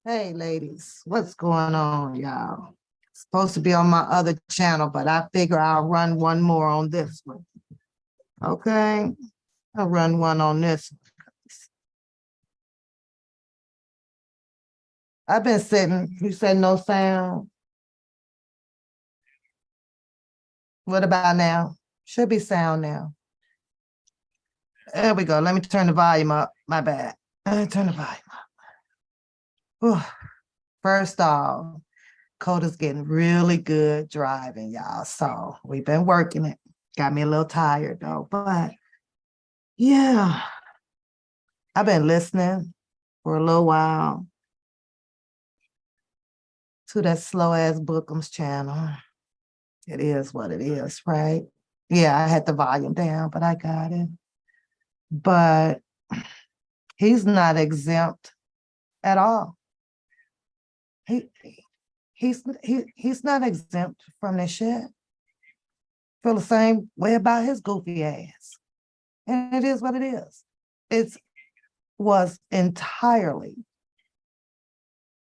Hey, ladies, what's going on, y'all? Supposed to be on my other channel, but I figure I'll run one more on this one. Okay, I'll run one on this one. I've been sitting, you said no sound. What about now? Should be sound now. There we go. Let me turn the volume up. My bad. Turn the volume up. Whew. First off, Coda's getting really good driving, y'all. So we've been working it. Got me a little tired though, but yeah, I've been listening for a little while to that slow ass Bookham's channel. It is what it is, right? Yeah, I had the volume down, but I got it. But he's not exempt at all. He's not exempt from this shit. Feel the same way about his goofy ass. And it is what it is. It was entirely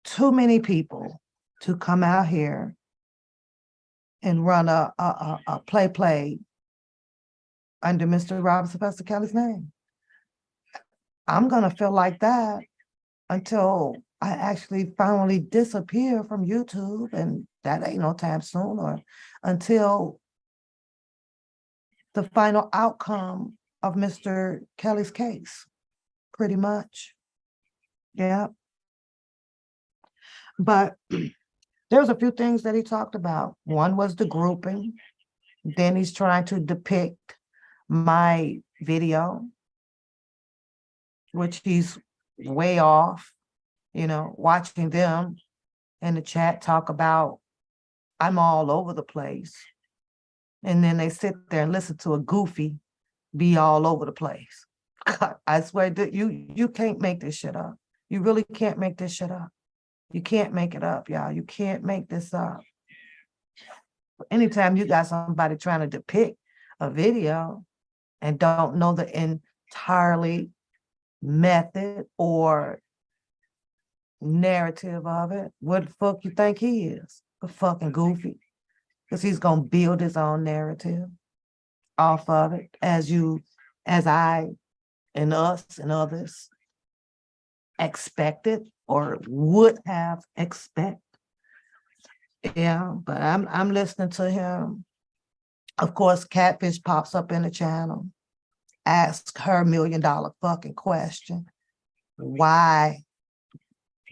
too many people to come out here and run a play under Mr. Robert Sylvester Kelly's name. I'm gonna feel like that until I actually finally disappear from YouTube, and that ain't no time soon, or until the final outcome of Mr. Kelly's case, pretty much. Yeah. But there's a few things that he talked about. One was the grouping. Then he's trying to depict my video, which he's way off, you know, watching them in the chat talk about I'm all over the place. And then they sit there and listen to a goofy be all over the place. God, I swear that you can't make this shit up. You really can't make this shit up. You can't make it up, y'all. You can't make this up. Anytime you got somebody trying to depict a video and don't know the entirely method or narrative of it, what the fuck you think he is? A fucking goofy. Because he's gonna build his own narrative off of it, as I and us and others expected or would have expected. Yeah, but I'm listening to him. Of course, Catfish pops up in the channel, asks her $1 million fucking question. Why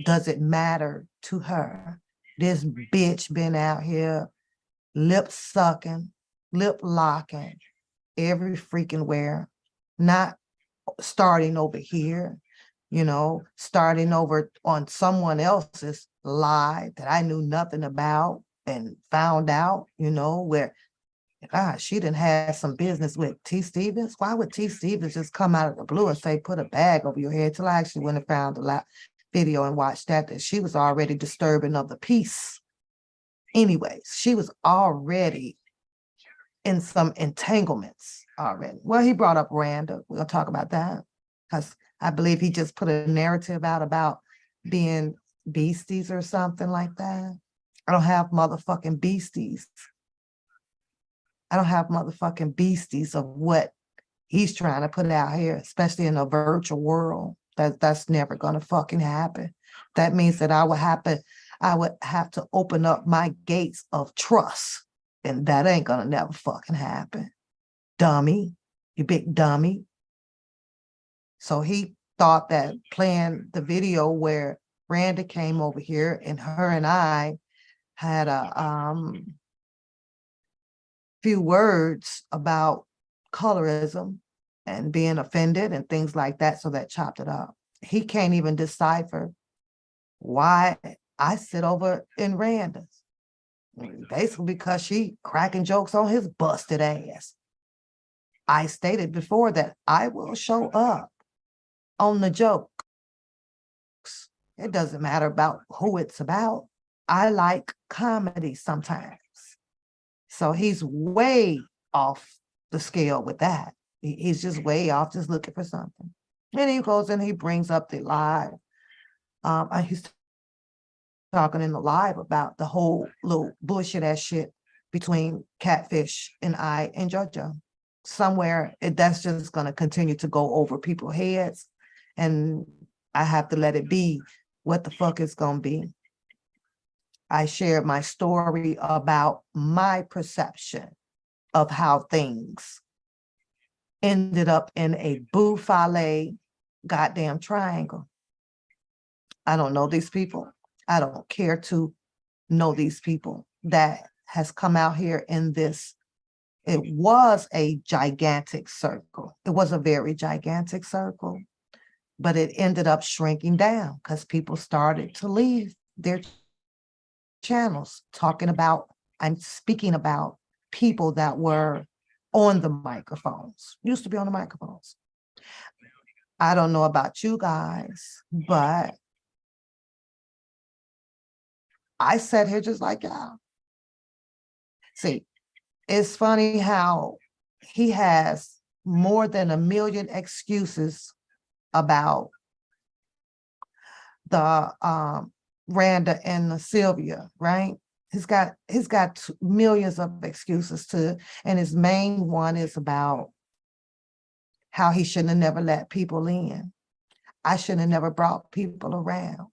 does it matter to her? This bitch been out here lip sucking, lip locking, every freaking where, not starting over here, you know, starting over on someone else's lie that I knew nothing about and found out, you know, where she done had some business with T. Stevens. Why would T. Stevens just come out of the blue and say, put a bag over your head? Till I actually went and found the video and watched that she was already disturbing of the peace. Anyways, she was already in some entanglements already. Well, he brought up Randa. We're gonna talk about that because I believe he just put a narrative out about being beasties or something like that. I don't have motherfucking beasties. I don't have motherfucking beasties of what he's trying to put out here, especially in a virtual world. That's never gonna fucking happen. That means that I would have to open up my gates of trust, and that ain't gonna never fucking happen. Dummy, you big dummy. So he thought that playing the video where Randa came over here and her and I had a few words about colorism and being offended and things like that, so that chopped it up. He can't even decipher why I sit over in Randa's, basically because she cracking jokes on his busted ass. I stated before that I will show up on the jokes. It doesn't matter about who it's about. I like comedy sometimes. So he's way off the scale with that. He's just way off, just looking for something. And he goes and he brings up the live. He's talking in the live about the whole little bullshit ass shit between Catfish and I and JoJo. Somewhere that's just going to continue to go over people's heads, and I have to let it be what the fuck it's going to be. I shared my story about my perception of how things ended up in a Bouffale goddamn triangle. I don't know these people. I don't care to know these people that has come out here in this. It was a gigantic circle. It was a very gigantic circle, but it ended up shrinking down because people started to leave their channels I'm speaking about people that were on the microphones, used to be on the microphones. I don't know about you guys, but I sat here just like y'all. See, it's funny how he has more than 1 million excuses about the Randa and the Sylvia, right? He's got millions of excuses and his main one is about how he shouldn't have never let people in. I shouldn't have never brought people around.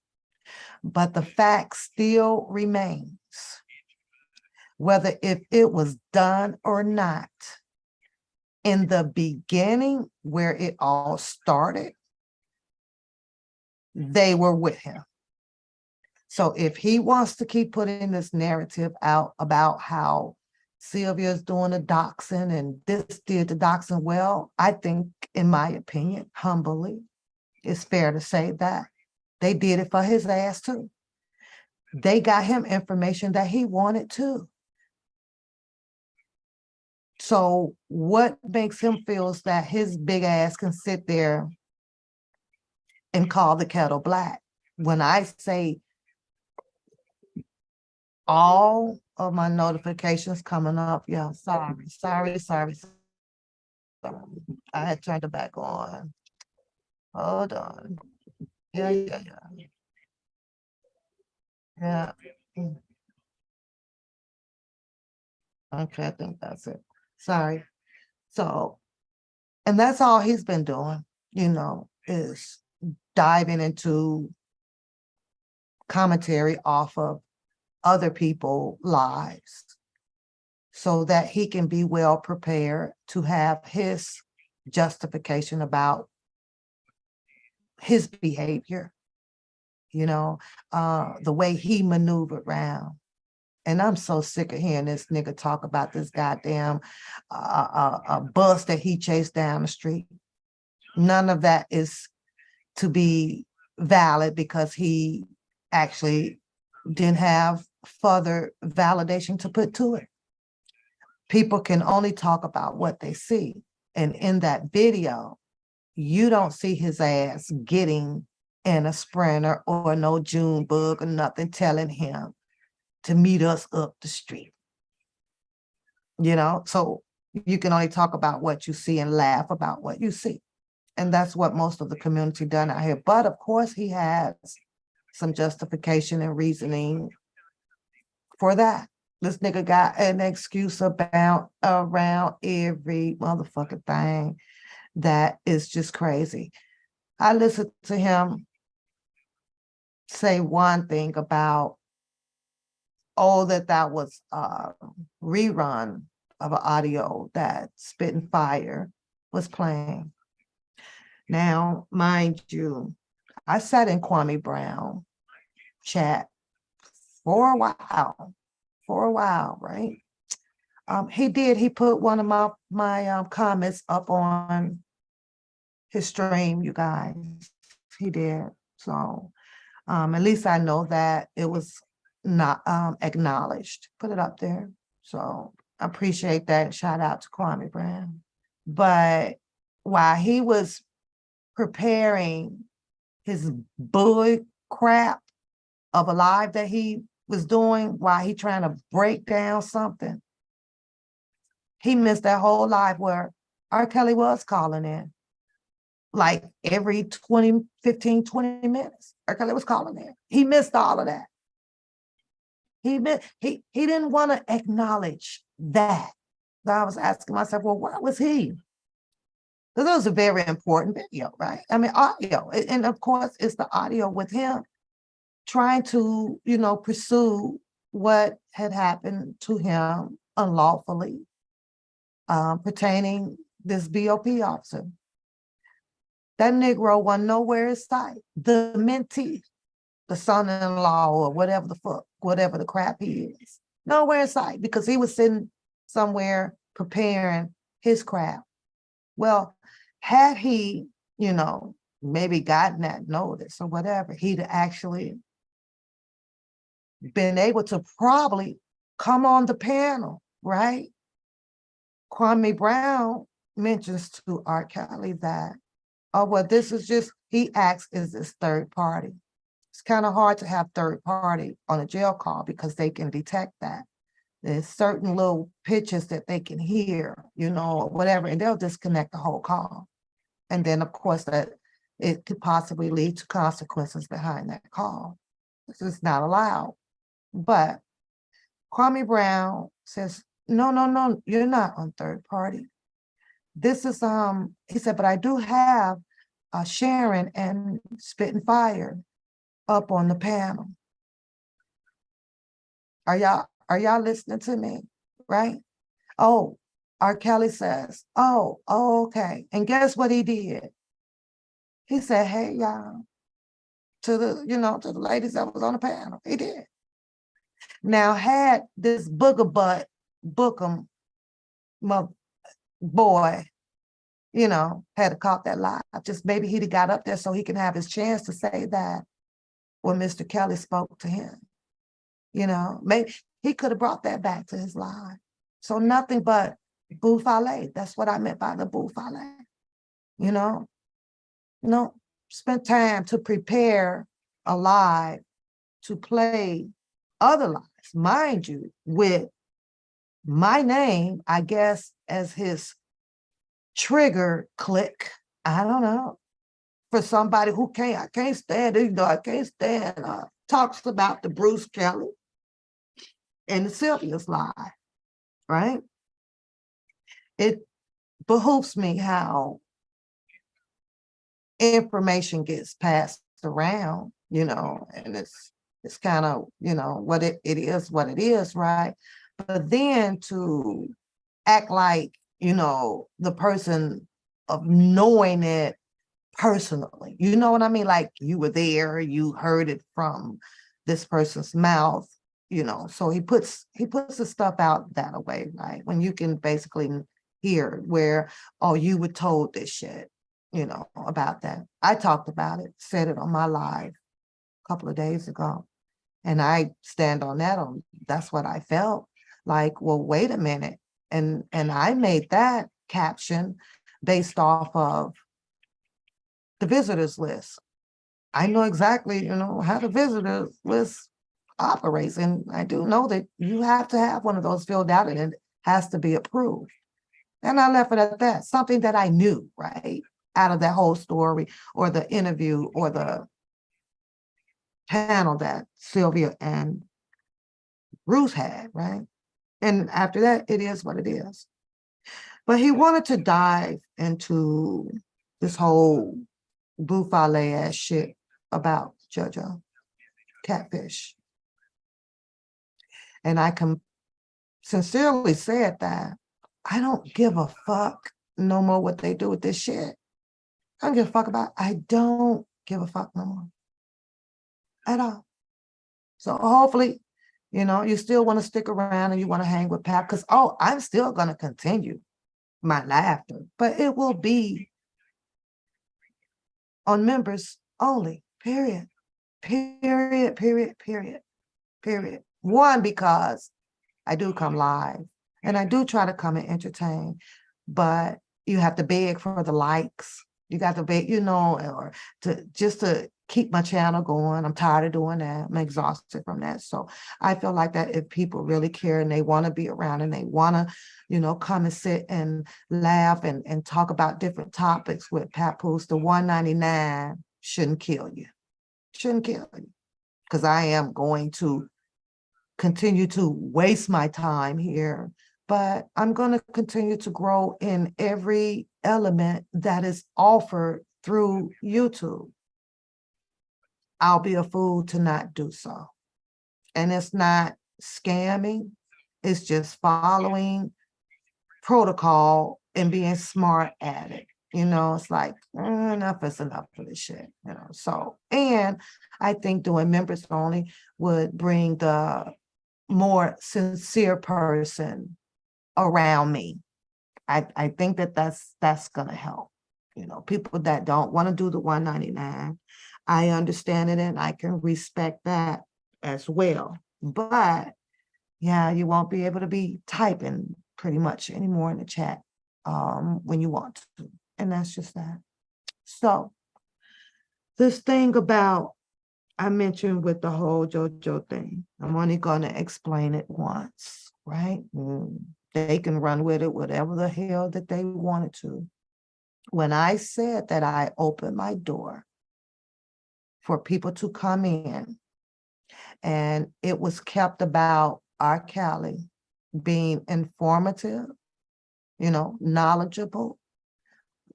But the fact still remains, whether if it was done or not, in the beginning where it all started, they were with him. So if he wants to keep putting this narrative out about how Sylvia's doing the doxing and this did the doxing, well, I think, in my opinion, humbly, it's fair to say that they did it for his ass too. They got him information that he wanted too. So what makes him feel is that his big ass can sit there and call the kettle black? When I say all of my notifications coming up, yeah, sorry. I had turned it back on. Hold on. Yeah. Okay, I think that's it. Sorry. So, and that's all he's been doing, is diving into commentary off of other people's lives so that he can be well prepared to have his justification about his behavior, the way he maneuvered around. And I'm so sick of hearing this nigga talk about this goddamn bus that he chased down the street. None of that is to be valid because he actually didn't have further validation to put to it. People can only talk about what they see. And in that video, you don't see his ass getting in a Sprinter or no June bug or nothing telling him to meet us up the street. So you can only talk about what you see and laugh about what you see. And that's what most of the community done out here. But of course, he has some justification and reasoning for that. This nigga got an excuse around every motherfucking thing that is just crazy. I listened to him say one thing about, that was a rerun of an audio that Spitting Fire was playing. Now, mind you, I sat in Kwame Brown chat for a while, right? He put one of my comments up on his stream, you guys. He did. So At least I know that it was not acknowledged. Put it up there. So I appreciate that. Shout out to Kwame Brown. But while he was preparing his bull crap of a live that he was doing, while he trying to break down something, he missed that whole live where R. Kelly was calling in. Like every 20, 15, 20 minutes, R. Kelly was calling in. He missed all of that. He didn't want to acknowledge that. So I was asking myself, well, where was he? Because it was a very important video, right? I mean, audio. And of course, it's the audio with him trying to, pursue what had happened to him unlawfully pertaining this BOP officer. That Negro wasn't nowhere in sight. The mentee, the son-in-law or whatever the fuck, whatever the crap he is, nowhere in sight because he was sitting somewhere preparing his crap. Well, had he, maybe gotten that notice or whatever, he'd actually been able to probably come on the panel, right? Kwame Brown mentions to R. Kelly that, oh, well, this is just, he acts as this third party. It's kind of hard to have third party on a jail call because they can detect that. There's certain little pitches that they can hear, or whatever, and they'll disconnect the whole call. And then, of course, that it could possibly lead to consequences behind that call. This is not allowed. But Kwame Brown says, no, you're not on third party. This is, he said, but I do have Sharon and Spitting Fire up on the panel. Are y'all listening to me? Right? Oh, R. Kelly says, oh, okay. And guess what he did? He said, hey, y'all, to the ladies that was on the panel. He did. Now, had this booger butt Bookham boy, had caught that live, just maybe he'd have got up there so he can have his chance to say that when Mr. Kelly spoke to him. Maybe he could have brought that back to his live. So nothing but bouffalet. That's what I meant by the bouffalet. Spent time to prepare a live to play other lives, mind you, with my name, I guess, as his trigger click. I don't know. For somebody who I can't stand, I can't stand, talks about the Bruce Kelly and the Sylvia's live, right? It behooves me how information gets passed around, and it's kind of, what it is, right? But then to act like, the person of knowing it personally, you know what I mean? Like you were there, you heard it from this person's mouth, so he puts the stuff out that way, right? When you can basically hear where, oh, you were told this shit, about that. I talked about it, said it on my live a couple of days ago. And I stand on that. That's what I felt like. Well, wait a minute. And I made that caption based off of the visitors list. I know exactly, how the visitors list operates. And I do know that you have to have one of those filled out and it has to be approved. And I left it at that, something that I knew, right, out of that whole story or the interview or the panel that Sylvia and Bruce had, right? And after that, it is what it is. But he wanted to dive into this whole bouffalet ass shit about JoJo Catfish. And I can sincerely said that I don't give a fuck no more what they do with this shit. I don't give a fuck about it. I don't give a fuck no more at all. So hopefully, you still want to stick around and you want to hang with Pap because, I'm still going to continue my laughter, but it will be on members only, period. period, period, period, period. One, because I do come live and I do try to come and entertain, but you have to beg for the likes. You got to beg, or to keep my channel going. I'm tired of doing that. I'm exhausted from that. So I feel like that if people really care and they want to be around and they want to, come and sit and laugh and talk about different topics with Papoose, the $1.99 shouldn't kill you. Shouldn't kill you. Because I am going to continue to waste my time here, but I'm going to continue to grow in every element that is offered through YouTube. I'll be a fool to not do so. And it's not scamming. It's just following protocol and being smart at it. It's like, enough is enough for this shit, So, and I think doing members only would bring the more sincere person around me. I think that's gonna help. People that don't want to do the $1.99, I understand it and I can respect that as well. But yeah, you won't be able to be typing pretty much anymore in the chat when you want to, and that's just that. So this thing about I mentioned with the whole JoJo thing, I'm only going to explain it once, right? They can run with it, whatever the hell that they wanted to. When I said that I opened my door for people to come in, and it was kept about R. Kelly being informative, knowledgeable,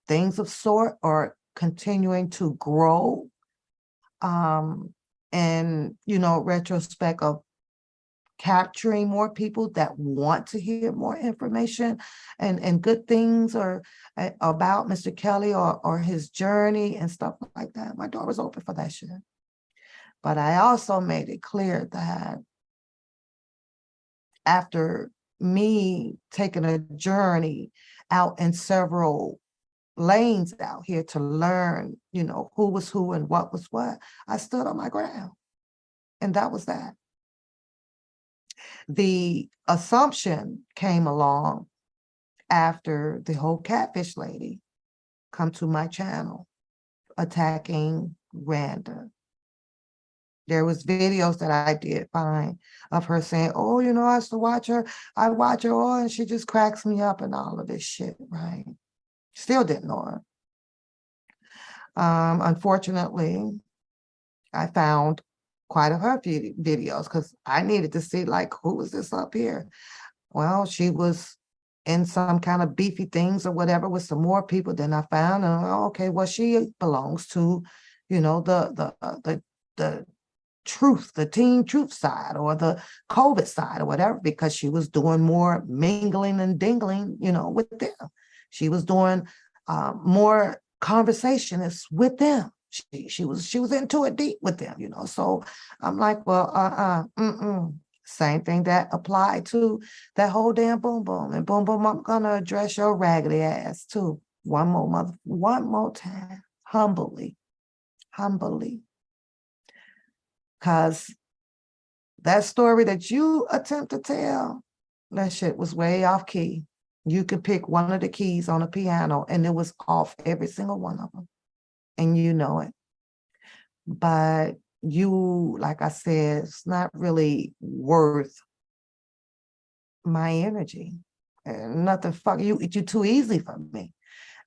things of sort, or continuing to grow, and retrospect of capturing more people that want to hear more information and good things or about Mr. Kelly or his journey and stuff like that. My door was open for that shit. But I also made it clear that after me taking a journey out in several lanes out here to learn, who was who and what was what, I stood on my ground. And that was that. The assumption came along after the whole catfish lady come to my channel attacking Randa. There was videos that I did find of her saying, oh, I used to watch her. I watch her, oh, and she just cracks me up and all of this shit, right? Still didn't know her. Unfortunately, I found quite a few videos because I needed to see, like, who was this up here? Well, she was in some kind of beefy things or whatever with some more people. Then I found, okay, well, she belongs to, the truth, the teen truth side or the COVID side or whatever, because she was doing more mingling and dingling, with them. She was doing more conversationist with them. She was into it deep with them, So I'm like, well, same thing that applied to that whole damn Boom Boom. And Boom Boom, I'm gonna address your raggedy ass too. One more time, humbly. Because that story that you attempt to tell, that shit was way off key. You could pick one of the keys on a piano and it was off every single one of them. And you know it. But you, like I said, it's not really worth my energy. Nothing you're too easy for me.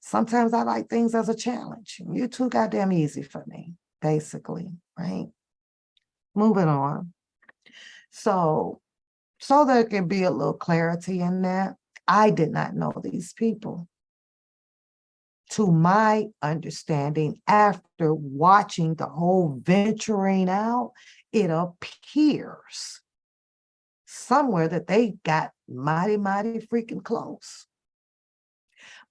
Sometimes I like things as a challenge. You're too goddamn easy for me, basically, right? Moving on. So there can be a little clarity in that. I did not know these people. To my understanding, after watching the whole venturing out, it appears somewhere that they got mighty, mighty freaking close.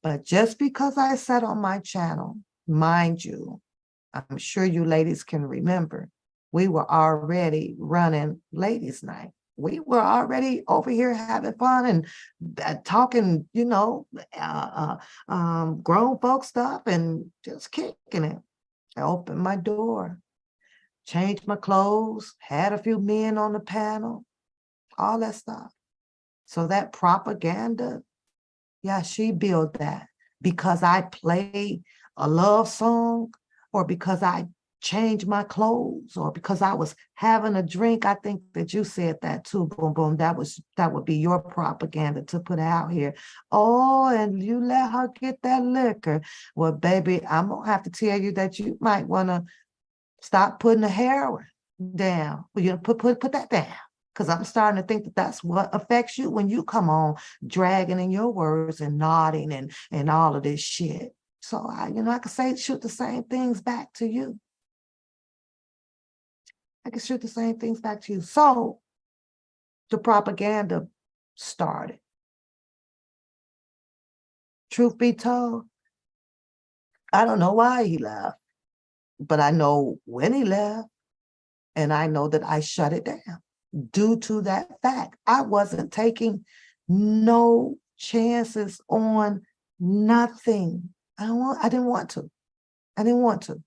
But just because I said on my channel, mind you, I'm sure you ladies can remember, we were already running ladies' night. We were already over here having fun and talking, grown folk stuff and just kicking it. I opened my door changed my clothes, had a few men on the panel, all that stuff. So that propaganda, yeah, she built that because I played a love song or because I changed my clothes or because I was having a drink. I think that you said that too, Boom Boom. That would be your propaganda to put out here. Oh, and you let her get that liquor. Well, baby, I'm gonna have to tell you that you might want to stop putting the heroin down. You know, put that down. Because I'm starting to think that that's what affects you when you come on dragging in your words and nodding and all of this shit. So I could say shoot the same things back to you. I can shoot the same things back to you. So the propaganda started. Truth be told, I don't know why he left, but I know when he left, and I know that I shut it down due to that fact. I wasn't taking no chances on nothing. I didn't want to. I didn't want to.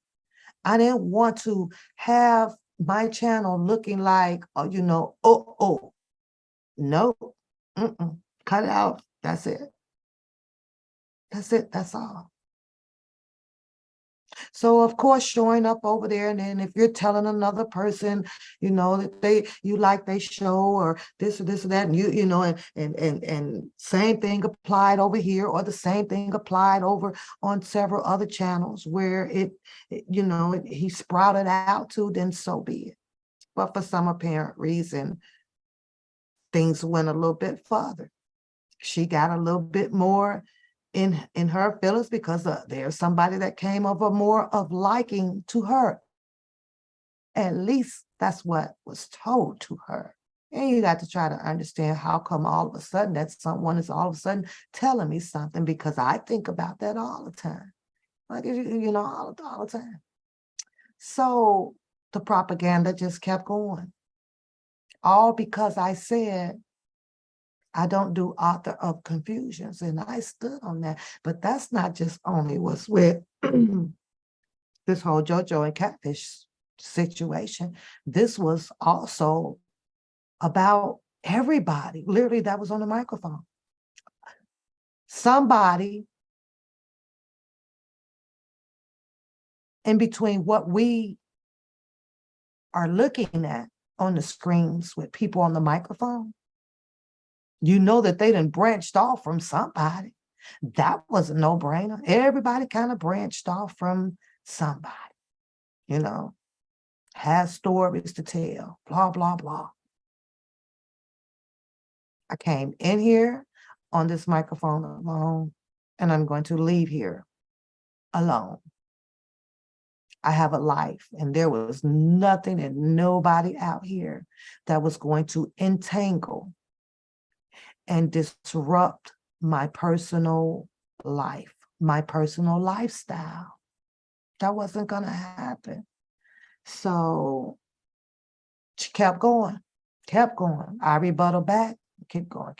I didn't want to have my channel looking like, no, cut it out. That's it. That's it. That's all. So of course, showing up over there, and then if you're telling another person, that you like their show or this or that, and and same thing applied over here, or the same thing applied over on several other channels where he sprouted out to, then so be it. But for some apparent reason, things went a little bit further. She got a little bit more in her feelings because there's somebody that came over more of liking to her. At least that's what was told to her. And you got to try to understand how come all of a sudden that someone is all of a sudden telling me something, because I think about that all the time. Like, all the time. So the propaganda just kept going. All because I said, I don't do author of confusions, and I stood on that. But that's not just only what's with this whole JoJo and Catfish situation. This was also about everybody, literally, that was on the microphone. Somebody in between what we are looking at on the screens with people on the microphone, that they done branched off from somebody. That was a no-brainer. Everybody kind of branched off from somebody, has stories to tell, blah, blah, blah. I came in here on this microphone alone, and I'm going to leave here alone. I have a life, and there was nothing and nobody out here that was going to entangle and disrupt my personal life, my personal lifestyle. That wasn't going to happen. So she kept going. I rebuttal back, keep going.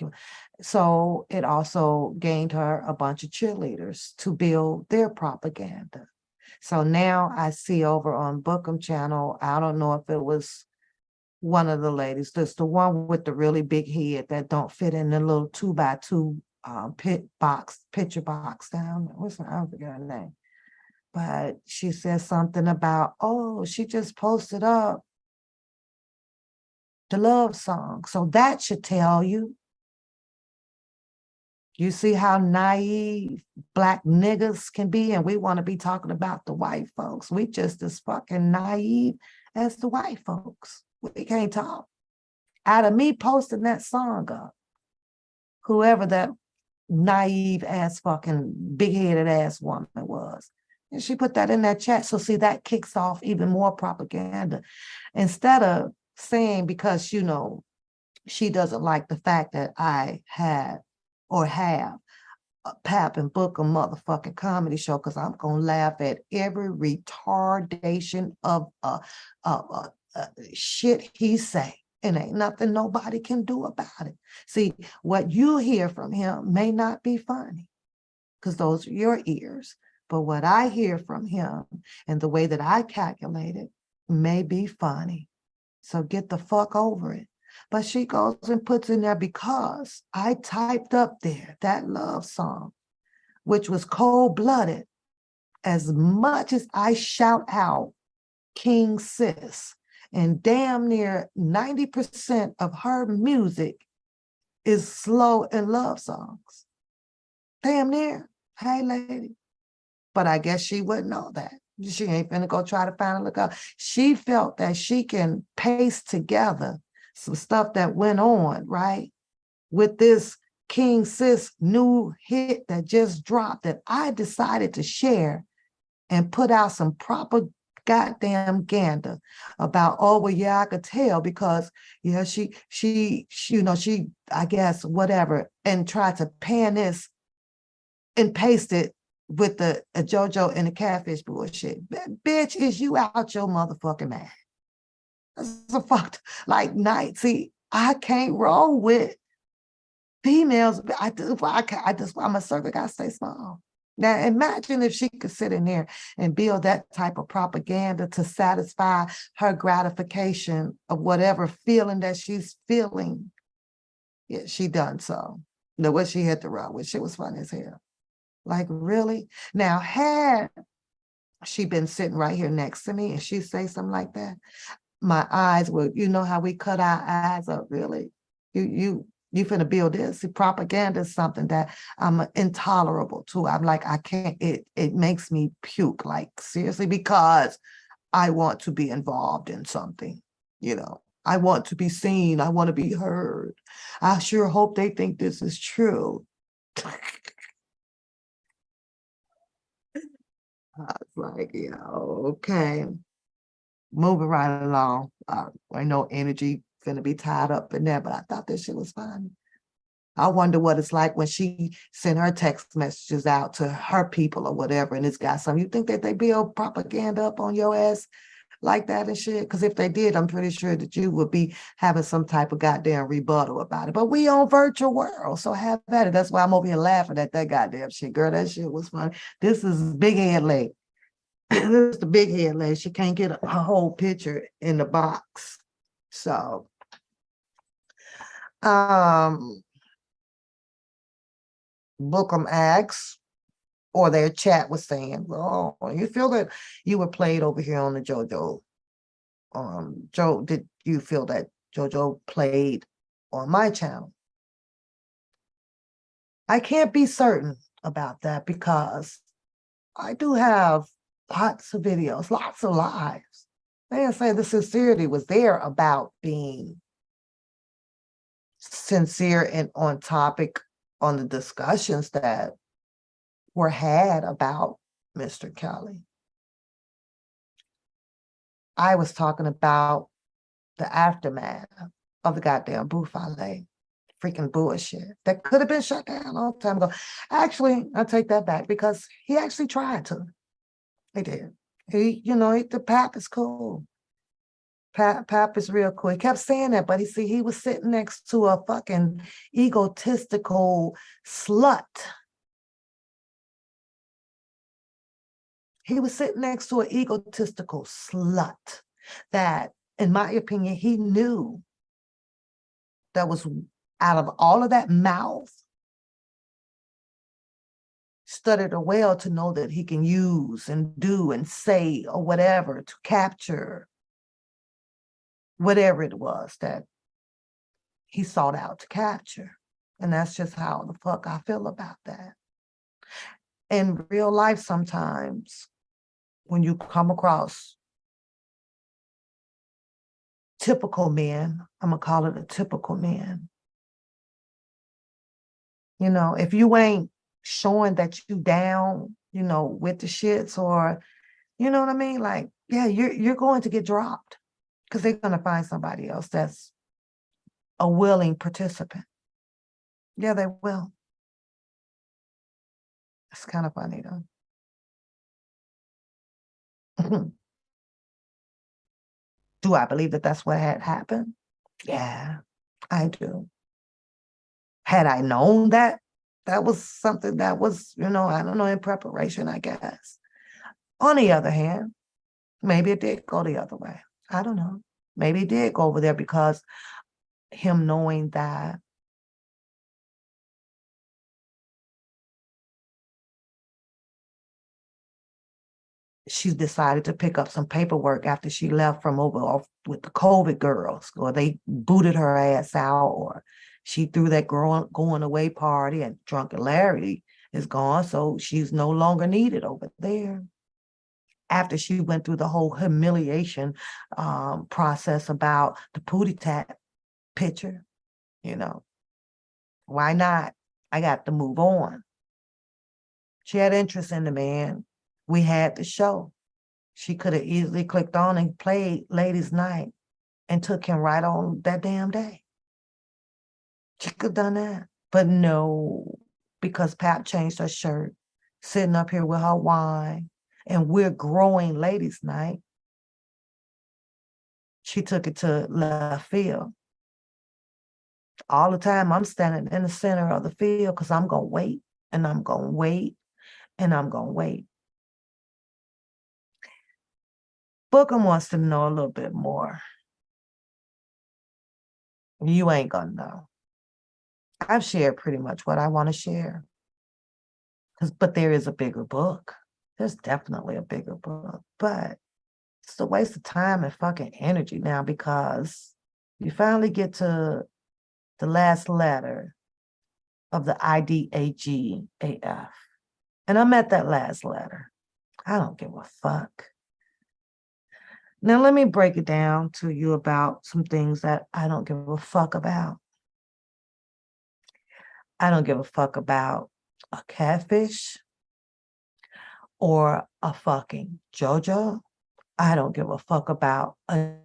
So it also gained her a bunch of cheerleaders to build their propaganda. So now I see over on Bookham channel, I don't know if it was one of the ladies, just the one with the really big head that don't fit in the little 2x2 picture box down. I forget her name. But she said something about, she just posted up the love song. So that should tell you. You see how naive Black niggas can be, and we want to be talking about the white folks. We just as fucking naive as the white folks. We can't talk. Out of me posting that song up, whoever that naive ass fucking big-headed ass woman was, and she put that in that chat. So see, that kicks off even more propaganda. Instead of saying, because she doesn't like the fact that I had or have a Pap and Book a motherfucking comedy show, because I'm gonna laugh at every retardation of shit he say, and ain't nothing nobody can do about it. See, what you hear from him may not be funny, because those are your ears. But what I hear from him and the way that I calculate it, may be funny. So get the fuck over it. But she goes and puts in there, because I typed up there that love song, which was cold-blooded. As much as I shout out King Sis, and damn near 90% of her music is slow and love songs. Damn near. Hey, lady. But I guess she wouldn't know that. She ain't finna go try to find a look out. She felt that she can paste together some stuff that went on, right? With this King Sis new hit that just dropped, that I decided to share and put out some proper goddamn gander about, oh, well, yeah, I could tell because, yeah, she, you know, she, I guess, whatever, and tried to pan this and paste it with the JoJo and the catfish bullshit. Bitch, is you out your motherfucking mind? That's a fucked, like, night. See, I can't roll with females. I'm a circuit, gotta stay small. Now, imagine if she could sit in there and build that type of propaganda to satisfy her gratification of whatever feeling that she's feeling. Yeah, she done so. Now, what she had to run with, shit was funny as hell. Like, really? Now, had she been sitting right here next to me and she say something like that, my eyes would, you know how we cut our eyes up, really? You finna build this. Propaganda is something that I'm intolerable to. I'm like, I can't, it makes me puke, like, seriously, because I want to be involved in something, you know. I want to be seen. I want to be heard. I sure hope they think this is true. I was like, yeah, okay. Moving right along. Ain't no energy finna be tied up in there, but I thought this shit was fun. I wonder what it's like when she sent her text messages out to her people or whatever, and it's got some. You think that they build propaganda up on your ass like that and shit? Because if they did, I'm pretty sure that you would be having some type of goddamn rebuttal about it. But we on virtual world, so have at it. That's why I'm over here laughing at that goddamn shit. Girl, that shit was funny. This is big head lady. This is the big head lady. She can't get a whole picture in the box. So, Bookham asks, or their chat was saying, oh, you feel that you were played over here on the JoJo? Joe, did you feel that JoJo played on my channel? I can't be certain about that because I do have lots of videos, lots of lives. They say the sincerity was there about being sincere and on topic on the discussions that were had about Mr. Kelly. I was talking about the aftermath of the goddamn Buffalo, freaking bullshit that could have been shut down a long time ago. Actually, I take that back because he actually tried to. He did. He, you know, the Pap is cool. Pap is real cool. He kept saying that, but he was sitting next to a fucking egotistical slut. He was sitting next to an egotistical slut that, in my opinion, he knew that was out of all of that mouth, studied a well to know that he can use and do and say or whatever to capture whatever it was that he sought out to capture. And that's just how the fuck I feel about that. In real life, sometimes when you come across typical men, I'm gonna call it a typical man. You know, if you ain't showing that you down, you know, with the shits, or, you know what I mean? Like, yeah, you're going to get dropped because they're gonna find somebody else that's a willing participant. Yeah, they will. It's kind of funny though. Do I believe that that's what had happened? Yeah, I do. Had I known that that was something that was, you know, I don't know, in preparation, I guess. On the other hand, Maybe it did go the other way. I don't know. Maybe it did go over there because him knowing that she decided to pick up some paperwork after she left from over off with the COVID girls, or they booted her ass out, or she threw that going away party and Drunken Larry is gone, so she's no longer needed over there. After she went through the whole humiliation process about the Pootie Tap picture, you know, why not? I got to move on. She had interest in the man. We had the show. She could have easily clicked on and played Ladies' Night and took him right on that damn day. She could have done that. But no, because Pap changed her shirt, sitting up here with her wine, and we're growing Ladies' Night. She took it to left field. All the time I'm standing in the center of the field because I'm going to wait, and I'm going to wait, and I'm going to wait. Bookham wants to know a little bit more. You ain't gonna know. I've shared pretty much what I want to share. But there is a bigger book. There's definitely a bigger book. But it's a waste of time and fucking energy now, because you finally get to the last letter of the IDGAF. And I'm at that last letter. I don't give a fuck. Now, let me break it down to you about some things that I don't give a fuck about. I don't give a fuck about a catfish or a fucking JoJo. I don't give a fuck about a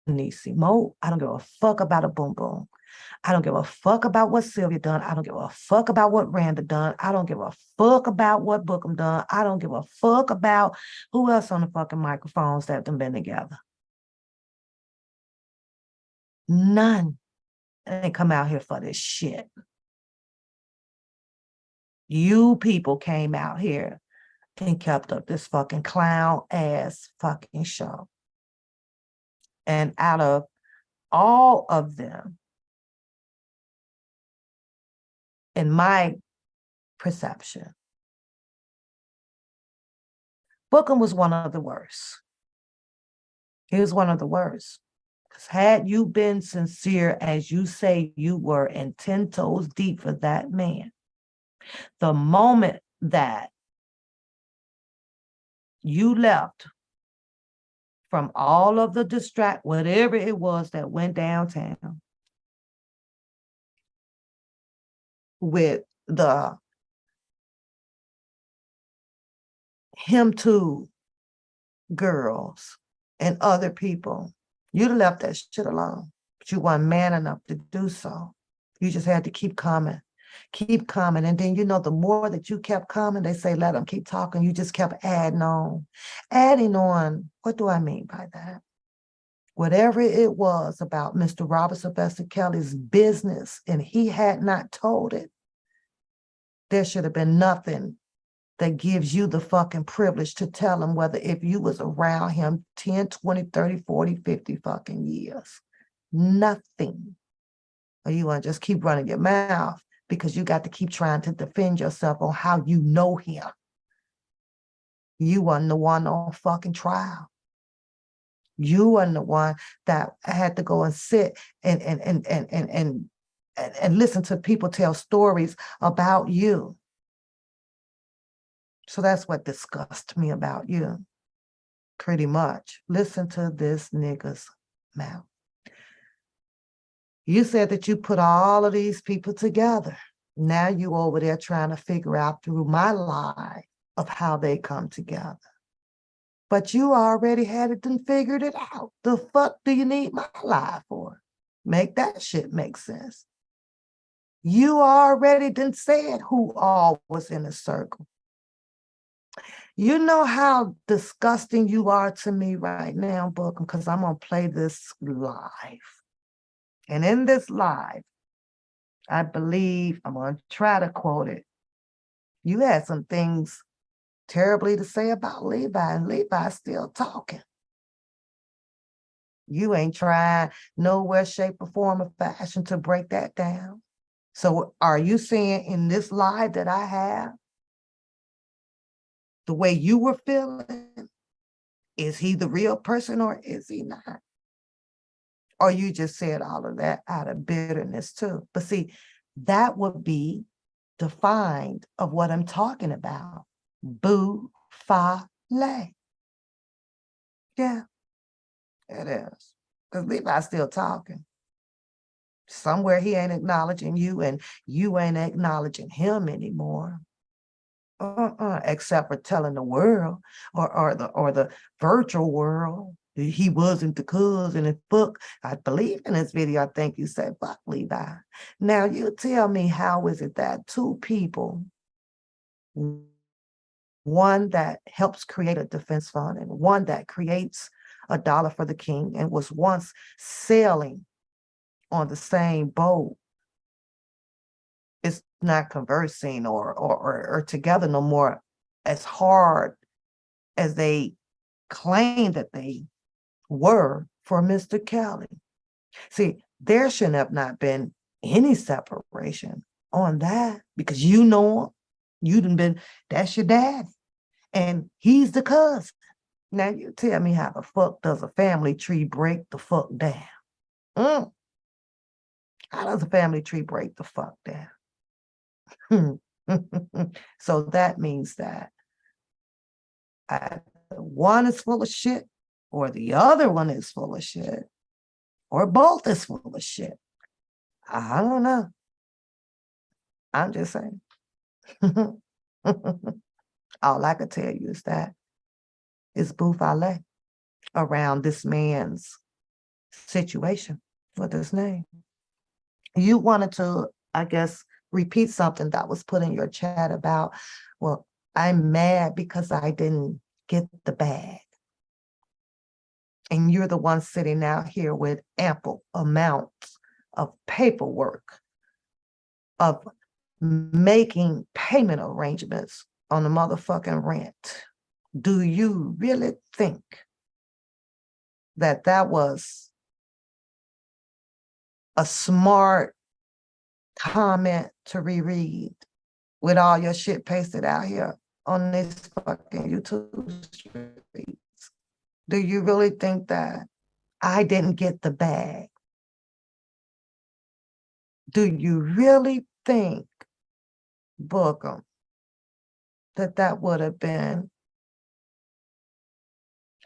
Nisi Mo. I don't give a fuck about a Boom Boom. I don't give a fuck about what Sylvia done. I don't give a fuck about what Randa done. I don't give a fuck about what Bookham done. I don't give a fuck about who else on the fucking microphones that done been together. None. They come out here for this shit. You people came out here and kept up this fucking clown ass fucking show. And out of all of them, in my perception, Bookham was one of the worst. He was one of the worst. Because had you been sincere as you say you were and 10 toes deep for that man, the moment that you left from all of the whatever it was that went downtown with the him too girls and other people, you'd have left that shit alone. But you weren't man enough to do so. You just had to keep coming. And then, the more that you kept coming, they say, let them keep talking. You just kept adding on. Adding on, what do I mean by that? Whatever it was about Mr. Robert Sylvester Kelly's business, and he had not told it, there should have been nothing that gives you the fucking privilege to tell him, whether if you was around him 10, 20, 30, 40, 50 fucking years. Nothing. Or you want to just keep running your mouth because you got to keep trying to defend yourself on how you know him. You wasn't the one on fucking trial. You wasn't the one that had to go and sit and listen to people tell stories about you. So that's what disgusts me about you, pretty much. Listen to this nigga's mouth. You said that you put all of these people together. Now you over there trying to figure out through my lie of how they come together. But you already had it and figured it out. The fuck do you need my lie for? Make that shit make sense. You already done said who all was in the circle. You know how disgusting you are to me right now, Bookham, because I'm going to play this live. And in this live, I believe, I'm going to try to quote it. You had some things terribly to say about Levi, and Levi's still talking. You ain't trying nowhere, shape, or form or fashion to break that down. So are you saying in this live that I have, the way you were feeling, is he the real person or is he not? Or you just said all of that out of bitterness too. But see, that would be defined of what I'm talking about. Boo, fa, lay. Yeah, it is. Because Levi's still talking. Somewhere he ain't acknowledging you and you ain't acknowledging him anymore. Except for telling the world or the virtual world he wasn't the cousin and fuck. I believe in this video, I think you said fuck Levi. Now you tell me, how is it that two people, one that helps create a defense fund and one that creates a dollar for the king and was once sailing on the same boat, is not conversing or together no more as hard as they claim that they were for Mr. Kelly? See, there should have not been any separation on that, because you know him, you done been, that's your daddy, and he's the cousin. Now you tell me, how the fuck does a family tree break the fuck down? How does a family tree break the fuck down? So that means that one is full of shit, or the other one is full of shit, or both is full of shit. I don't know. I'm just saying. All I could tell you is that it's boufale around this man's situation with his name. You wanted to, I guess, repeat something that was put in your chat about, well, I'm mad because I didn't get the bag. And you're the one sitting out here with ample amounts of paperwork, of making payment arrangements on the motherfucking rent. Do you really think that that was a smart comment to reread with all your shit pasted out here on this fucking YouTube streets? Do you really think that I didn't get the bag? Do you really think, Bookham, that that would have been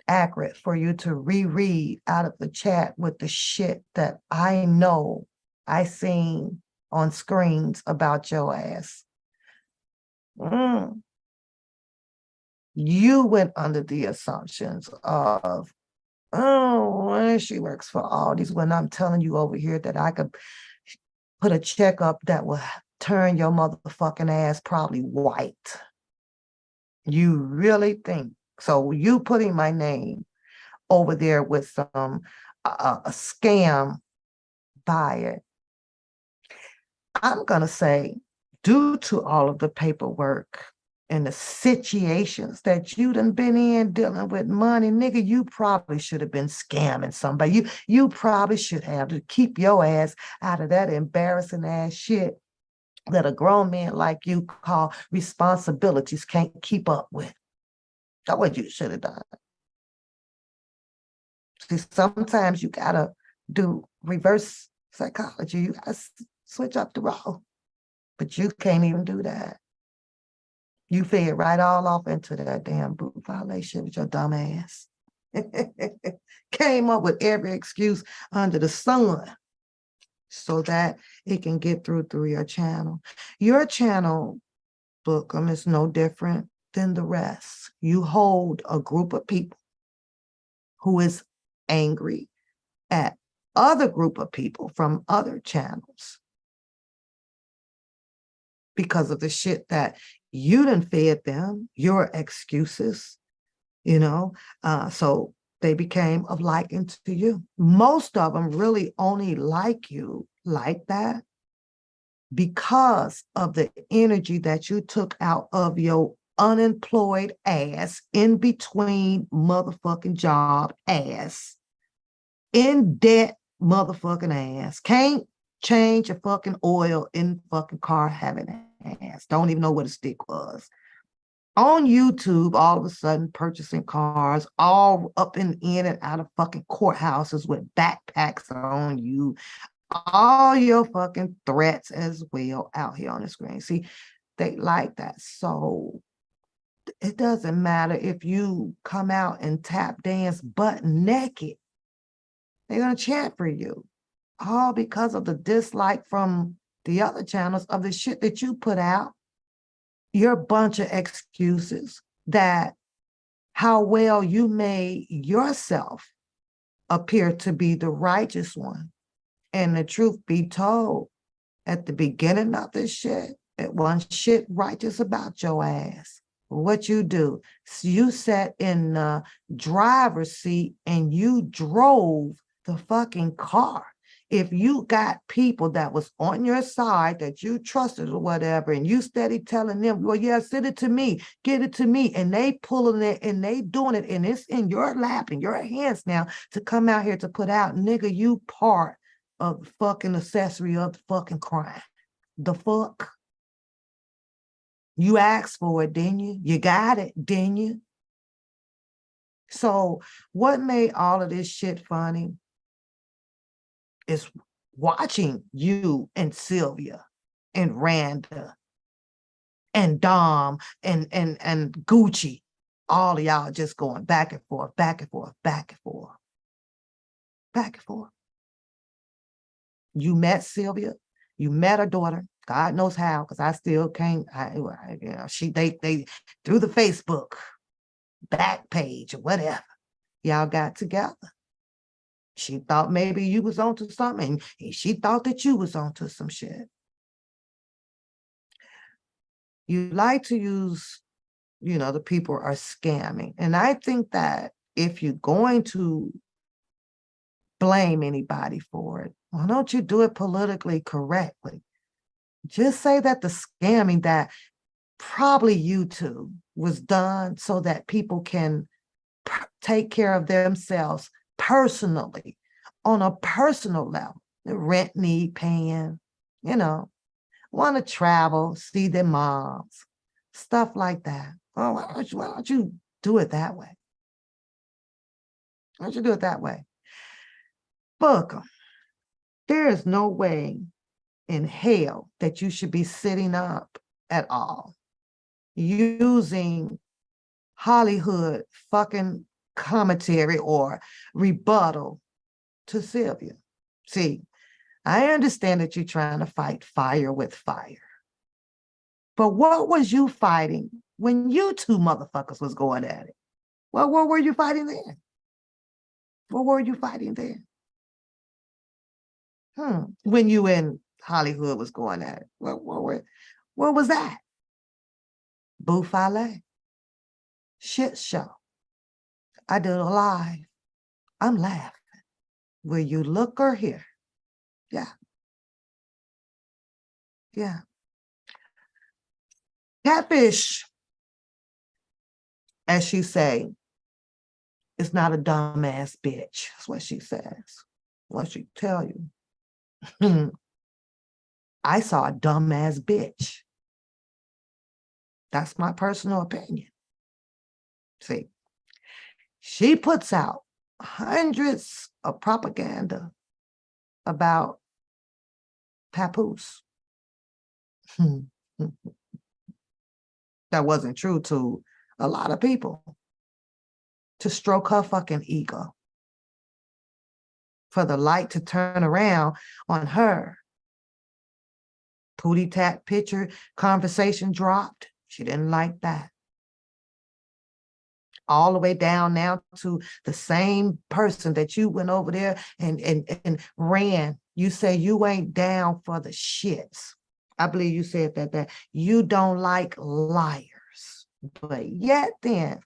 accurate for you to reread out of the chat with the shit that I know I seen on screens about your ass? You went under the assumptions of, oh, well, she works for Aldi's, when I'm telling you over here that I could put a check up that will turn your motherfucking ass probably white. You really think so? You putting my name over there with some a scam by it. I'm gonna say, due to all of the paperwork and the situations that you done been in dealing with money, nigga, you probably should have been scamming somebody. You probably should have, to keep your ass out of that embarrassing ass shit that a grown man like you call responsibilities can't keep up with. That's what you should have done. See, sometimes you gotta do reverse psychology. You gotta switch up the role, but you can't even do that. You fed right all off into that damn boot violation with your dumb ass. Came up with every excuse under the sun so that it can get through your channel. Your channel, Bookham, is no different than the rest. You hold a group of people who is angry at other group of people from other channels because of the shit that you done fed them, your excuses, you know, so they became of liking to you. Most of them really only like you like that because of the energy that you took out of your unemployed ass, in between motherfucking job ass, in debt motherfucking ass, can't change a fucking oil in fucking car having ass, don't even know what a stick was. On YouTube, all of a sudden purchasing cars, all up and in and out of fucking courthouses with backpacks on you, all your fucking threats as well out here on the screen. See, they like that. So it doesn't matter if you come out and tap dance butt naked. They're going to chant for you. All because of the dislike from the other channels of the shit that you put out. Your bunch of excuses that how well you made yourself appear to be the righteous one. And the truth be told, at the beginning of this shit, it wasn't shit righteous about your ass. What you do, you sat in the driver's seat and you drove the fucking car. If you got people that was on your side that you trusted or whatever, and you steady telling them, well, yeah, send it to me, get it to me, and they pulling it and they doing it, and it's in your lap, in your hands now to come out here to put out, nigga, you part of the fucking accessory of the fucking crime. The fuck? You asked for it, didn't you? You got it, didn't you? So what made all of this shit funny is watching you and Sylvia and Randa and Dom and Gucci, all of y'all just going back and forth, back and forth, back and forth, back and forth. You met Sylvia, you met her daughter, God knows how, because I still can't, they through the Facebook back page or whatever, y'all got together. She thought maybe you was onto something, and she thought that you was onto some shit. You like to use, the people are scamming. And I think that if you're going to blame anybody for it, why don't you do it politically correctly? Just say that the scamming that probably YouTube was done so that people can take care of themselves personally, on a personal level. The rent need paying, want to travel, see their moms, stuff like that. Oh, why don't you do it that way? Why don't you do it that way? Book 'em. There is no way in hell that you should be sitting up at all using Hollywood fucking commentary or rebuttal to Sylvia. See, I understand that you're trying to fight fire with fire. But what was you fighting when you two motherfuckers was going at it? Well, what were you fighting then? What were you fighting then? When you in Hollywood was going at it? What was that? Buffale. Shit show. I did a live. I'm laughing. Will you look or hear? Yeah. Yeah. Catfish, as she say, is not a dumbass bitch. That's what she says. What she tell you. I saw a dumbass bitch. That's my personal opinion. See, she puts out hundreds of propaganda about Papoose. That wasn't true to a lot of people, to stroke her fucking ego, for the light to turn around on her. Pootie tat picture conversation dropped. She didn't like that. All the way down now to the same person that you went over there and ran. You say you ain't down for the shits. I believe you said that you don't like liars. But yet then,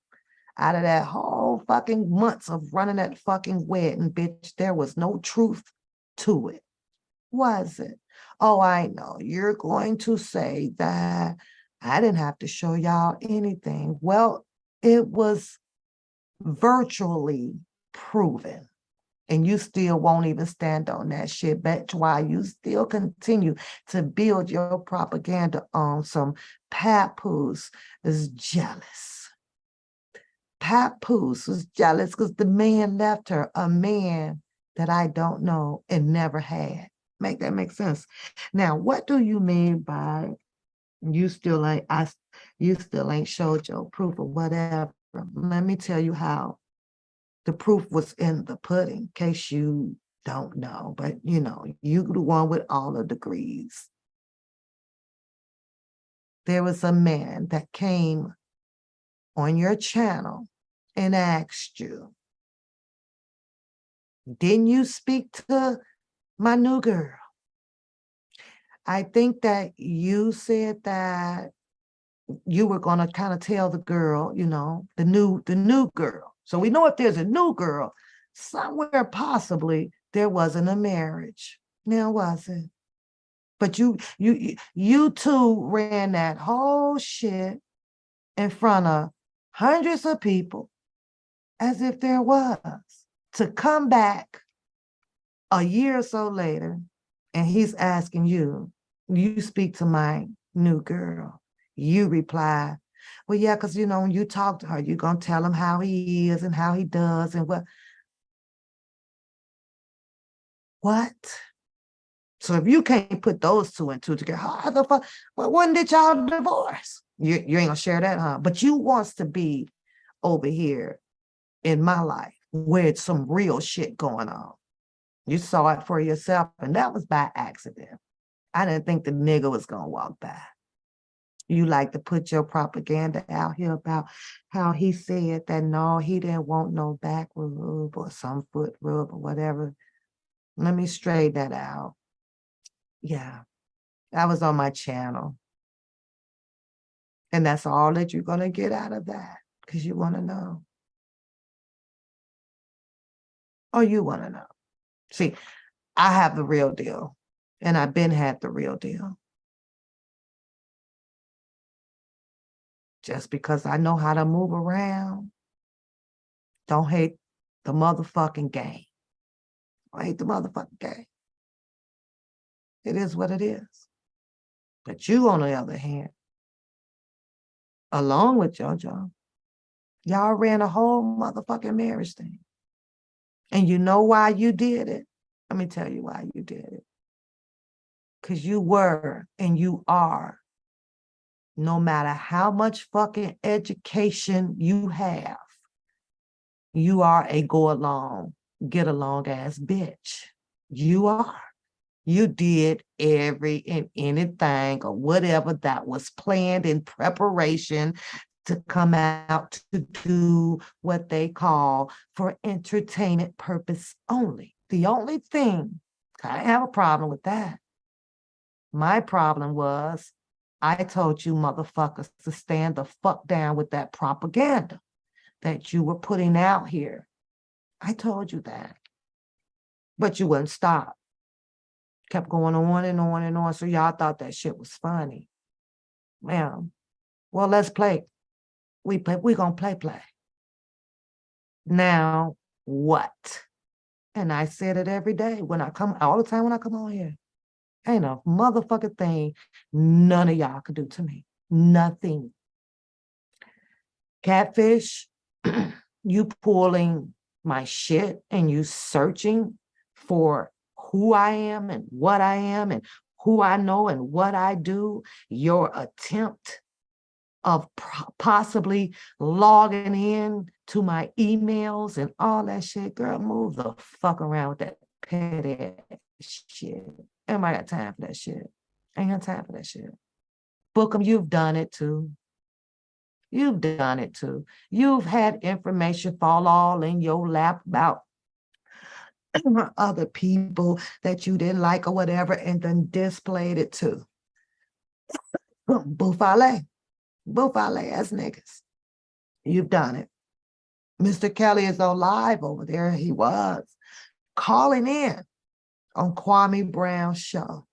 out of that whole fucking months of running that fucking wedding, bitch, there was no truth to it. Was it? Oh, I know. You're going to say that I didn't have to show y'all anything. Well, it was virtually proven. And you still won't even stand on that shit. That's why you still continue to build your propaganda on some papoose is jealous. Papoose was jealous because the man left her, a man that I don't know and never had. Make that make sense? Now, what do you mean by you still ain't showed your proof or whatever? Let me tell you how. The proof was in the pudding, in case you don't know, but you know, you the one with all the degrees. There was a man that came on your channel and asked you, didn't you speak to my new girl? I think that you said that you were going to kind of tell the girl, you know, the new girl. So we know if there's a new girl, somewhere possibly there wasn't a marriage. Now was it? But you two ran that whole shit in front of hundreds of people as if there was, to come back a year or so later and he's asking you, you speak to my new girl. You reply, well, yeah, because, you know, when you talk to her, you're going to tell him how he is and how he does and what. What? So if you can't put those two and two together, how the fuck, well, when did y'all divorce? You ain't gonna share that, huh? But you wants to be over here in my life where it's some real shit going on. You saw it for yourself, and that was by accident. I didn't think the nigga was gonna walk by. You like to put your propaganda out here about how he said that no, he didn't want no back rub or some foot rub or whatever. Let me straighten that out. Yeah, that was on my channel. And that's all that you're going to get out of that because you want to know. Or you want to know. See, I have the real deal, and I've been had the real deal. Just because I know how to move around, don't hate the motherfucking game. I hate the motherfucking game. It is what it is. But you, on the other hand, along with JoJo, y'all ran a whole motherfucking marriage thing. And you know why you did it? Let me tell you why you did it. Because you were and you are, no matter how much fucking education you have, you are a go along, get along ass bitch. You are. You did every and anything or whatever that was planned in preparation to come out to do what they call for entertainment purpose only. The only thing, I didn't have a problem with that. My problem was I told you motherfuckers to stand the fuck down with that propaganda that you were putting out here. I told you that. But you wouldn't stop. Kept going on and on and on. So y'all thought that shit was funny. Ma'am, well, let's play. We gonna play. Now, what? And I said it every day when I come, all the time when I come on here. Ain't a motherfucking thing none of y'all could do to me. Nothing. Catfish, you pulling my shit and you searching for who I am and what I am and who I know and what I do, your attempt of possibly logging in to my emails and all that shit, girl, move the fuck around with that petty shit. Ain't I got time for that shit? Ain't got time for that shit. Book them, you've done it too. You've done it too. You've had information fall all in your lap about other people that you didn't like or whatever, and then displayed it too. Buffale ass niggas. You've done it. Mr. Kelly is on live over there. He was calling in on Kwame Brown's show.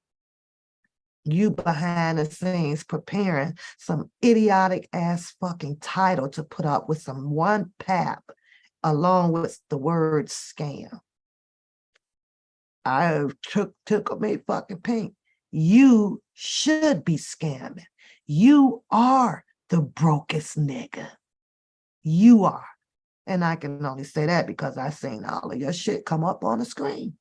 You behind the scenes preparing some idiotic ass fucking title to put up with some one pap along with the word scam. I took me fucking pink. You should be scamming. You are the brokest nigga. You are. And I can only say that because I seen all of your shit come up on the screen.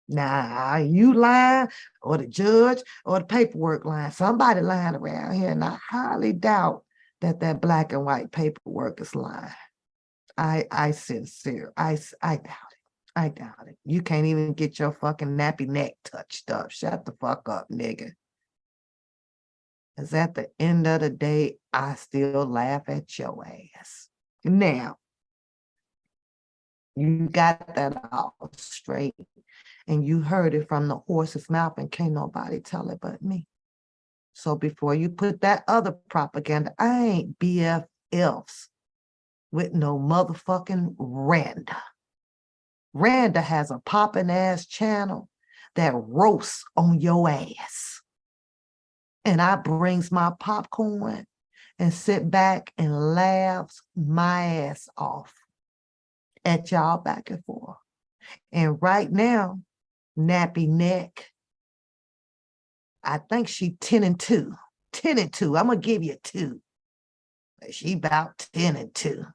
Now, you lying, or the judge, or the paperwork lying. Somebody lying around here, and I highly doubt that that black and white paperwork is lying. I doubt it. I doubt it. You can't even get your fucking nappy neck touched up. Shut the fuck up, nigga. Because at the end of the day, I still laugh at your ass. Now, you got that all straight. And you heard it from the horse's mouth, and can't nobody tell it but me. So before you put that other propaganda, I ain't BFFs with no motherfucking Randa. Randa has a popping ass channel that roasts on your ass. And I brings my popcorn and sit back and laughs my ass off at y'all back and forth. And right now, nappy neck, I think she 10-2. 10-2. I'm gonna give you 2. She about 10-2.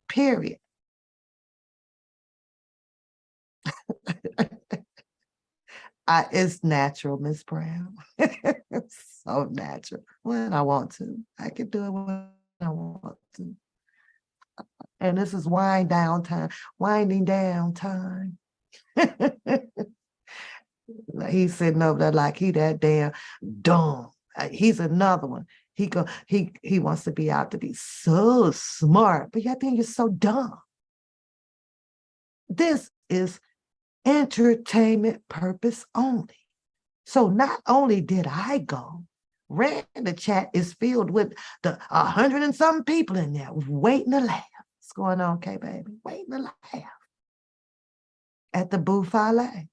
Period. It's natural, Miss Brown. It's so natural. When I want to. I can do it when I want to. And this is winding down time. He's sitting over there like he that damn dumb. He's another one. He wants to be out to be so smart, but I think you're so dumb. This is entertainment purpose only. So not only did I go, the chat is filled with the 100 and some people in there waiting to laugh. What's going on, K baby? Waiting to laugh at the buffet.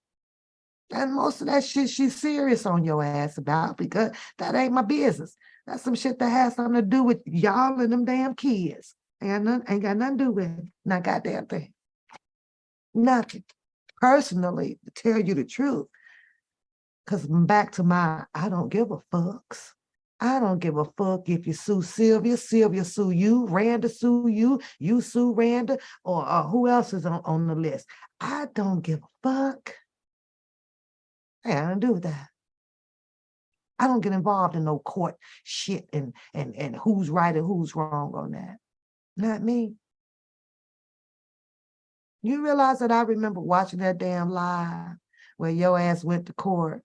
And most of that shit she's serious on your ass about, because that ain't my business. That's some shit that has something to do with y'all and them damn kids. Ain't got nothing to do with it. Not goddamn thing. Nothing. Personally, to tell you the truth, because back to my, I don't give a fucks. I don't give a fuck if you sue Sylvia sue you, Randa sue you sue Randa, or who else is on the list. I don't give a fuck. Hey, I don't do that. I don't get involved in no court shit and who's right and who's wrong on that. Not me. You realize that I remember watching that damn live where your ass went to court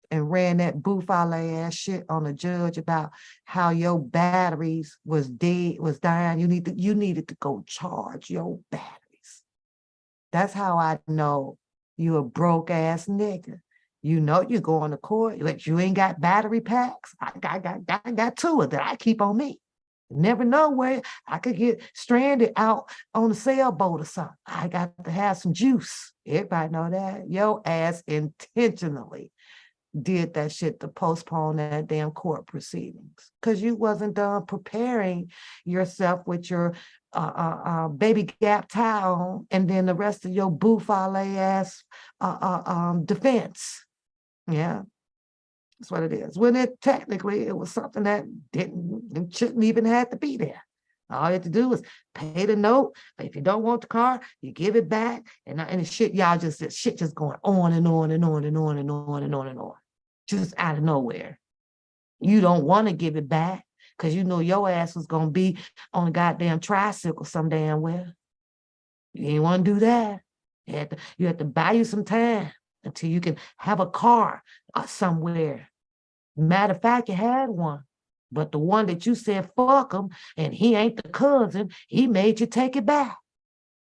and ran that buffale ass shit on the judge about how your batteries was dying. You needed to go charge your batteries. That's how I know you a broke ass nigga. You know you going to court, but you ain't got battery packs. I got 2 of that I keep on me. Never know where I could get stranded out on a sailboat or something. I got to have some juice. Everybody know that. Your ass intentionally did that shit to postpone that damn court proceedings because you wasn't done preparing yourself with your baby gap towel and then the rest of your buffale ass defense. Yeah, that's what it is. When it was something that shouldn't even have to be there. All you have to do is pay the note. If you don't want the car, you give it back. And the shit, y'all shit just going on and on and on and on and on and on and on. Just out of nowhere. You don't want to give it back because you know your ass was going to be on a goddamn tricycle some damn well. You ain't want to do that. You have to buy you some time until you can have a car somewhere. Matter of fact, you had one, but the one that you said fuck him and he ain't the cousin, he made you take it back.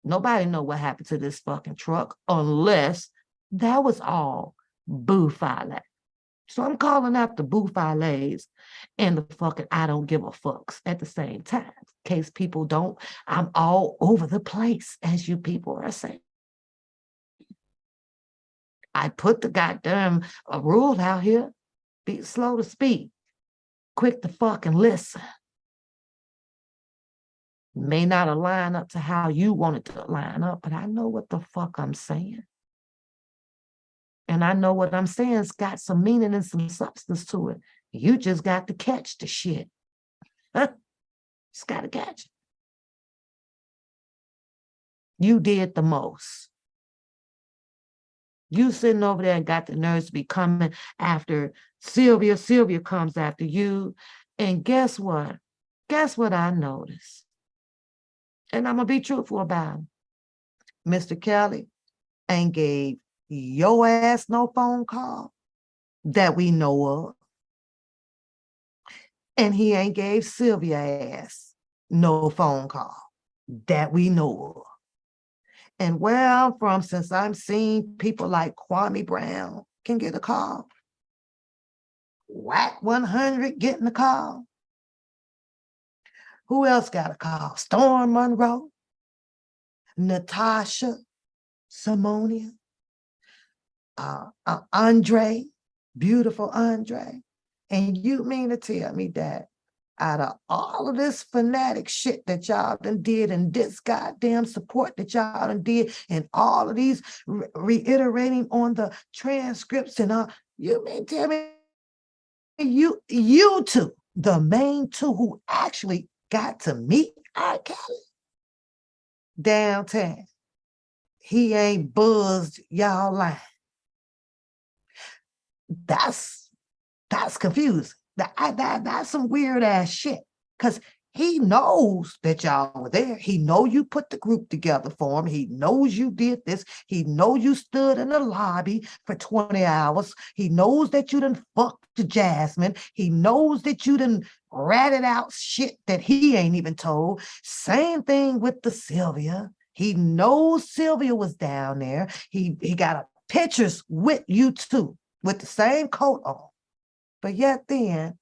Nobody know what happened to this fucking truck unless that was all buffale. So I'm calling out the buffales and the fucking I don't give a fucks at the same time. In case people don't, I'm all over the place, as you people are saying. I put the goddamn rule out here. Be slow to speak, quick to fucking listen. May not align up to how you want it to line up, but I know what the fuck I'm saying. And I know what I'm saying's got some meaning and some substance to it. You just got to catch the shit. Just got to catch it. You did the most. You sitting over there and got the nerves to be coming after Sylvia. Sylvia comes after you. And guess what? Guess what I noticed? And I'm going to be truthful about it. Mr. Kelly ain't gave your ass no phone call that we know of. And he ain't gave Sylvia ass no phone call that we know of. And where I'm from, since I'm seeing people like Kwame Brown can get a call, Whack 100 getting a call. Who else got a call? Storm Monroe, Natasha, Simonia, Andre, beautiful Andre. And you mean to tell me that out of all of this fanatic shit that y'all done did and this goddamn support that y'all done did and all of these reiterating on the transcripts and all, you mean to tell me you two, the main two who actually got to meet R. Kelly downtown, he ain't buzzed y'all line. That's confusing. That's some weird ass shit. Because he knows that y'all were there. He know you put the group together for him. He knows you did this. He know you stood in the lobby for 20 hours. He knows that you done fucked to Jasmine. He knows that you done ratted out shit that he ain't even told. Same thing with the Sylvia. He knows Sylvia was down there. He got pictures with you too, with the same coat on. But yet then,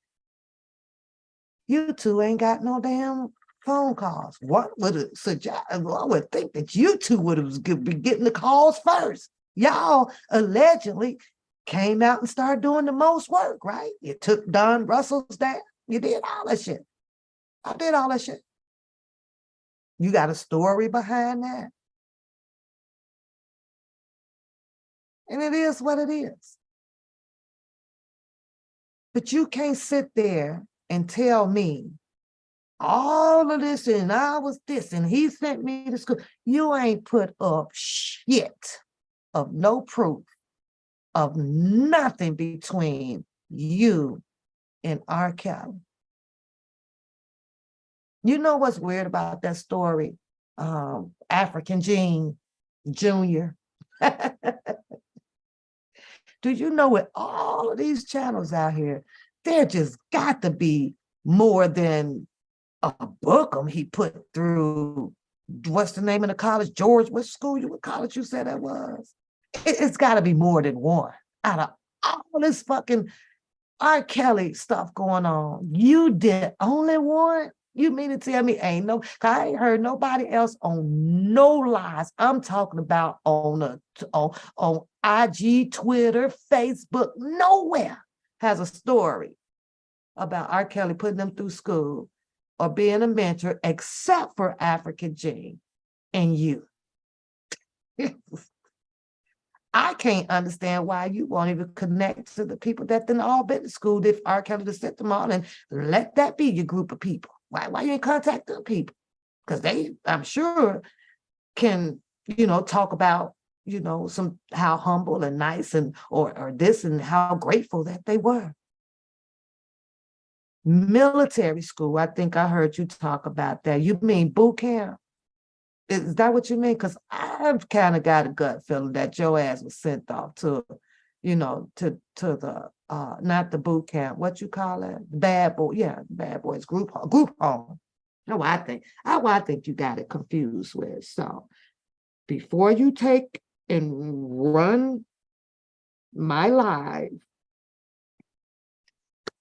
you two ain't got no damn phone calls. What would it suggest? I would think that you two would have been getting the calls first. Y'all allegedly came out and started doing the most work, right? You took Don Russell's down. You did all that shit. I did all that shit. You got a story behind that. And it is what it is. But you can't sit there and tell me all of this and I was this and he sent me to school. You ain't put up shit of no proof of nothing between you and R. Kelly. You know what's weird about that story? African Gene Jr. Do you know with all of these channels out here, there just got to be more than a Bookham he put through. What's the name of the college? George, what school, what college you said that was? It's got to be more than one. Out of all this fucking R. Kelly stuff going on, you did only one? You mean to tell me ain't no, I ain't heard nobody else on no lies. I'm talking about on IG, Twitter, Facebook, nowhere has a story about R. Kelly putting them through school or being a mentor, except for African Gene and you. I can't understand why you won't even connect to the people that then all been to school if R. Kelly to set them all and let that be your group of people. Why you ain't contact them people? Because they, I'm sure, can, talk about, some how humble and nice and or this and how grateful that they were. Military school, I think I heard you talk about that. You mean boot camp? Is that what you mean? Because I've kind of got a gut feeling that your ass was sent off to, to the not the boot camp. What you call it? Bad boy, yeah, bad boys group home. No, I think you got it confused with. So before you take and run my live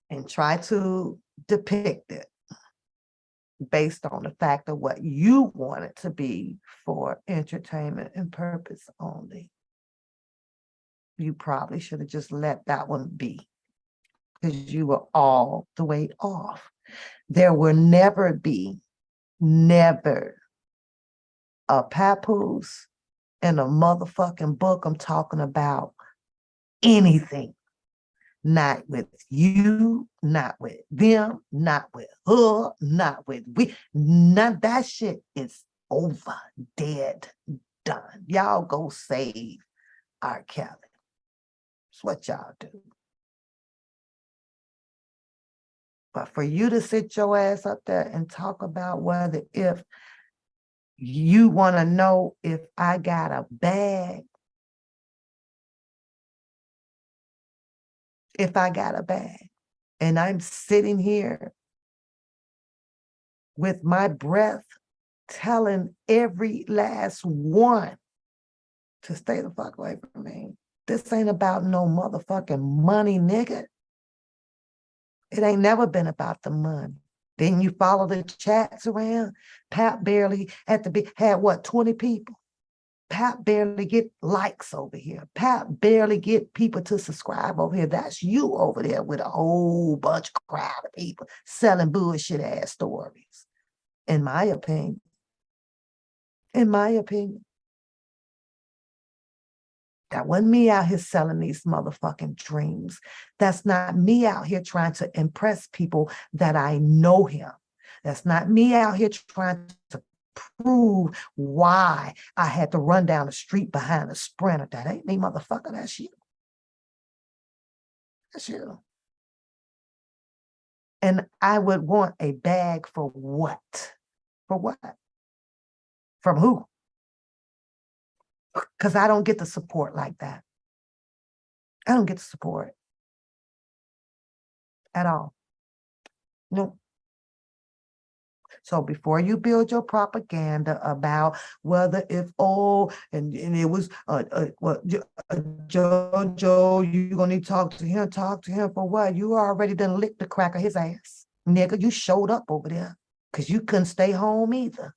and try to depict it based on the fact of what you want it to be for entertainment and purpose only, you probably should have just let that one be, because you were all the way off. There will never be, never, a papoose in a motherfucking book. I'm talking about anything. Not with you, not with them, not with her, not with we. None that shit is over, dead, done. Y'all go save R. Kelly. That's what y'all do. But for you to sit your ass up there and talk about whether, if you want to know if I got a bag, if I got a bag, and I'm sitting here with my breath telling every last one to stay the fuck away from me. This ain't about no motherfucking money, nigga. It ain't never been about the money. Then you follow the chats around. Pat barely at the had what, 20 people? Pat barely get likes over here. Pat barely get people to subscribe over here. That's you over there with a whole bunch of crowd of people selling bullshit ass stories. In my opinion. In my opinion. That wasn't me out here selling these motherfucking dreams. That's not me out here trying to impress people that I know him. That's not me out here trying to prove why I had to run down the street behind a Sprinter. That ain't me, motherfucker. That's you. That's you. And I would want a bag for what? For what? From who? Because I don't get the support like that. I don't get the support at all. No. So before you build your propaganda about whether if, and it was, Jojo, you gonna need to talk to him for what? You already done licked the crack of his ass. Nigga, you showed up over there because you couldn't stay home either.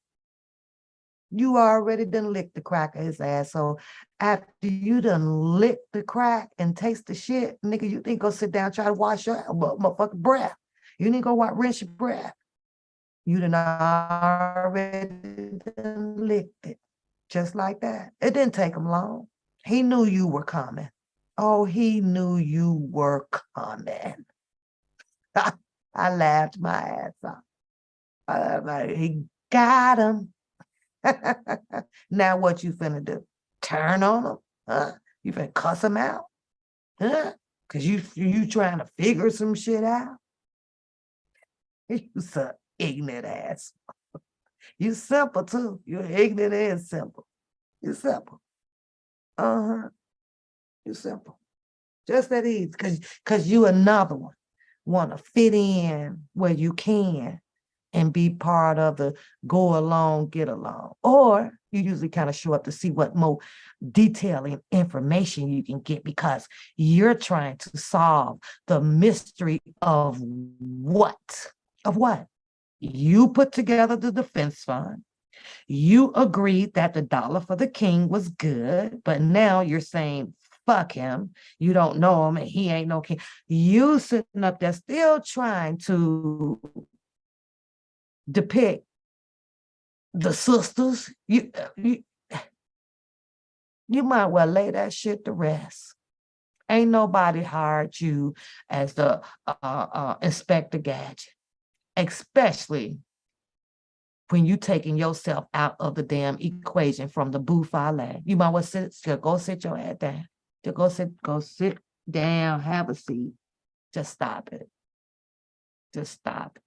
You already done licked the crack of his ass. So after you done lick the crack and taste the shit, nigga, you think go sit down, try to wash your motherfucking breath. You need to go rinse your breath. You done already done licked it. Just like that. It didn't take him long. He knew you were coming. Oh, he knew you were coming. I laughed my ass off. He got him. Now what you finna do? Turn on him? Huh? You finna cuss him out? Huh? Cause you trying to figure some shit out? You some ignorant ass. You simple too. You're ignorant and simple. You simple. Uh-huh. You simple. Just that easy. Cause you another one. Want to fit in where you can and be part of the go along, get along. Or you usually kind of show up to see what more detailing information you can get because you're trying to solve the mystery of what? Of what? You put together the defense fund. You agreed that the dollar for the king was good, but now you're saying, fuck him. You don't know him and he ain't no king. You sitting up there still trying to depict the sisters. You might well lay that shit to rest. Ain't nobody hired you as the Inspector Gadget, especially when you taking yourself out of the damn equation from the buffet. You might well go sit your ass down. Just go sit down, have a seat. Just stop it. Just stop it.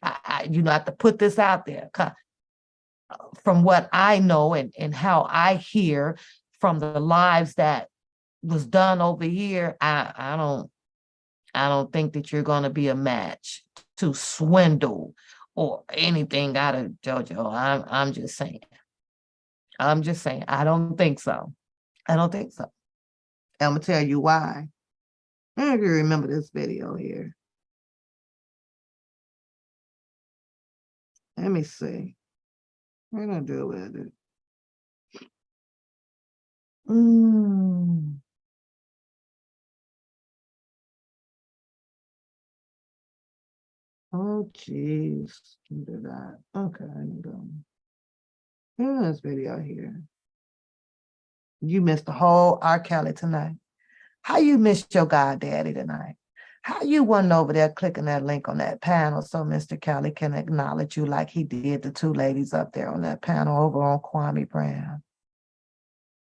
I have to put this out there. From what I know and how I hear from the lives that was done over here, I don't think that you're going to be a match to swindle or anything out of JoJo. I'm just saying. I'm just saying. I don't think so. I don't think so. I'm gonna tell you why. I don't know if you remember this video here. Let me see. We're gonna do with it. Mm. Oh, jeez. Do that. Okay, I'm going. Here's this video here. You missed the whole R. Kelly tonight. How you missed your goddaddy tonight? How you wasn't over there clicking that link on that panel so Mr. Kelly can acknowledge you like he did the two ladies up there on that panel over on Kwame Brown?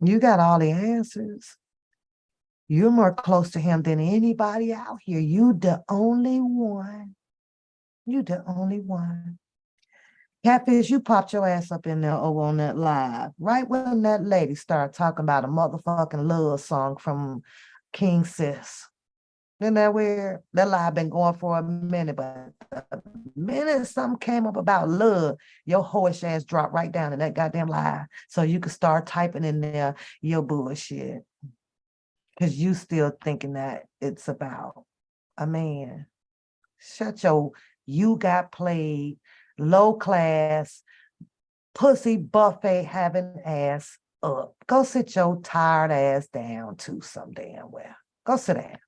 You got all the answers. You're more close to him than anybody out here. You the only one. You the only one. Catfish, you popped your ass up in there over on that live. Right when that lady started talking about a motherfucking love song from King Sis. Isn't that weird? That live been going for a minute, but the minute something came up about love, your whorish ass dropped right down in that goddamn live. So you could start typing in there your bullshit. Because you still thinking that it's about a man. Shut your, you got played, low class, pussy buffet having ass up. Go sit your tired ass down too some damn well. Go sit down.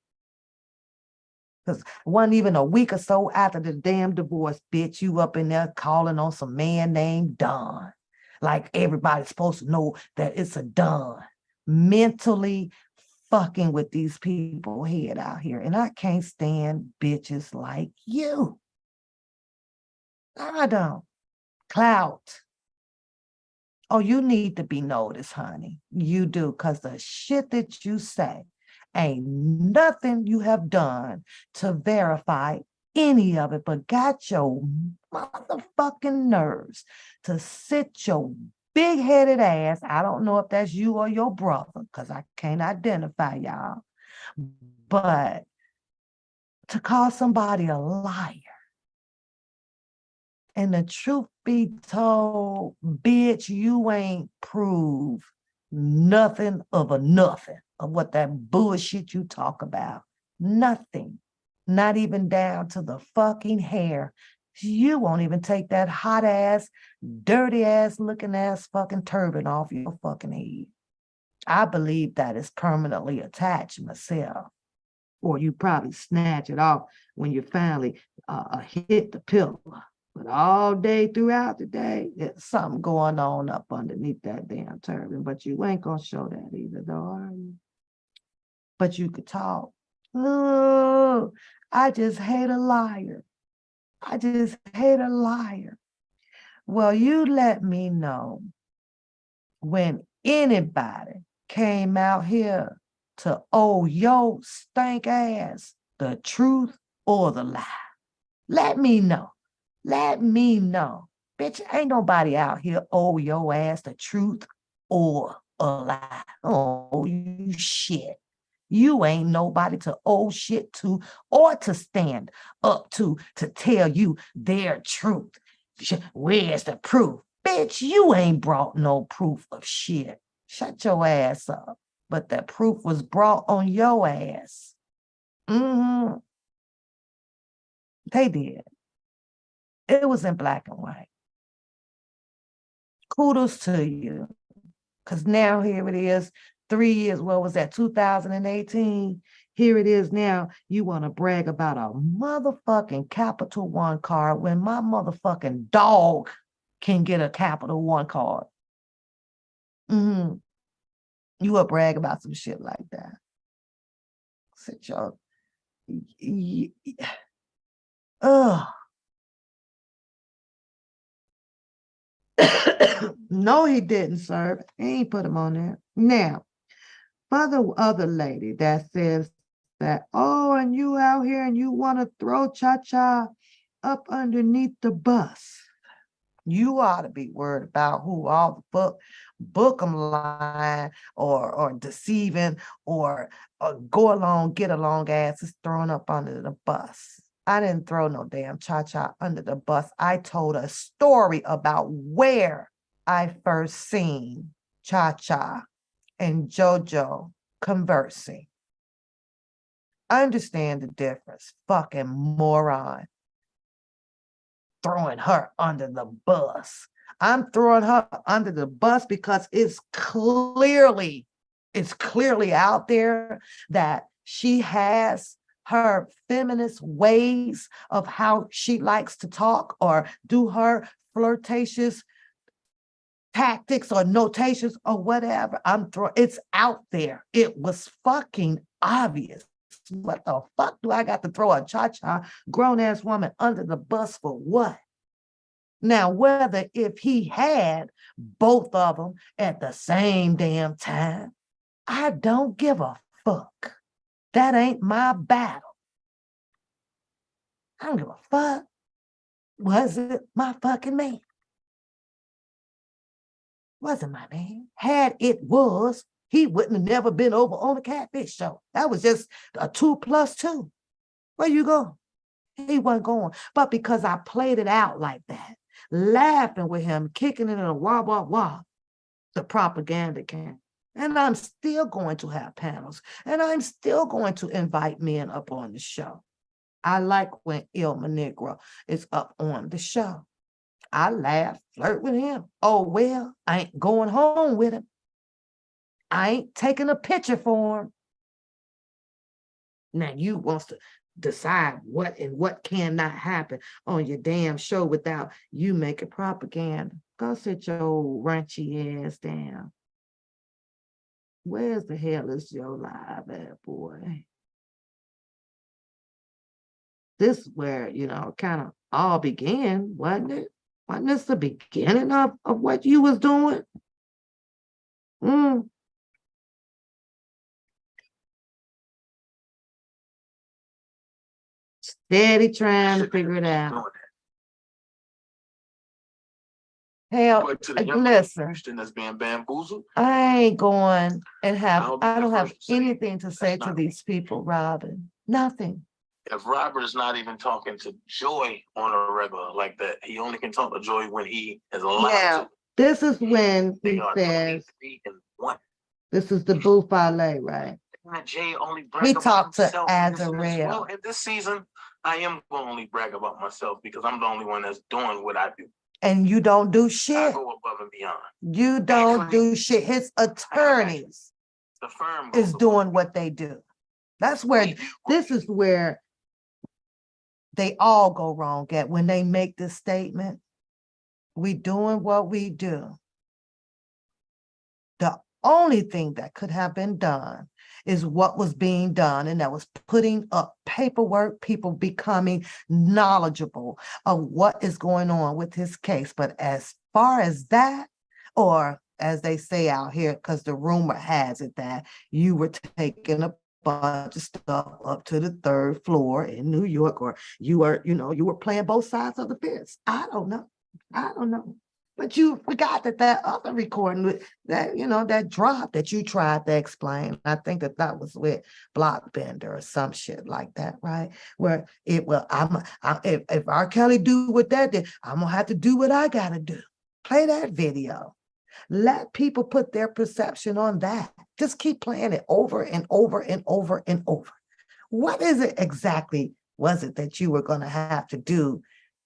Because it wasn't even a week or so after the damn divorce, bitch, you up in there calling on some man named Don. Like everybody's supposed to know that it's a Don. Mentally fucking with these people head out here. And I can't stand bitches like you. I don't. Clout. Oh, you need to be noticed, honey. You do, because the shit that you say ain't nothing you have done to verify any of it, but got your motherfucking nerves to sit your big-headed ass. I don't know if that's you or your brother, because I can't identify y'all, but to call somebody a liar. And the truth be told, bitch, you ain't proved nothing of a nothing of what that bullshit you talk about. Nothing. Not even down to the fucking hair. You won't even take that hot ass, dirty ass looking ass fucking turban off your fucking head. I believe that is permanently attached myself. Or you probably snatch it off when you finally hit the pillow. But all day throughout the day, there's something going on up underneath that damn turban. But you ain't gonna show that either, though, are you? But you could talk. Oh, I just hate a liar. I just hate a liar. Well, you let me know when anybody came out here to owe your stank ass the truth or the lie. Let me know. Let me know. Bitch, ain't nobody out here owe your ass the truth or a lie. Oh, you shit. You ain't nobody to owe shit to or to stand up to tell you their truth. Where's the proof? Bitch, you ain't brought no proof of shit. Shut your ass up. But the proof was brought on your ass. Mm-hmm. They did. It was in black and white. Kudos to you. Because now here it is, 3 years, what was that, 2018? Here it is now, you want to brag about a motherfucking Capital One card when my motherfucking dog can get a Capital One card. Mm-hmm. You will brag about some shit like that. Sit your... Ugh. No, he didn't, sir. He ain't put him on there. Now, for the other lady that says that, oh, and you out here and you want to throw Cha-Cha up underneath the bus. You ought to be worried about who all the book them lying or deceiving or go along, get along asses thrown up under the bus. I didn't throw no damn Cha-Cha under the bus. I told a story about where I first seen Cha-Cha and JoJo conversing. I understand the difference, fucking moron. Throwing her under the bus. I'm throwing her under the bus because it's clearly it's clearly out there that she has her feminist ways of how she likes to talk or do her flirtatious tactics or notations or whatever. It's out there. It was fucking obvious. What the fuck do I got to throw a cha-cha grown-ass woman under the bus for what? Now, whether if he had both of them at the same damn time, I don't give a fuck. That ain't my battle. I don't give a fuck. Was it my fucking man? Wasn't my man. Had it was, he wouldn't have never been over on the Catfish show. That was just a 2 + 2. Where you go? He wasn't going. But because I played it out like that, laughing with him, kicking it in a wah, wah, wah, the propaganda came. And I'm still going to have panels. And I'm still going to invite men up on the show. I like when Ilma Negro is up on the show. I laugh, flirt with him. Oh, well, I ain't going home with him. I ain't taking a picture for him. Now you wants to decide what and what cannot happen on your damn show without you making propaganda. Go sit your old raunchy ass down. Where's the hell is your live at, boy? This is where, kind of all began, wasn't it? Wasn't this the beginning of what you was doing? Steady trying to figure it out. Hell, listen, that's being bamboozled. I ain't going and I don't have anything to say to these people, Robin. Nothing. If Robert is not even talking to Joy on a regular like that, he only can talk to Joy when he is allowed to. This is when he says, this is the Boo Fale, right? Jay only he talked to Azarel. Well, in this season, I am going to only brag about myself because I'm the only one that's doing what I do. And you don't do shit. I go above and beyond. You don't do shit. His attorneys the firm is doing what they do. That's where, this is where they all go wrong at when they make this statement. We doing what we do. The only thing that could have been done is what was being done, and that was putting up paperwork, people becoming knowledgeable of what is going on with his case. But as far as that, or as they say out here, because the rumor has it that you were taking a bunch of stuff up to the 3rd floor in New York, or you were playing both sides of the fence. I don't know. But you forgot that other recording that, that drop that you tried to explain. I think that was with Blockbender or some shit like that, right? Where if R. Kelly do what that did, I'm gonna have to do what I gotta do. Play that video. Let people put their perception on that. Just keep playing it over and over and over and over. What is it exactly was it that you were going to have to do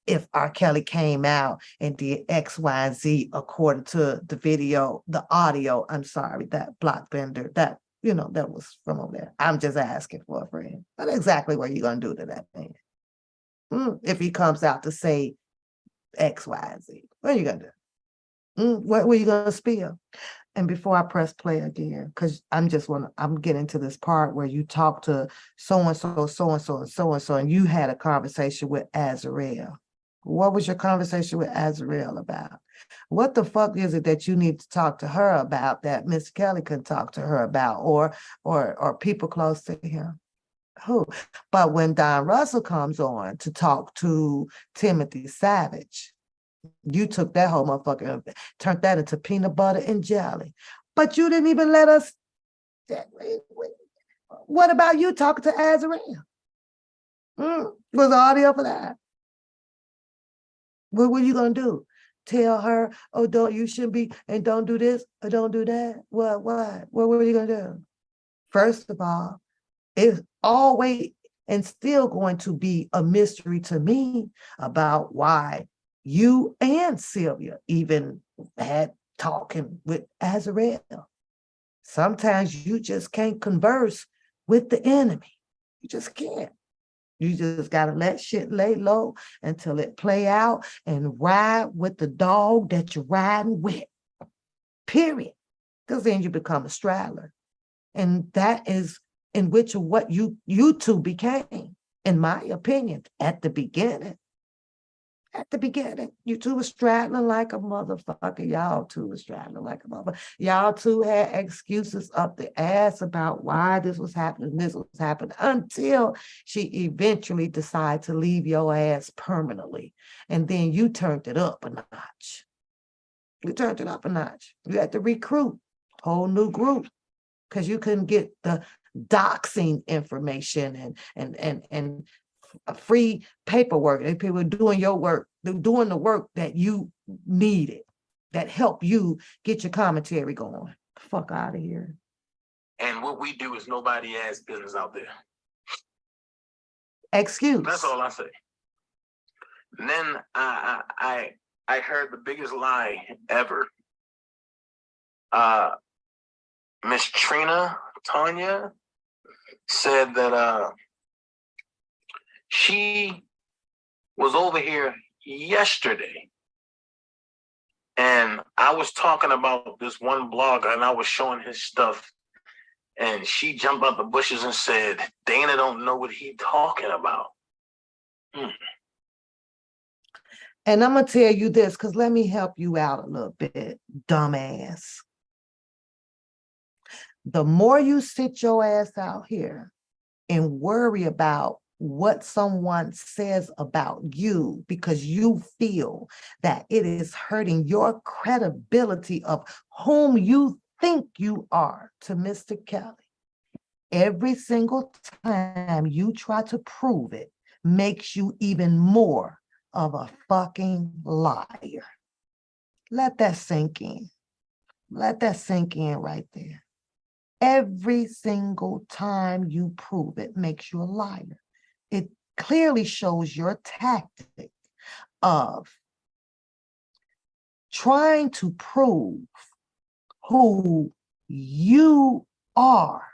if R. Kelly came out and did X, Y, and Z according to the video, the audio, I'm sorry, that Blockbender, that was from over there. I'm just asking for a friend. What exactly what are you going to do to that man? If he comes out to say X, Y, and Z, what are you going to do? What were you going to spill? And before I press play again, because I'm getting to this part where you talk to so-and-so, so-and-so, and so-and-so, and you had a conversation with Azarel. What was your conversation with Azarel about? What the fuck is it that you need to talk to her about that Miss Kelly can talk to her about, or people close to him? Who? But when Don Russell comes on to talk to Timothy Savage, you took that whole motherfucker and turned that into peanut butter and jelly. But you didn't even let us. What about you talking to Azarel? Was the audio for that? What were you going to do? Tell her, oh, you shouldn't be, and don't do this, or don't do that? What were you going to do? First of all, it's always and still going to be a mystery to me about why you and Sylvia even had talking with Azarel. Sometimes you just can't converse with the enemy. You just can't. You just got to let shit lay low until it play out and ride with the dog that you're riding with, period. Because then you become a straddler. And that is in which of what you two became, in my opinion, at the beginning. At the beginning, you two were straddling like a motherfucker. Y'all two were straddling like a motherfucker. Y'all two had excuses up the ass about why this was happening, until she eventually decided to leave your ass permanently. And then you turned it up a notch. You turned it up a notch. You had to recruit a whole new group because you couldn't get the doxing information and free paperwork. And people were doing your work, they're doing the work that you needed, that helped you get your commentary going. Fuck out of here. And what we do is nobody ass business out there. Excuse. That's all I say. And then I heard the biggest lie ever. Miss Tanya said that she was over here yesterday, and I was talking about this one blogger, and I was showing his stuff, and she jumped out the bushes and said, Dana don't know what he talking about. And I'm going to tell you this, because let me help you out a little bit, dumbass. The more you sit your ass out here and worry about what someone says about you because you feel that it is hurting your credibility of whom you think you are to Mr. Kelly, every single time you try to prove it makes you even more of a fucking liar. Let that sink in. Let that sink in right there. Every single time you prove it makes you a liar. It clearly shows your tactic of trying to prove who you are,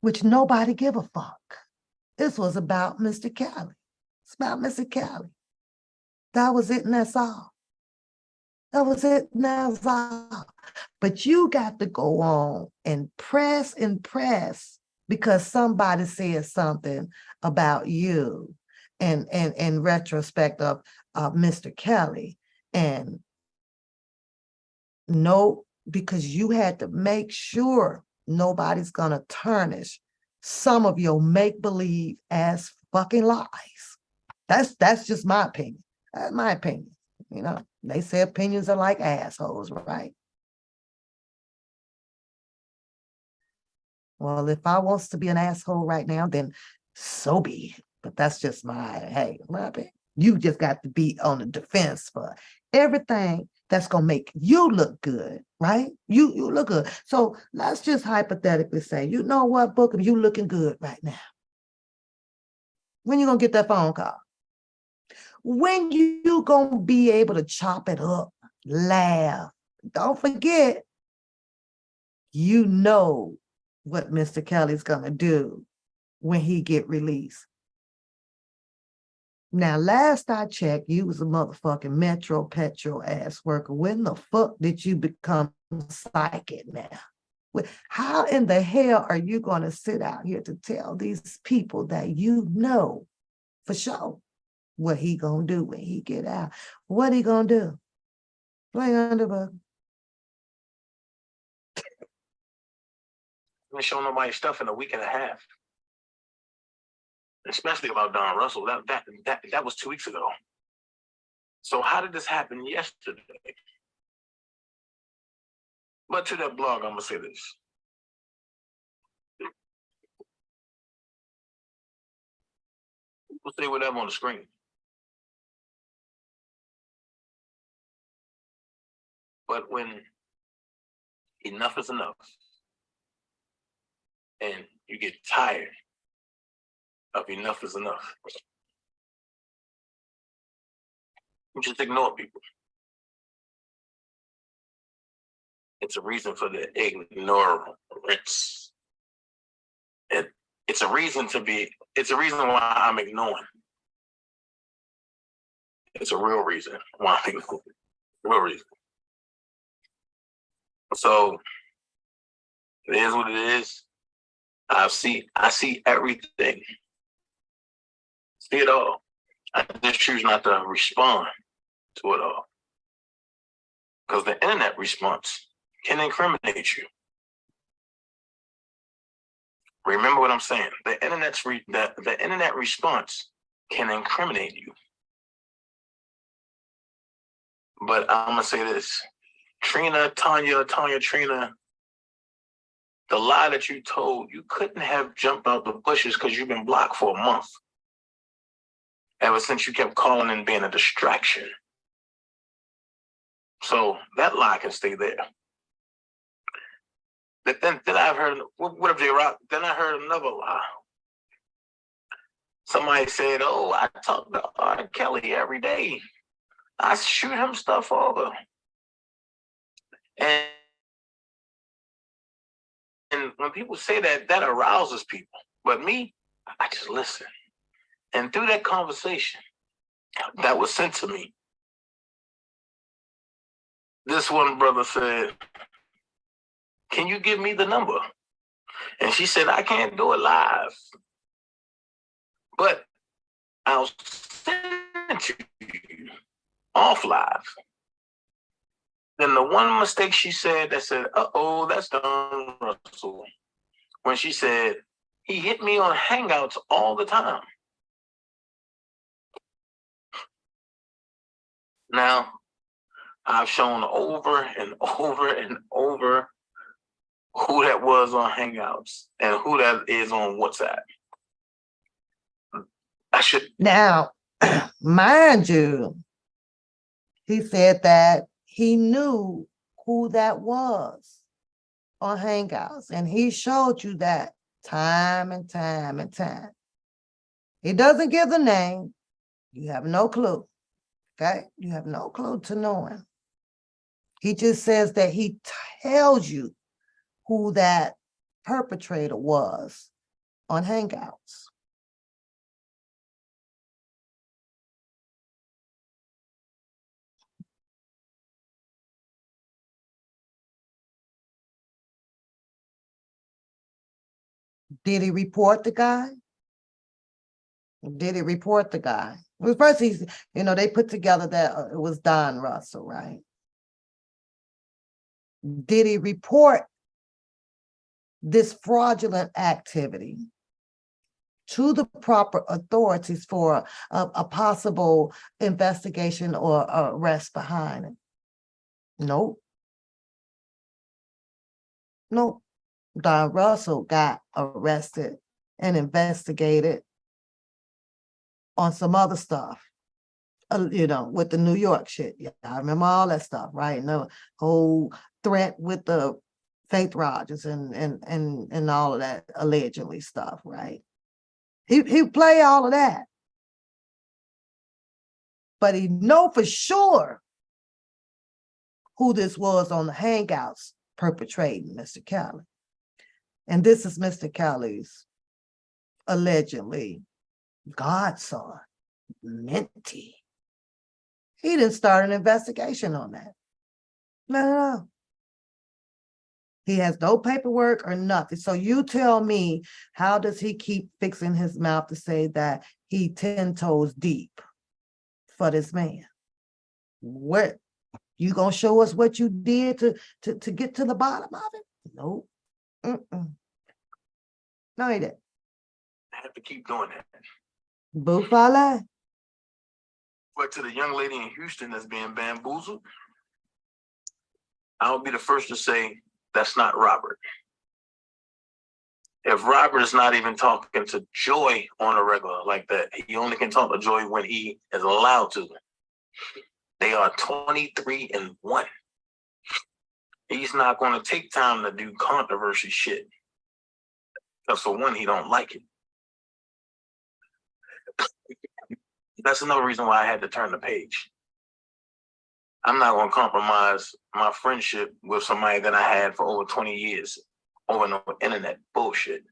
which nobody give a fuck. This was about Mr. Kelly. It's about Mr. Kelly. That was it, and that's all. That was it, and that's all. But you got to go on and press because somebody said something about you and in retrospect of Mr. Kelly. And no, because you had to make sure nobody's gonna tarnish some of your make-believe ass fucking lies. That's just my opinion. That's my opinion. You know, they say opinions are like assholes, right? Well, if I wants to be an asshole right now, then so be it. But that's just my opinion. You just got to be on the defense for everything that's gonna make you look good, right? You look good. So let's just hypothetically say, you know what, Booker, you looking good right now. When you gonna get that phone call? When you gonna be able to chop it up, laugh? Don't forget, you know what Mr. Kelly's gonna do when he get released. Now, last I checked, you was a motherfucking Metro Petrol ass worker. When the fuck did you become psychic now? How in the hell are you gonna sit out here to tell these people that you know for sure what he gonna do when he get out? What he gonna do? What he gonna do, bud? I ain't shown nobody stuff in a week and a half. Especially about Don Russell. That was 2 weeks ago. So how did this happen yesterday? But to that blog, I'm gonna say this. We'll say whatever on the screen. But when enough is enough, and you get tired of enough is enough, you just ignore people. It's a reason for the ignorance. It's a reason why I'm ignoring. It's a real reason why I'm ignoring. Real reason. So it is what it is. I see everything. See it all. I just choose not to respond to it all. Because the internet response can incriminate you. Remember what I'm saying. The internet response can incriminate you. But I'm gonna say this. Trina, the lie that you told, you couldn't have jumped out the bushes because you've been blocked for a month. Ever since you kept calling and being a distraction. So that lie can stay there. But then I've heard, what up, J-Rock? Then I heard another lie. Somebody said, oh, I talk to R. Kelly every day. I shoot him stuff over. And when people say that, that arouses people. But me, I just listen. And through that conversation that was sent to me, this one brother said, can you give me the number? And she said, I can't do it live, but I'll send it to you off live. Then the one mistake she said that said, uh-oh, that's Don Russell. When she said, he hit me on Hangouts all the time. Now, I've shown over and over and over who that was on Hangouts and who that is on WhatsApp. I should. Now, mind you, he said that he knew who that was on Hangouts, and he showed you that time and time and time. He doesn't give the name. You have no clue. Okay? You have no clue to know him. He just says that he tells you who that perpetrator was on Hangouts. Did he report the guy? Did he report the guy? Well, first, they put together that it was Don Russell, right? Did he report this fraudulent activity to the proper authorities for a possible investigation or arrest behind it? Nope. Nope. Don Russell got arrested and investigated on some other stuff, with the New York shit. Yeah, I remember all that stuff, right? And the whole threat with the Faith Rogers and all of that allegedly stuff, right? He play all of that. But he know for sure who this was on the Hangouts perpetrating Mr. Kelly. And this is Mr. Kelly's allegedly godson, Minty. He didn't start an investigation on that. No. He has no paperwork or nothing. So you tell me, how does he keep fixing his mouth to say that he 10 toes deep for this man? What? You gonna show us what you did to get to the bottom of it? Nope. No, he didn't. I have to keep doing that. Buffalo. But to the young lady in Houston that's being bamboozled, I'll be the first to say that's not Robert. If Robert is not even talking to Joy on a regular like that, he only can talk to Joy when he is allowed to. They are 23-1. He's not going to take time to do controversy shit. Because for one, he don't like it. That's another reason why I had to turn the page. I'm not gonna compromise my friendship with somebody that I had for over 20 years over no internet bullshit.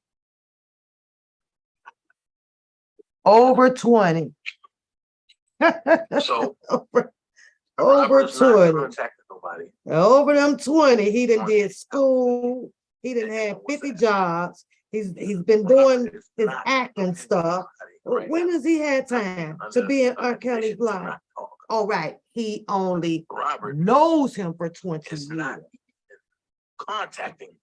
Over 20. So over Robert's not 20. contacting nobody. Over them 20, he done did school. He done had 50 jobs. He's been doing his acting stuff. When has he had time to be in R. Kelly's life? All right, he only Robert knows him for 20 is not years. contacting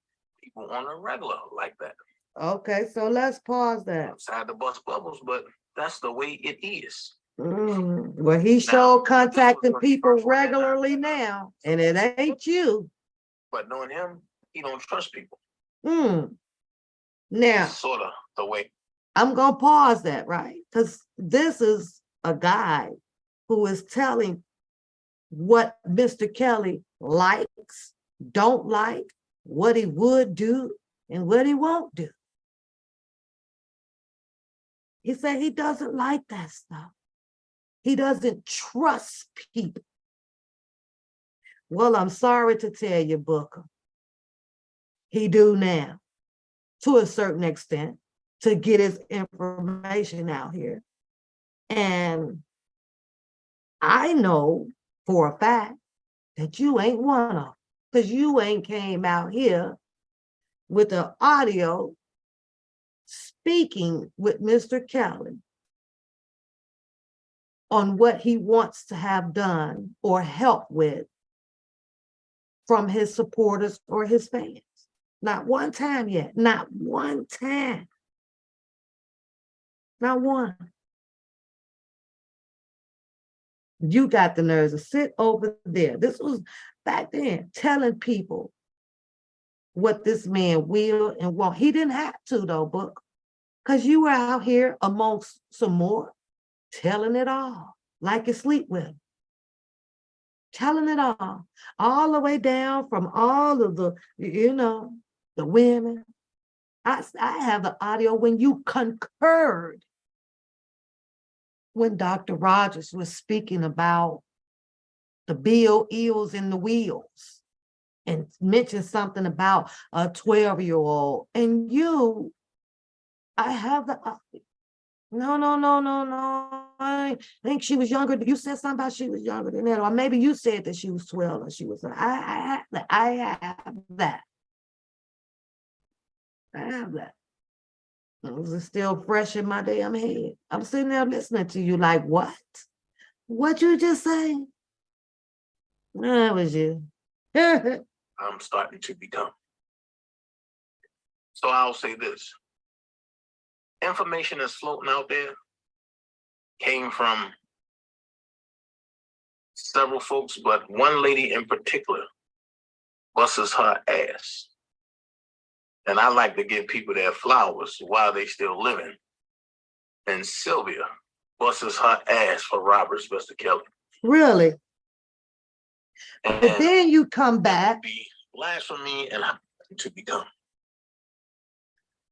people on a regular like that. Okay, so let's pause that. I'm sad to bust bubbles, but that's the way it is. Well, he showed contacting people regularly now, and it ain't you. But knowing him, he don't trust people. Now, Sort of the way. I'm gonna pause that, right? Because this is a guy who is telling what Mr. Kelly likes, don't like, what he would do, and what he won't do. He said he doesn't like that stuff. He doesn't trust people. Well, I'm sorry to tell you, Booker. He do now, to a certain extent, to get his information out here. And I know for a fact that you ain't one of them, because you ain't came out here with the audio speaking with Mr. Kelly on what he wants to have done or help with from his supporters or his fans. Not one time yet, not one time. Not one. You got the nerves to sit over there. This was back then, telling people what this man will and won't. He didn't have to though, Book, because you were out here amongst some more, telling it all, like you sleep with him. Telling it all the way down from all of the, the women. I have the audio when you concurred when Dr. Rogers was speaking about the bill, eels, and the wheels, and mentioned something about a 12-year-old. And I have the, no. I think she was younger. You said something about she was younger than that, or maybe you said that she was 12 and she was, I have that. It was still fresh in my damn head. I'm sitting there listening to you like, what? What you just say? That was you. I'm starting to become. So I'll say this. Information that's floating out there came from several folks, but one lady in particular busts her ass. And I like to give people their flowers while they still living. And Sylvia busts her ass for Robert's Mr. Kelly. Really? And but then you come back. Be blasphemy and to be done.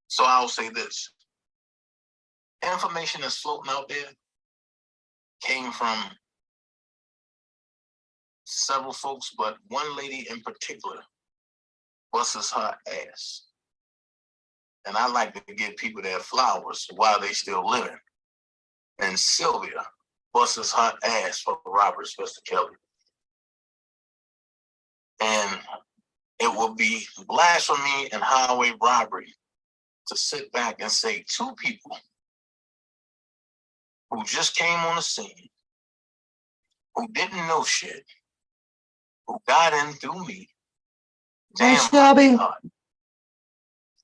So I'll say this. Information that's floating out there came from several folks, but one lady in particular busts her ass. And I like to give people their flowers while they still living. And Sylvia busts her ass for Robert's Mr. Kelly. And it will be blasphemy and highway robbery to sit back and say two people who just came on the scene, who didn't know shit, who got in through me, Shelby,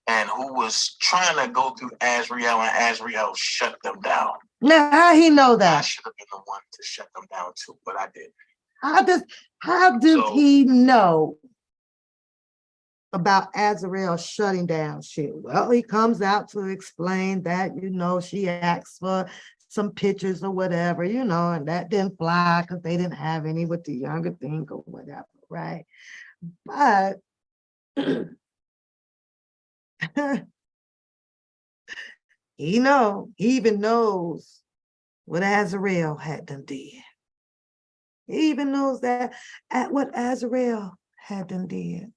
and who was trying to go through Azriel, and Azriel shut them down. Now, how he know that? I should have been the one to shut them down too, but I didn't. How does he know about Azriel shutting down shit? Well, he comes out to explain that, she asked for some pictures or whatever, and that didn't fly because they didn't have any with the younger thing or whatever, right? But he even knows what Azriel had done did. He even knows that at what Azrael had done did.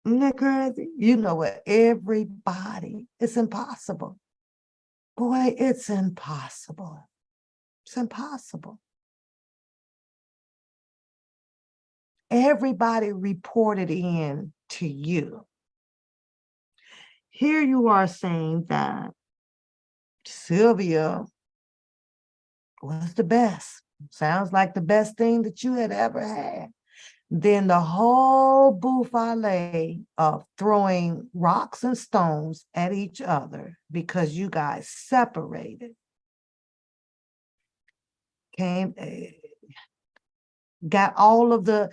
Isn't that crazy? You know what? Everybody, it's impossible. Boy, it's impossible. It's impossible. Everybody reported in to you. Here you are saying that Sylvia was the best. Sounds like the best thing that you had ever had. Then the whole buffet of throwing rocks and stones at each other because you guys separated came, got all of the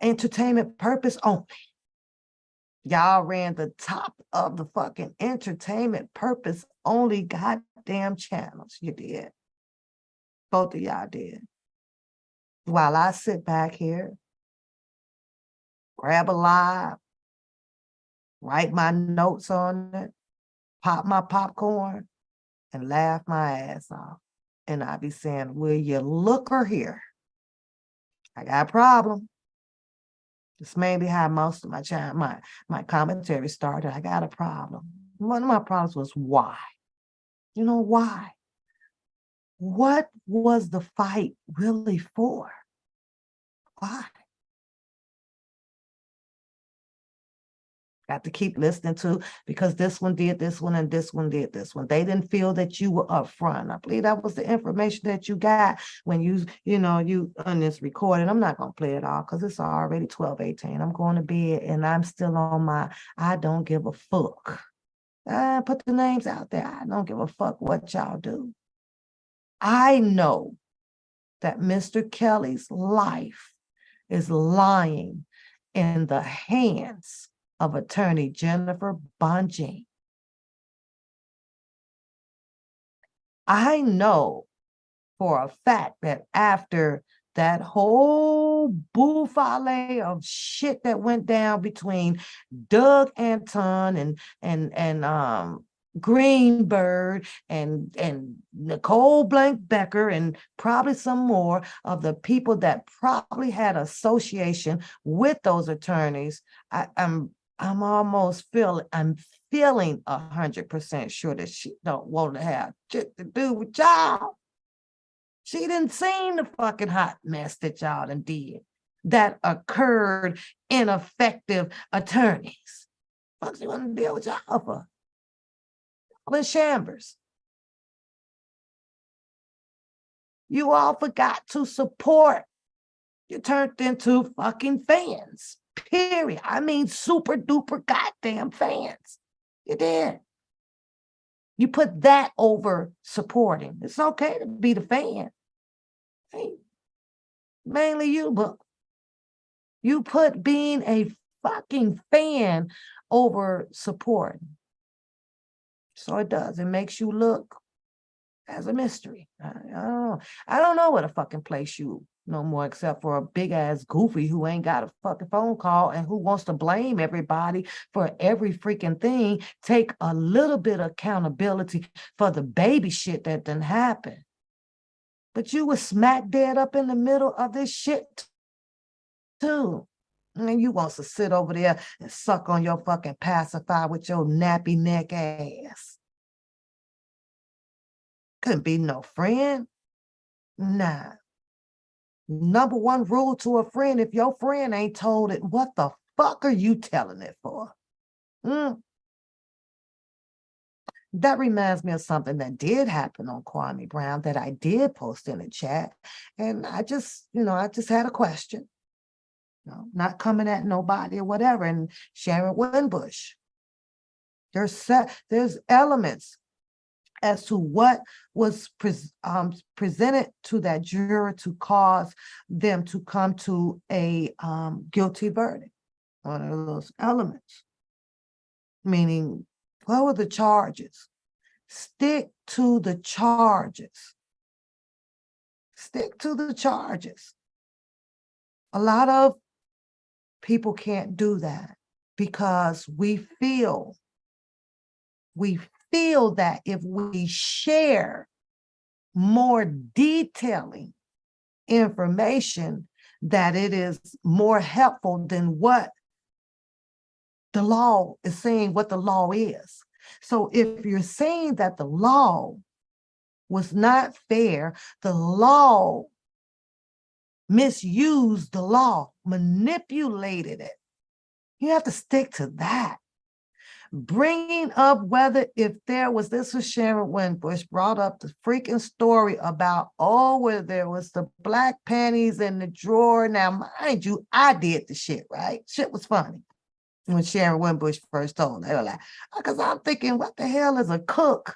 entertainment purpose only. Y'all ran the top of the fucking entertainment purpose only goddamn channels. You did. Both of y'all did. While I sit back here, grab a live, write my notes on it, pop my popcorn, and laugh my ass off. And I be saying, will you look or hear? I got a problem. This may be how most of my commentary started. I got a problem. One of my problems was why? You know why? What was the fight really for? Why? Got to keep listening to, because this one did this one and this one did this one. They didn't feel that you were upfront. I believe that was the information that you got when you on this recording. I'm not going to play it all because it's already 12:18. I'm going to bed and I'm still on my I don't give a fuck. Put the names out there. I don't give a fuck what y'all do. I know that Mr. Kelly's life is lying in the hands of attorney Jennifer Bonjean. I know for a fact that after that whole buffet of shit that went down between Doug Anton and Greenberg and Nicole Blank Becker and probably some more of the people that probably had association with those attorneys, I'm feeling 100% sure that she don't want to have shit to do with y'all. She didn't see the fucking hot mess that y'all done did that occurred ineffective attorneys. Fuck, she want to deal with y'all for? All in chambers. You all forgot to support. You turned into fucking fans. Period. I mean, super duper goddamn fans. You did. You put that over supporting. It's okay to be the fan. Hey, mainly you, but you put being a fucking fan over supporting. So it does. It makes you look as a mystery. I don't know where to fucking place you no more, except for a big ass goofy who ain't got a fucking phone call and who wants to blame everybody for every freaking thing. Take a little bit of accountability for the baby shit that didn't happen. But you were smack dead up in the middle of this shit too. And you wants to sit over there and suck on your fucking pacifier with your nappy neck ass. Couldn't be no friend. Nah. Number one rule to a friend, if your friend ain't told it, what the fuck are you telling it for? That reminds me of something that did happen on Kwame Brown that I did post in the chat. And I just had a question. Not coming at nobody or whatever. And Sharon Winbush. There's elements as to what was presented to that juror to cause them to come to a guilty verdict. One of those elements. Meaning, what were the charges? Stick to the charges. Stick to the charges. A lot of people can't do that because we feel that if we share more detailing information that it is more helpful than what the law is saying, what the law is. So if you're saying that the law was not fair, the law misused the law, manipulated it, you have to stick to that. Bringing up whether if there was, this was Sharon Winbush brought up the freaking story about, oh, where there was the black panties in the drawer. Now, mind you, I did the shit, right? Shit was funny when Sharon Winbush first told her. They were like, because I'm thinking, what the hell is a cook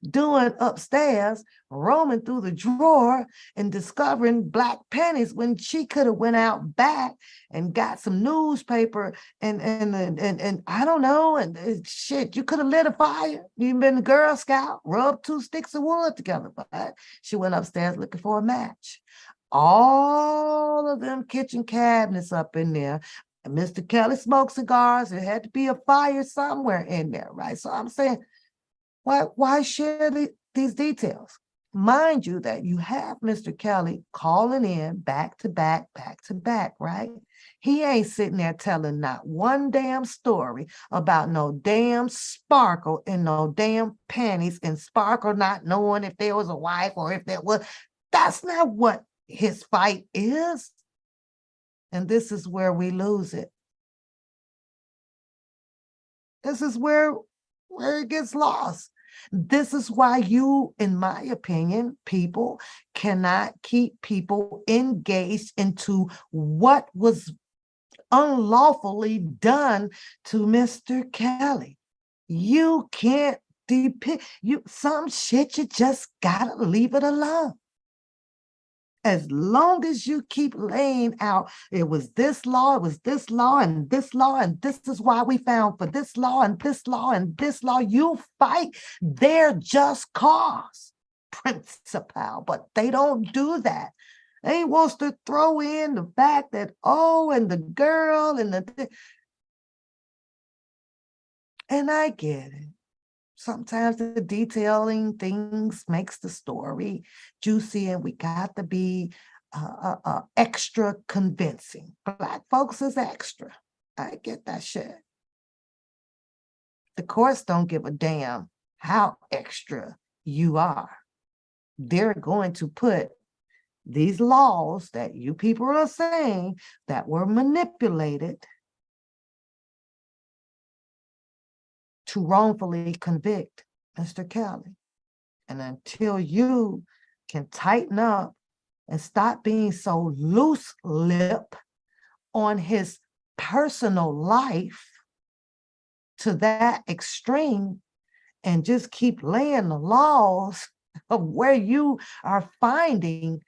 doing upstairs, roaming through the drawer and discovering black panties when she could have went out back and got some newspaper and I don't know, and shit, you could have lit a fire. You've been a Girl Scout, rubbed 2 sticks of wood together, but she went upstairs looking for a match. All of them kitchen cabinets up in there. And Mr. Kelly smoked cigars. There had to be a fire somewhere in there, right? So I'm saying, why share these details? Mind you that you have Mr. Kelly calling in back to back, right? He ain't sitting there telling not one damn story about no damn Sparkle and no damn panties, and Sparkle not knowing if there was a wife or if there was. That's not what his fight is. And this is where we lose it. This is where it gets lost. This is why you, in my opinion, people cannot keep people engaged into what was unlawfully done to Mr. Kelly. You can't depict some shit, you just gotta leave it alone. As long as you keep laying out, it was this law, it was this law, and this law, and this is why we found for this law, and this law, and this law, you fight their just cause principle, but they don't do that. They wants to throw in the fact that, oh, and the girl, and I get it. Sometimes the detailing things makes the story juicy, and we got to be extra convincing. Black folks is extra. I get that shit. The courts don't give a damn how extra you are. They're going to put these laws that you people are saying that were manipulated to wrongfully convict Mr. Kelly. And until you can tighten up and stop being so loose-lipped on his personal life to that extreme, and just keep laying the laws of where you are finding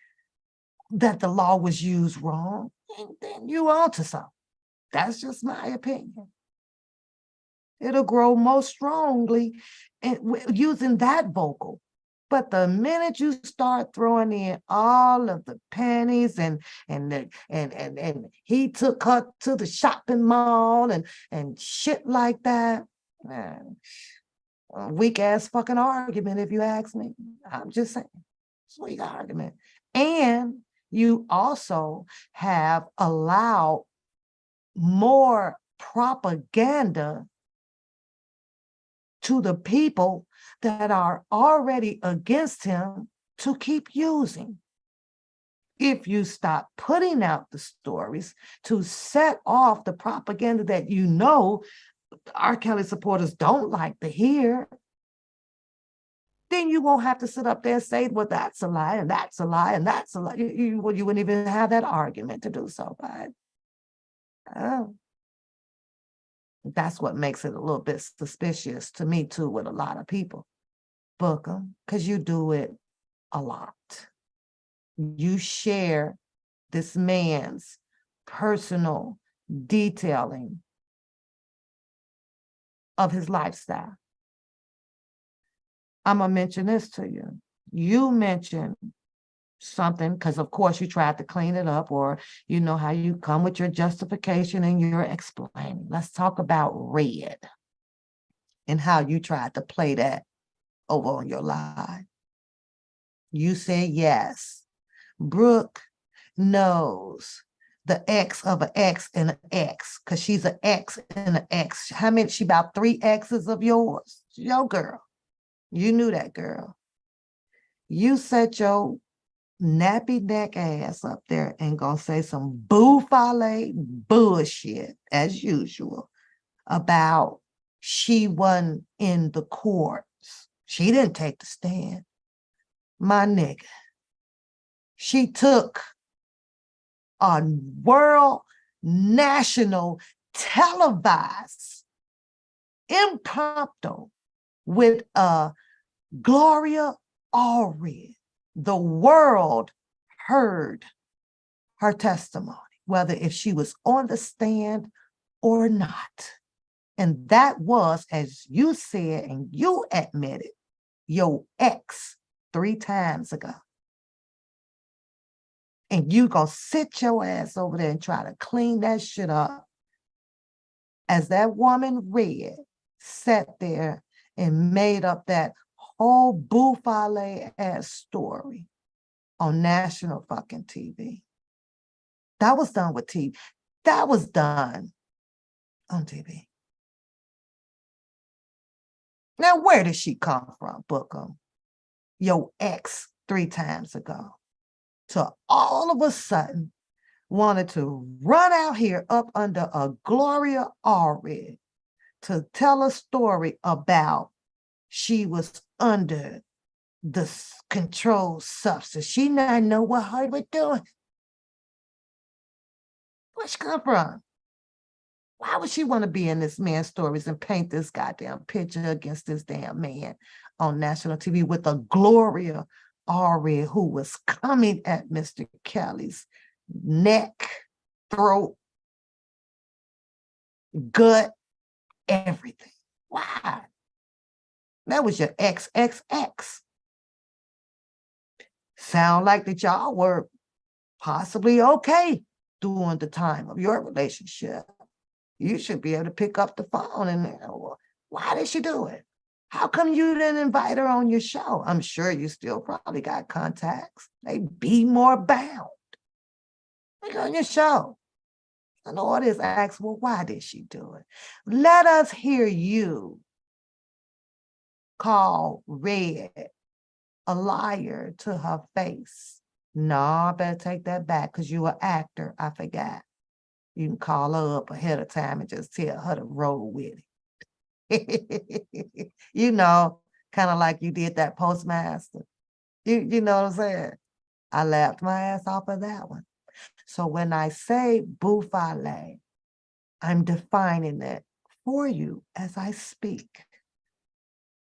that the law was used wrong, then you onto something. That's just my opinion. It'll grow most strongly using that vocal. But the minute you start throwing in all of the panties and he took her to the shopping mall and shit like that, man, a weak ass fucking argument, if you ask me. I'm just saying, it's a weak argument. And you also have allowed more propaganda to the people that are already against him to keep using. If you stop putting out the stories to set off the propaganda that you know R. Kelly supporters don't like to hear, then you won't have to sit up there and say, well, that's a lie, and that's a lie, and that's a lie. You wouldn't even have that argument to do so, but that's what makes it a little bit suspicious to me too with a lot of people. Book them, because you do it a lot. You share this man's personal detailing of his lifestyle. I'm gonna mention this to you. You mentioned something, because of course you tried to clean it up, or you know how you come with your justification and you're explaining. Let's talk about Red and how you tried to play that over on your live. You said, yes, Brooke knows the X of an X and an X, because she's an X and an X. How many? She about 3 X's of yours. Your girl. You knew that, girl. You set your nappy neck ass up there and gonna say some buffale bullshit as usual about she wasn't in the courts. She didn't take the stand. My nigga. She took a world national televised impromptu with Gloria Allred. The world heard her testimony, whether if she was on the stand or not. And that was, as you said, and you admitted, your ex 3 times ago. And you gonna sit your ass over there and try to clean that shit up. As that woman read, sat there and made up that whole buffale ass story on national fucking TV. That was done with TV. That was done on TV. Now, where did she come from, Bookham? Your ex 3 times ago. To all of a sudden wanted to run out here up under a Gloria Allred to tell a story about she was under the controlled substance. She not know what her was doing. Where'd she come from? Why would she want to be in this man's stories and paint this goddamn picture against this damn man on national TV with a Gloria Allred who was coming at Mr. Kelly's neck, throat, gut, everything? Why? That was your XXX. Sound like that y'all were possibly okay during the time of your relationship. You should be able to pick up the phone and, why did she do it? How come you didn't invite her on your show? I'm sure you still probably got contacts. They be more bound. Like on your show. And the audience asks, well, why did she do it? Let us hear you call Red a liar to her face. No, I better take that back because you're an actor. I forgot. You can call her up ahead of time and just tell her to roll with it. You know, kind of like you did that Postmaster. You know what I'm saying? I laughed my ass off of that one. So when I say buffale, I'm defining it for you as I speak.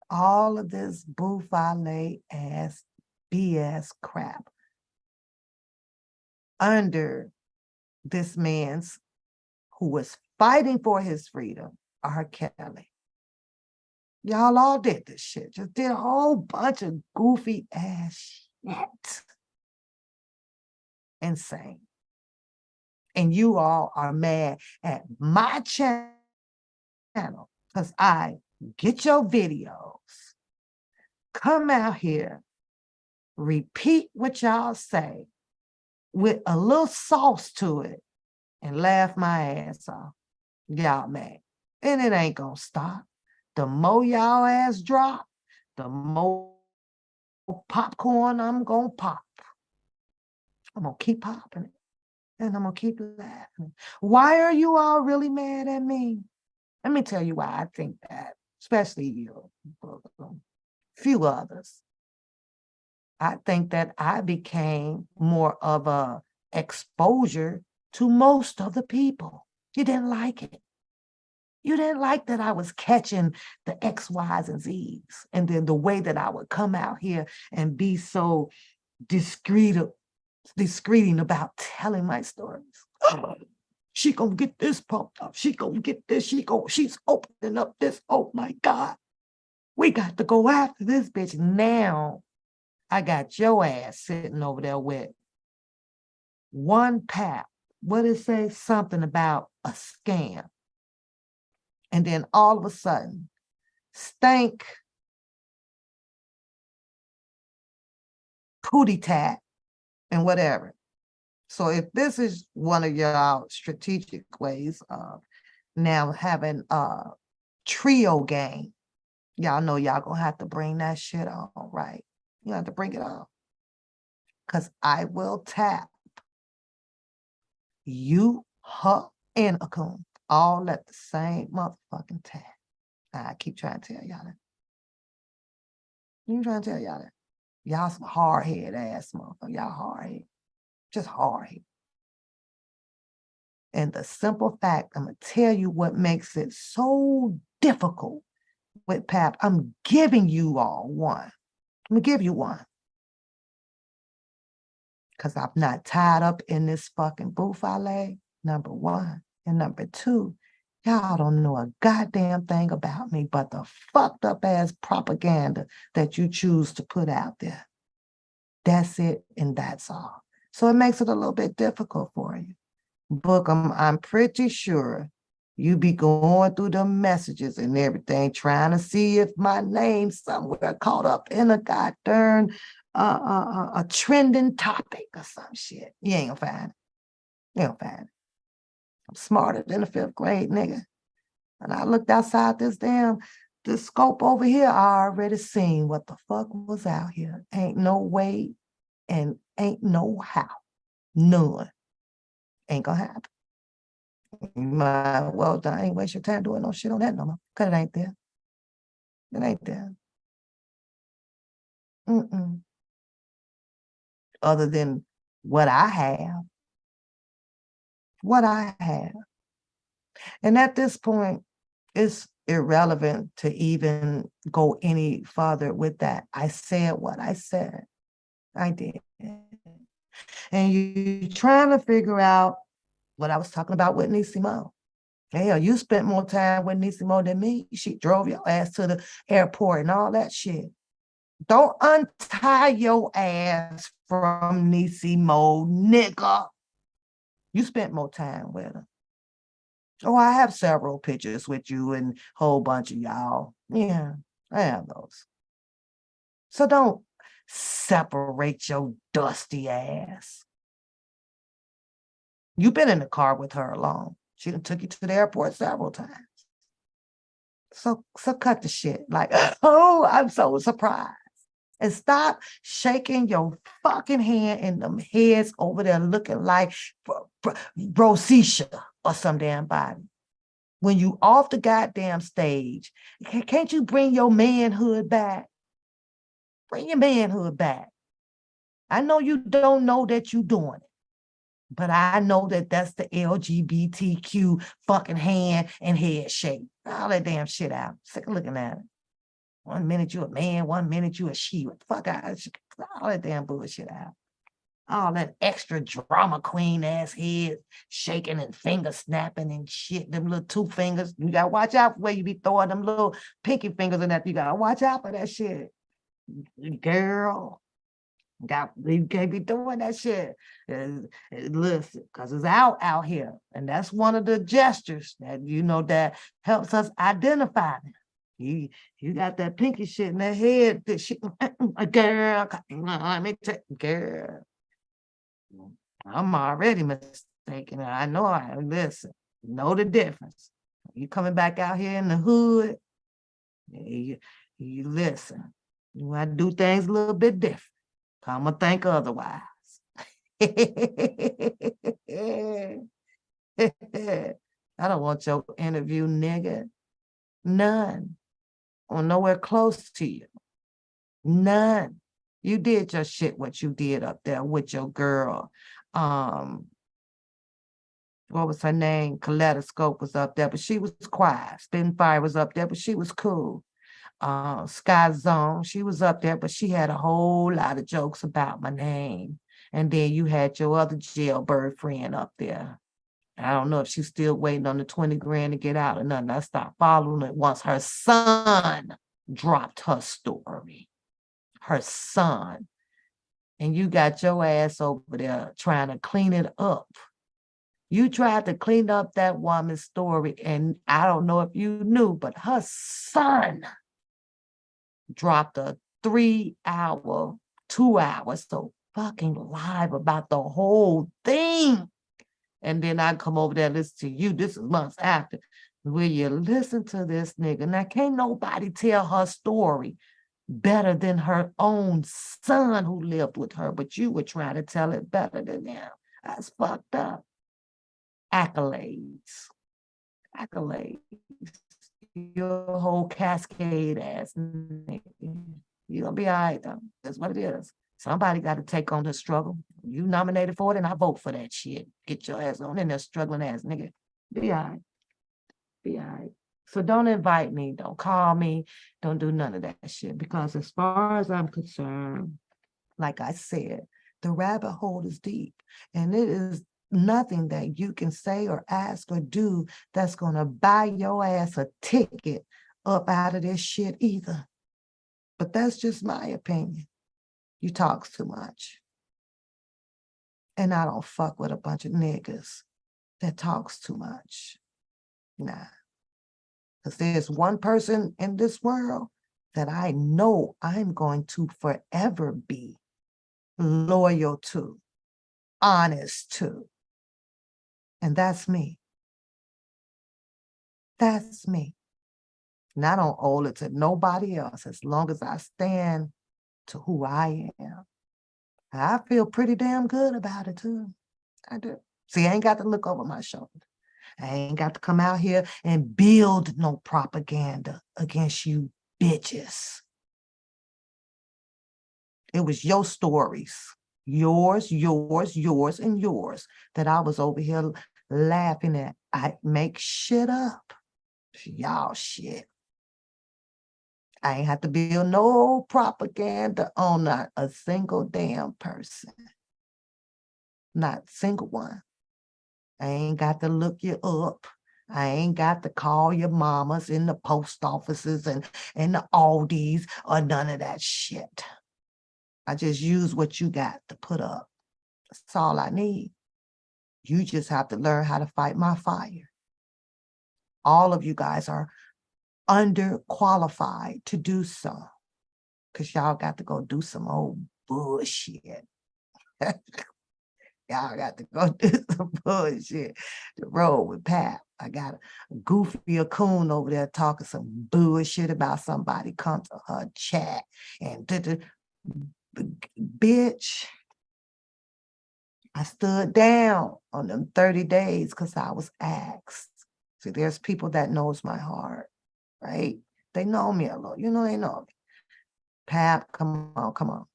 All of this buffale ass BS crap under this man's who was fighting for his freedom, R. Kelly. Y'all all did this shit. Just did a whole bunch of goofy ass shit. Insane. And you all are mad at my channel because I get your videos, come out here, repeat what y'all say with a little sauce to it and laugh my ass off. Y'all mad. And it ain't gonna stop. The more y'all ass drop, the more popcorn I'm gonna pop. I'm gonna keep popping it. And I'm gonna keep laughing. Why are you all really mad at me? Let me tell you why I think that, especially you, few others. I think that I became more of a exposure to most of the people. You didn't like it. You didn't like that I was catching the X, Y's, and Z's. And then the way that I would come out here and be so discreet about telling my stories. Oh, she gonna get this pumped up. She gonna get this. She's opening up this. Oh my God. We got to go after this bitch. Now I got your ass sitting over there with one pap. What did it say? Something about a scam. And then all of a sudden, stank, pootie tat, and whatever So if this is one of your strategic ways of now having a trio game, y'all know y'all gonna have to bring that shit on, right? You have to bring it on. Because I will tap you, her, and a coon all at the same motherfucking time. I keep trying to tell y'all that. I'm trying to tell y'all that. Y'all some hard-head ass motherfucker. Y'all hard-head. Just hard-head. And the simple fact, I'm going to tell you what makes it so difficult with PAP. I'm giving you all one. I'm going to give you one. Because I'm not tied up in this fucking booth I lay, number one. And number two, y'all don't know a goddamn thing about me but the fucked up ass propaganda that you choose to put out there. That's it, and that's all. So it makes it a little bit difficult for you. Book, I'm pretty sure you be going through the messages and everything, trying to see if my name's somewhere caught up in a goddamn a trending topic or some shit. You ain't gonna find it. You ain't gonna find it. I'm smarter than the 5th grade, nigga. And I looked outside the scope over here, I already seen what the fuck was out here. Ain't no way and ain't no how. None. Ain't gonna happen. Well, I ain't waste your time doing no shit on that no more. Cause it ain't there. It ain't there. Other than what I have. What I have. And at this point, it's irrelevant to even go any further with that. I said what I said. I did. And you trying to figure out what I was talking about with Nisimo. Hell, you spent more time with Nisimo than me. She drove your ass to the airport and all that shit. Don't untie your ass from Nisimo, nigga. You spent more time with her. Oh, I have several pictures with you and a whole bunch of y'all. Yeah, I have those. So don't separate your dusty ass. You've been in the car with her alone. She done took you to the airport several times. So cut the shit. Like, oh, I'm so surprised. And stop shaking your fucking hand in them heads over there looking like Rosisha or some damn body. When you off the goddamn stage, can't you bring your manhood back? Bring your manhood back. I know you don't know that you're doing it, but I know that that's the LGBTQ fucking hand and head shape. All that damn shit out. Sick of looking at it. 1 minute you a man, 1 minute you a she. What the fuck out? All that damn bullshit out. All that extra drama queen ass head shaking and finger snapping and shit. Them little 2 fingers. You gotta watch out for where you be throwing them little pinky fingers in that. You gotta watch out for that shit. Girl. You can't be doing that shit. Listen, because it's out here. And that's one of the gestures that, that helps us identify them. You got that pinky shit in that head. That shit, girl, let me tell you, girl. I'm already mistaken. I know listen, know the difference. You coming back out here in the hood, you listen. You want to do things a little bit different. I'm going to think otherwise. I don't want your interview, nigga. None. Or nowhere close to you. None. You did your shit, what you did up there with your girl. What was her name? Kaleidoscope was up there, but she was quiet. Spitfire was up there, but she was cool. Sky Zone, she was up there, but she had a whole lot of jokes about my name. And then you had your other jailbird friend up there. I don't know if she's still waiting on the 20 grand to get out or nothing. I stopped following it once her son dropped her story. Her son. And you got your ass over there trying to clean it up. You tried to clean up that woman's story, and I don't know if you knew, but her son dropped a 3 hour, 2 hours, so fucking live about the whole thing. And then I come over there and listen to you. This is months after. Will you listen to this nigga? Now, can't nobody tell her story better than her own son who lived with her, but you would try to tell it better than them. That's fucked up. Accolades. Accolades. Your whole cascade ass nigga. You're gonna be all right though. That's what it is. Somebody got to take on the struggle. You nominated for it, and I vote for that shit. Get your ass on in there, struggling ass nigga. Be all right. Be all right. So don't invite me. Don't call me. Don't do none of that shit. Because as far as I'm concerned, like I said, the rabbit hole is deep. And it is nothing that you can say or ask or do that's going to buy your ass a ticket up out of this shit either. But that's just my opinion. You talk too much. And I don't fuck with a bunch of niggas that talks too much. Nah. Because there's one person in this world that I know I'm going to forever be loyal to, honest to. And that's me. That's me. And I don't owe it to nobody else as long as I stand to who I am. I feel pretty damn good about it too. I do. See, I ain't got to look over my shoulder. I ain't got to come out here and build no propaganda against you bitches. It was your stories, yours, and yours that I was over here laughing at. I make shit up. Y'all shit. I ain't have to build no propaganda on not a single damn person. Not a single one. I ain't got to look you up. I ain't got to call your mamas in the post offices and the Aldis or none of that shit. I just use what you got to put up. That's all I need. You just have to learn how to fight my fire. All of you guys are underqualified to do so because y'all got to go do some old bullshit. Y'all got to go do some bullshit to roll with Pat. I got a goofy coon over there talking some bullshit about somebody come to her chat and bitch, I stood down on them 30 days because I was asked. See, there's people that knows my heart, right? They know me a little, you know, they know me. Pap, come on.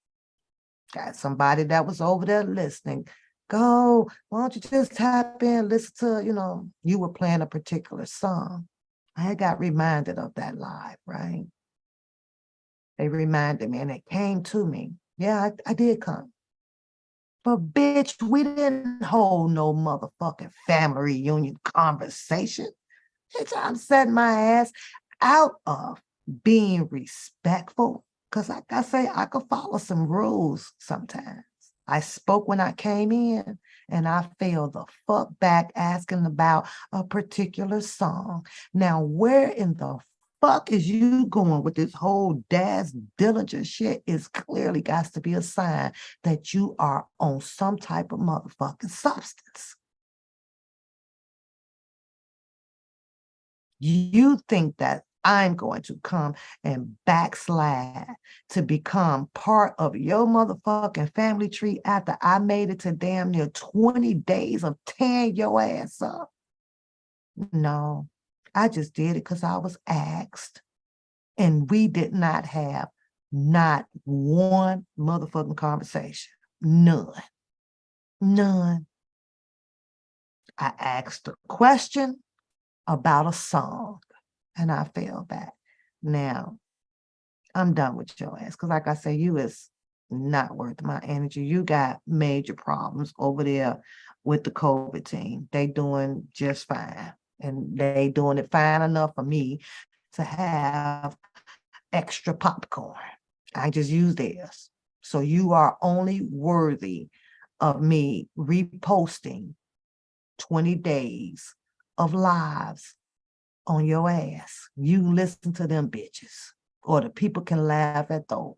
Got somebody that was over there listening. Go, why don't you just tap in, listen to, you know, you were playing a particular song. I got reminded of that live, right? They reminded me and it came to me. Yeah, I did come. But bitch, we didn't hold no motherfucking family reunion conversation. Bitch, I'm setting my ass out of being respectful. Because like I say, I could follow some rules sometimes. I spoke when I came in and I fell the fuck back asking about a particular song. Now, where in the fuck is you going with this whole Daz Dillinger shit? Is clearly got to be a sign that you are on some type of motherfucking substance. You think that I'm going to come and backslide to become part of your motherfucking family tree after I made it to damn near 20 days of tearing your ass up? No, I just did it because I was asked. And we did not have not one motherfucking conversation. None. I asked a question about a song and I fell back. Now, I'm done with your ass because like I say, you is not worth my energy. You got major problems over there with the COVID team. They doing just fine. And they doing it fine enough for me to have extra popcorn. I just use theirs. So you are only worthy of me reposting 20 days of lives on your ass. You listen to them bitches, or the people can laugh at those.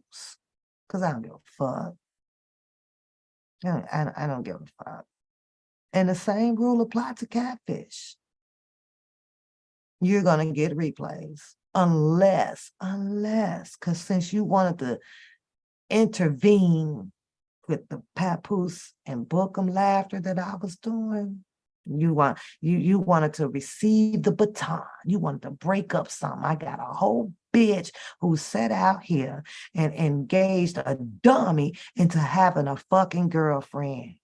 Because I don't give a fuck. I don't give a fuck. And the same rule applies to catfish. You're going to get replays unless, because since you wanted to intervene with the papoose and bookum laughter that I was doing, you wanted to receive the baton. You wanted to break up something. I got a whole bitch who sat out here and engaged a dummy into having a fucking girlfriend.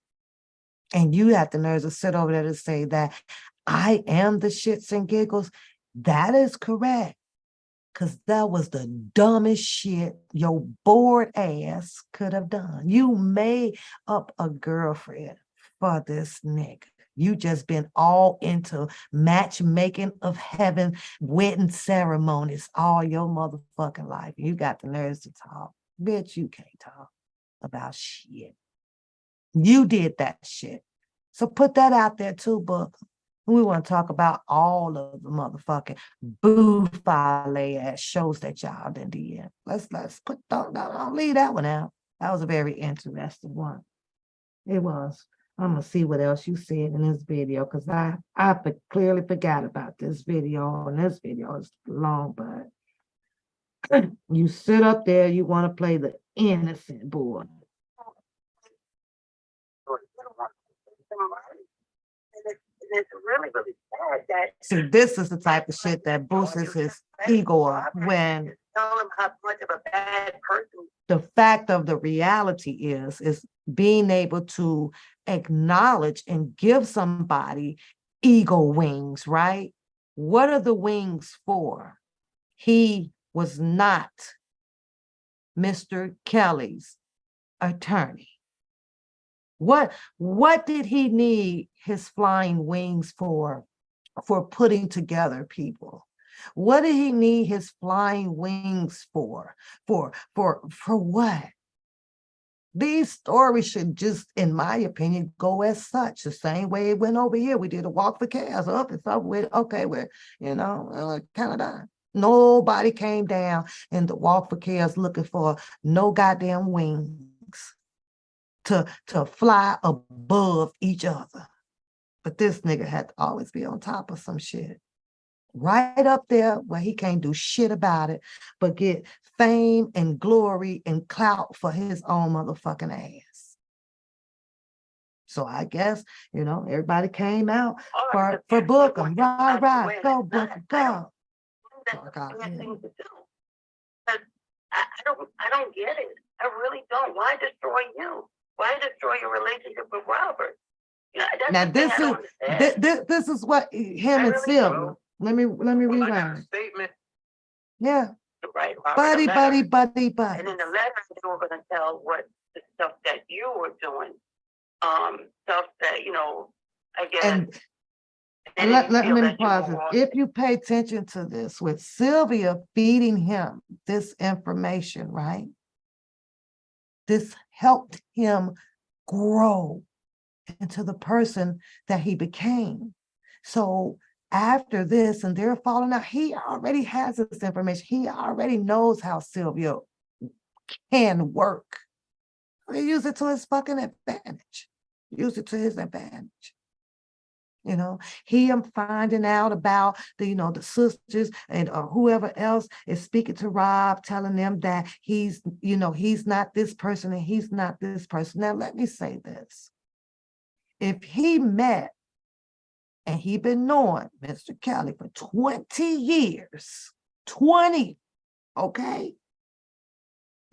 And you have the nerves to sit over there to say that I am the shits and giggles. That is correct. Because that was the dumbest shit your bored ass could have done. You made up a girlfriend for this nigga. You just been all into matchmaking of heaven, wedding ceremonies all your motherfucking life. You got the nerves to talk. Bitch, you can't talk about shit. You did that shit. So put that out there too, Book. We want to talk about all of the motherfucking buffale ass shows that y'all done did. Let's put, don't leave that one out. That was a very interesting one. It was. I'm gonna see what else you said in this video, because I clearly forgot about this video, and this video is long, but you sit up there, you want to play the innocent boy. It's really, really sad that. See, this is the type of shit that boosts his ego up when Tell him how much of a bad person. the fact of the reality is being able to acknowledge and give somebody ego wings, right? What are the wings for? He was not Mr. Kelly's attorney. What did he need his flying wings for putting together people? What did he need his flying wings for? For what? These stories should just, in my opinion, go as such. The same way it went over here. We did a walk for chaos up and stuff with, okay, we're, Canada. Nobody came down in the walk for chaos looking for no goddamn wings to fly above each other. But this nigga had to always be on top of some shit. Right up there where he can't do shit about it, but get fame and glory and clout for his own motherfucking ass. So I guess, everybody came out for Bookham. Right, go Bookham, go. I don't get it. I really don't. Why destroy you? Why destroy your relationship with Robert? Now this is what him and Sylvia. Let me rewind. Statement. Yeah. Right, Robert, buddy. And in the letter, they were going to tell what the stuff that you were doing, stuff that I guess. And let me pause it. If you pay attention to this, with Sylvia feeding him this information, right? This helped him grow into the person that he became. So after this, and they're falling out, he already has this information. He already knows how Sylvia can work. He use it to his fucking advantage. Use it to his advantage. He finding out about the sisters and whoever else is speaking to Rob, telling them that he's not this person and he's not this person. Now, let me say this. If he met and he been knowing Mr. Kelly for 20 years, 20, okay?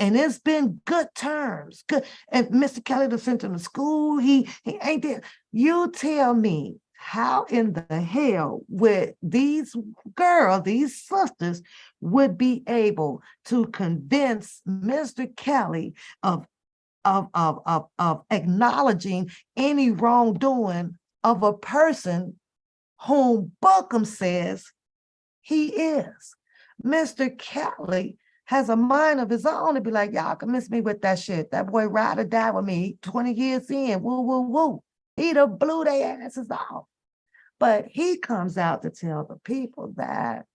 And it's been good terms, good. And Mr. Kelly done sent him to school. He ain't there. You tell me, how in the hell would these girls, these sisters, would be able to convince Mr. Kelly of acknowledging any wrongdoing of a person whom Bookham says he is? Mr. Kelly has a mind of his own to be like, y'all can miss me with that shit. That boy ride or die with me 20 years in, woo, woo, woo. He done blew their asses off. But he comes out to tell the people that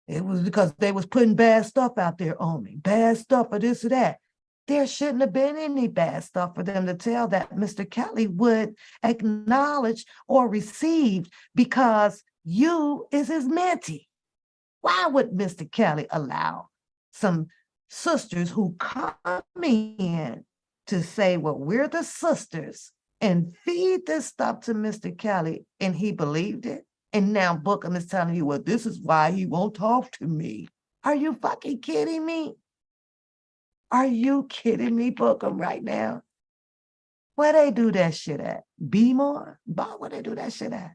it was because they was putting bad stuff out there on me. Bad stuff or this or that. there shouldn't have been any bad stuff for them to tell that Mr. Kelly would acknowledge or receive because you is his mentee. Why would Mr. Kelly allow some sisters who come in to say, well, we're the sisters and feed this stuff to Mr. Kelly, and he believed it? And now Bookham is telling you, well, this is why he won't talk to me. Are you fucking kidding me? Are you kidding me, Bookham, right now? Where they do that shit at? Bmore? Where they do that shit at?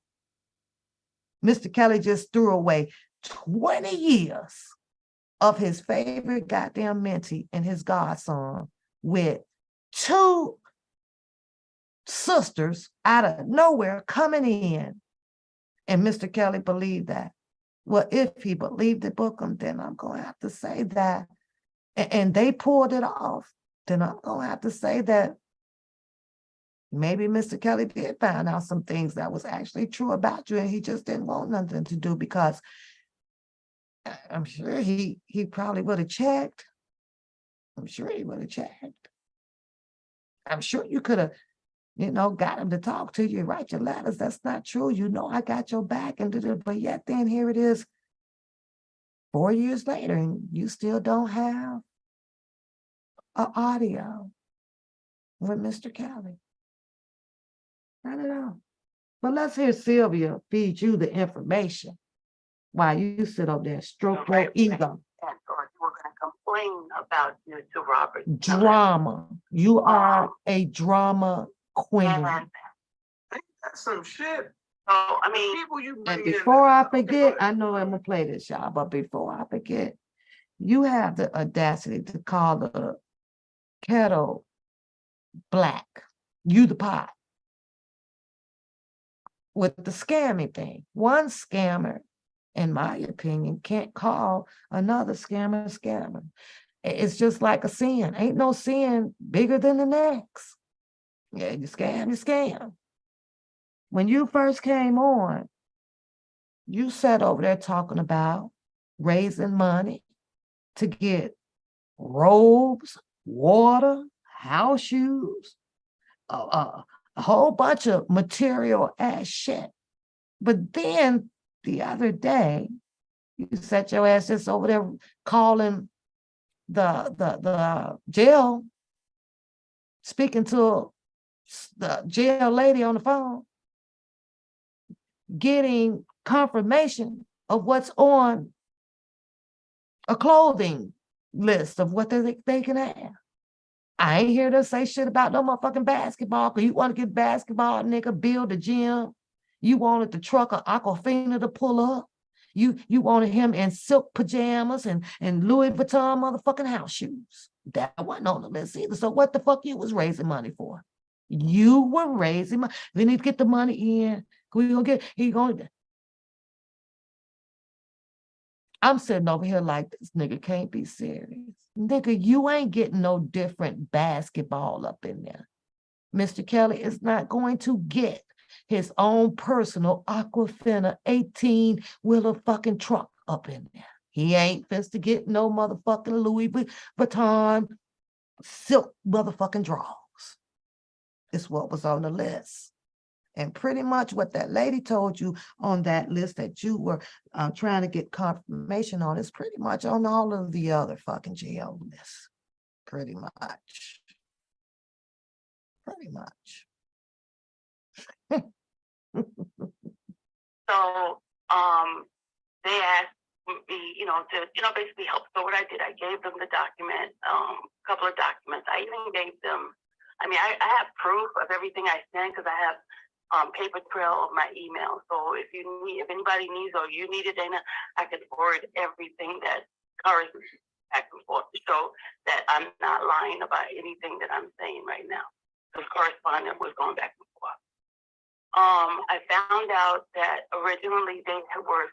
Mr. Kelly just threw away 20 years of his favorite goddamn mentee and his godson with two sisters out of nowhere coming in. And Mr. Kelly believed that. Well, if he believed it, Bookham, then I'm going to have to say that. And they pulled it off. Then I'm going to have to say that maybe Mr. Kelly did find out some things that was actually true about you, and he just didn't want nothing to do, because I'm sure he probably would have checked. I'm sure he would have checked. I'm sure you could have, got him to talk to you, write your letters. That's not true. I got your back, but yet then here it is 4 years later, and you still don't have an audio with Mr. Kelly. I don't know. But let's hear Sylvia feed you the information while you sit up there and stroke your ego. Or you were going to complain about you to Robert. Drama. You are a drama queen. And That's some shit. so, I mean, People you And bring in- before I forget, I know I'm gonna play this, y'all, but before I forget, you have the audacity to call the kettle black. You the pot. With the scamming thing. One scammer, in my opinion, can't call another scammer. It's just like a sin. Ain't no sin bigger than the next. Yeah, you scam. When you first came on, you sat over there talking about raising money to get robes, water, house shoes, a whole bunch of material ass shit. But then the other day, you set your ass just over there calling the jail, speaking to the jail lady on the phone, getting confirmation of what's on a clothing list of what they can have. I ain't here to say shit about no motherfucking basketball, because you want to get basketball, nigga, build a gym. You wanted the truck of Aquafina to pull up. You wanted him in silk pajamas and Louis Vuitton motherfucking house shoes. That wasn't on the list either. So what the fuck you was raising money for? You were raising money. We need to get the money in. I'm sitting over here like, this nigga can't be serious. Nigga, you ain't getting no different basketball up in there. Mr. Kelly is not going to get his own personal Aquafina 18-wheeler fucking truck up in there. He ain't fist to get no motherfucking Louis Vuitton silk motherfucking drawers. It's what was on the list. And pretty much what that lady told you on that list that you were trying to get confirmation on is pretty much on all of the other fucking jail lists. Pretty much. Pretty much. so they asked me, to basically help. So what I did, I gave them the document, a couple of documents. I even gave them, I have proof of everything I sent, because I have paper trail of my email. So if anybody needs, or you need it, Dana, I can forward everything that corresponds back and forth to show that I'm not lying about anything that I'm saying right now. Because correspondent was going back and forth. I found out that originally they were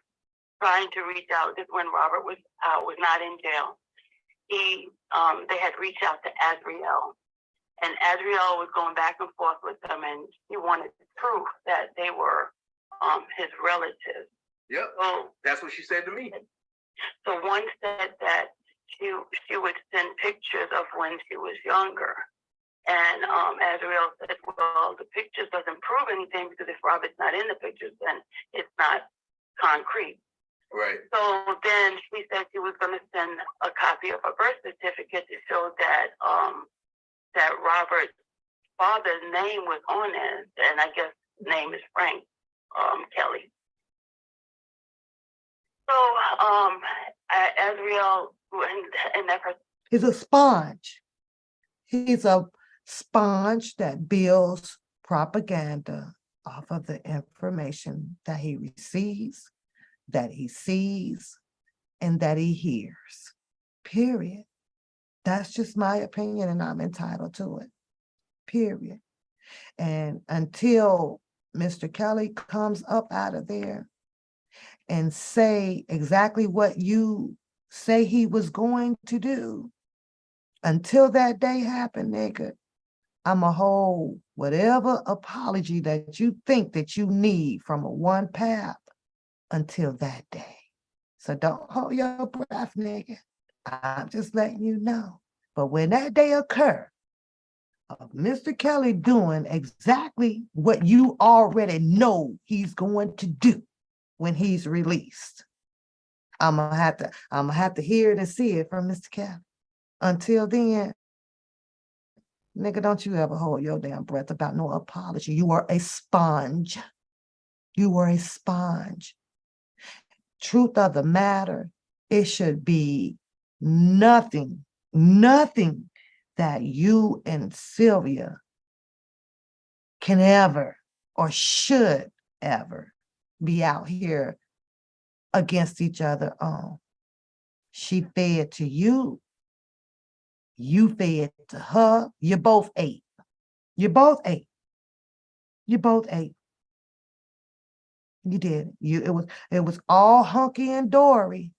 trying to reach out. This when Robert was not in jail. They had reached out to Adriel. And Adriel was going back and forth with them, and he wanted proof that they were his relatives. Yep, So that's what she said to me. So one said that she would send pictures of when she was younger. And Azriel said, well, the pictures doesn't prove anything because if Robert's not in the pictures, then it's not concrete. Right. So then she said she was going to send a copy of her birth certificate to show that that Robert's father's name was on it, and I guess his name is Frank Kelly. So Azriel, and that person, He's a sponge. He's a sponge that builds propaganda off of the information that he receives, that he sees, and that he hears. Period. That's just my opinion, and I'm entitled to it. Period. And until Mr. Kelly comes up out of there and say exactly what you say he was going to do, until that day happened, nigga, I'ma hold whatever apology that you think that you need from a one path until that day. So don't hold your breath, nigga. I'm just letting you know. But when that day occurs, of Mr. Kelly doing exactly what you already know he's going to do when he's released, I'm gonna have to hear it and see it from Mr. Kelly. Until then, nigga, don't you ever hold your damn breath about no apology. You are a sponge. You are a sponge. Truth of the matter, it should be nothing that you and Sylvia can ever or should ever be out here against each other on. She fed to you. You fed to her. You both ate. You both ate. You both ate. You did. It was all hunky and dory.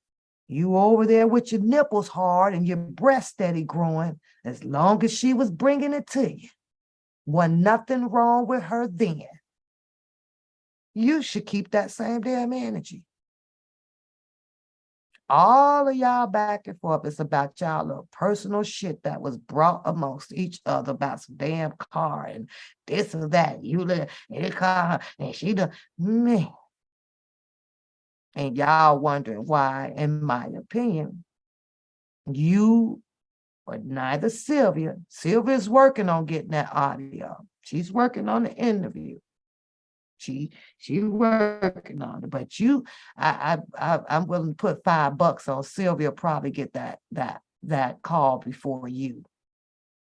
You over there with your nipples hard and your breast steady growing. As long as she was bringing it to you, wasn't nothing wrong with her then. You should keep that same damn energy. All of y'all back and forth, it's about y'all little personal shit that was brought amongst each other about some damn car and this and that. You live in a car and she done, man. And y'all wondering why, in my opinion, you or neither Sylvia. Sylvia's working on getting that audio. She's working on the interview. She's working on it. But I'm willing to put $5 on Sylvia probably get that call before you.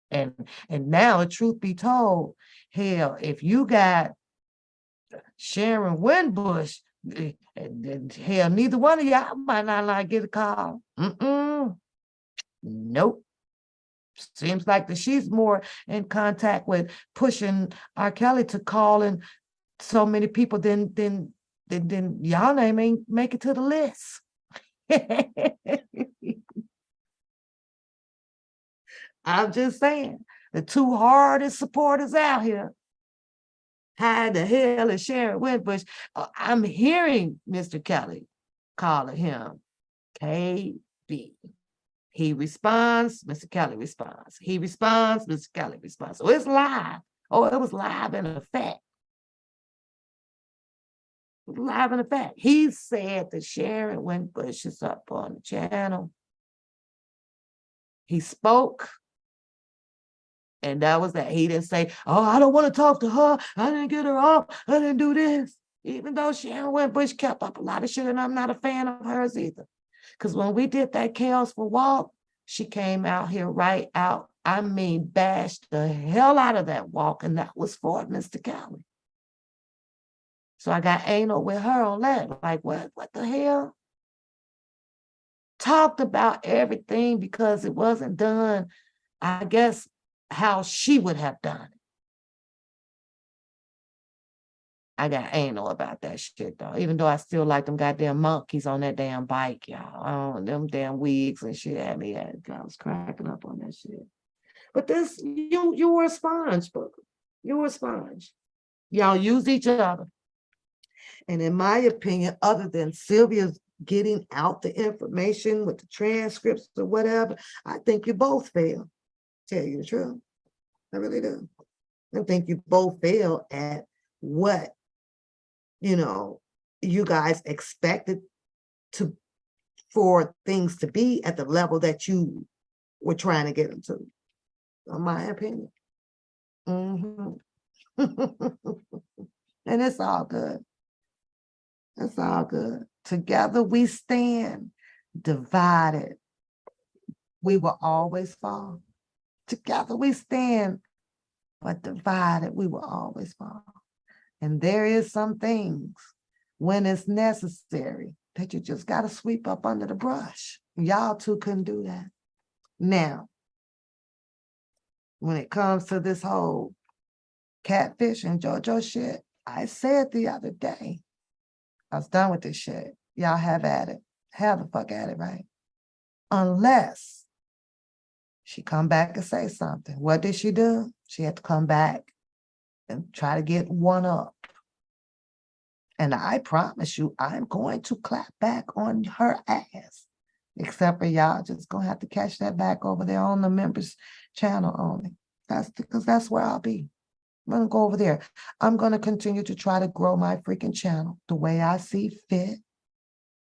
And now, the truth be told, hell, if you got Sharon Winbush, hell, neither one of y'all might not like get a call. Nope. Seems like that she's more in contact with pushing R. Kelly to calling so many people than y'all name ain't make it to the list. I'm just saying, the two hardest supporters out here. How the hell is Sharon Winbush? I'm hearing Mr. Kelly calling him KB. He responds, Mr. Kelly responds. He responds, Mr. Kelly responds. So it's live. Oh, it was live in effect. Live in effect. He said that Sharon Winbush is up on the channel. He spoke. And that was that. He didn't say, oh, I don't want to talk to her. I didn't get her off. I didn't do this. Even though Sharon Winbush kept up a lot of shit, and I'm not a fan of hers either. Because when we did that Chaos for Walk, she came out here right out. I mean, bashed the hell out of that walk, and that was for Mr. Kelly. So I got anal with her on that. Like, what the hell? Talked about everything because it wasn't done, I guess, how she would have done it. I got anal about that shit, though. Even though I still like them goddamn monkeys on that damn bike, y'all. Oh, them damn wigs and shit had me. I was cracking up on that shit. But this, you were a sponge, Booker. You were a sponge. Y'all use each other. And in my opinion, other than Sylvia's getting out the information with the transcripts or whatever. I think you both fail. Tell you the truth. I really do. I think you both fail at what, you guys expected for things to be at the level that you were trying to get them to, in my opinion. And it's all good. It's all good. Together we stand. Divided, we will always fall. Together we stand, but divided, we will always fall. And there is some things when it's necessary that you just got to sweep up under the brush. Y'all two couldn't do that. Now, when it comes to this whole catfish and JoJo shit, I said the other day, I was done with this shit. Y'all have at it. Have the fuck at it, right? Unless she come back and say something. What did she do? She had to come back and try to get one up. And I promise you, I'm going to clap back on her ass. Except for y'all just gonna have to catch that back over there on the members channel only. That's because that's where I'll be. I'm gonna go over there. I'm gonna continue to try to grow my freaking channel the way I see fit,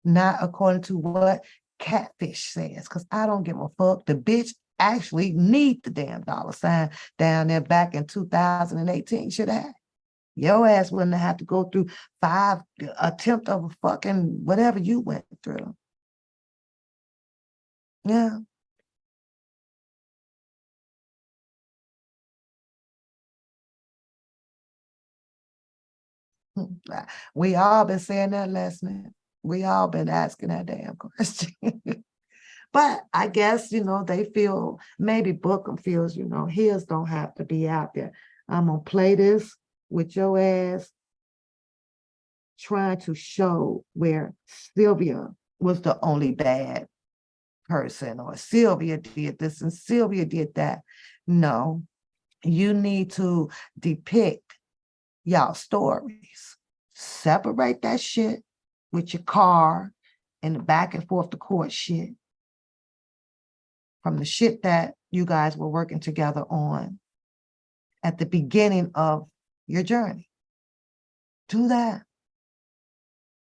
not according to what Catfish says, because I don't give a fuck. The bitch actually need the damn $sign down there back in 2018. Should have. Your ass wouldn't have to go through 5 attempts of a fucking whatever you went through. Yeah. We all been saying that lesson. We all been asking that damn question. But I guess, they feel, maybe Bookham feels, his don't have to be out there. I'm going to play this with your ass, trying to show where Sylvia was the only bad person, or Sylvia did this and Sylvia did that. No, you need to depict y'all stories. Separate that shit with your car and the back and forth to court shit from the shit that you guys were working together on at the beginning of your journey. Do that.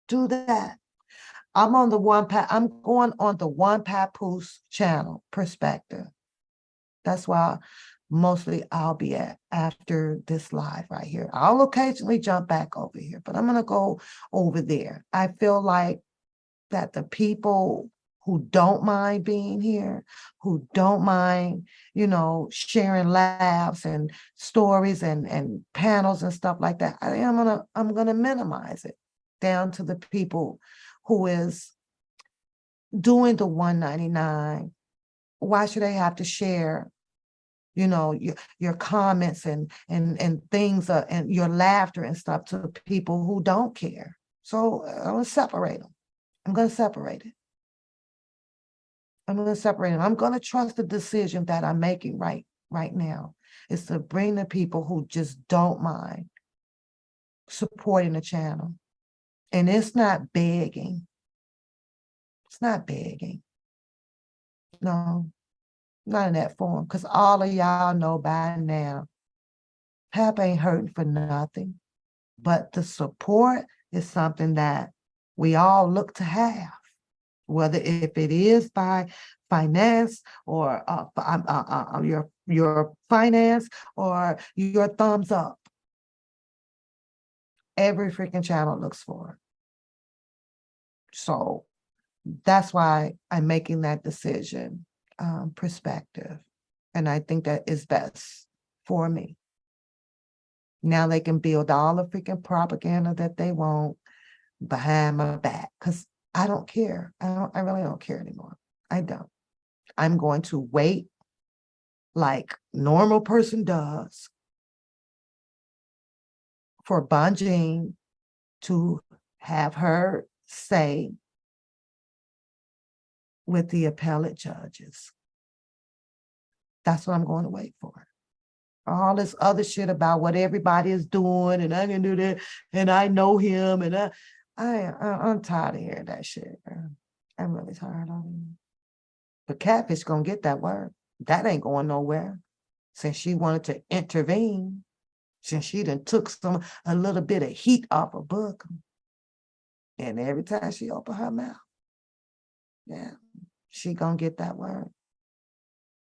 Do that. I'm on the I'm going on the One Papoose channel perspective. That's why mostly I'll be at after this live right here. I'll occasionally jump back over here, but I'm going to go over there. I feel like that the people who don't mind being here, who don't mind, sharing laughs and stories and panels and stuff like that, I'm gonna minimize it down to the people who is doing the $1.99. Why should they have to share, your comments and things and your laughter and stuff to people who don't care? So I'm gonna separate them. I'm gonna separate it. I'm going to separate them. I'm going to trust the decision that I'm making right now is to bring the people who just don't mind supporting the channel. And it's not begging. It's not begging. No, not in that form. Because all of y'all know by now, Pap ain't hurting for nothing. But the support is something that we all look to have. Whether if it is by finance or your finance or your thumbs up, every freaking channel looks for it. So that's why I'm making that decision, perspective, and I think that is best for me. Now they can build all the freaking propaganda that they want behind my back, because I don't care. I really don't care anymore. I don't. I'm going to wait like normal person does for Bonjean to have her say with the appellate judges. That's what I'm going to wait for. All this other shit about what everybody is doing and I can do that and I know him and I'm tired of hearing that shit, girl. I'm really tired of it. But Catfish gonna get that word. That ain't going nowhere. Since she wanted to intervene, since she done took a little bit of heat off a book. And every time she open her mouth, yeah, she gonna get that word.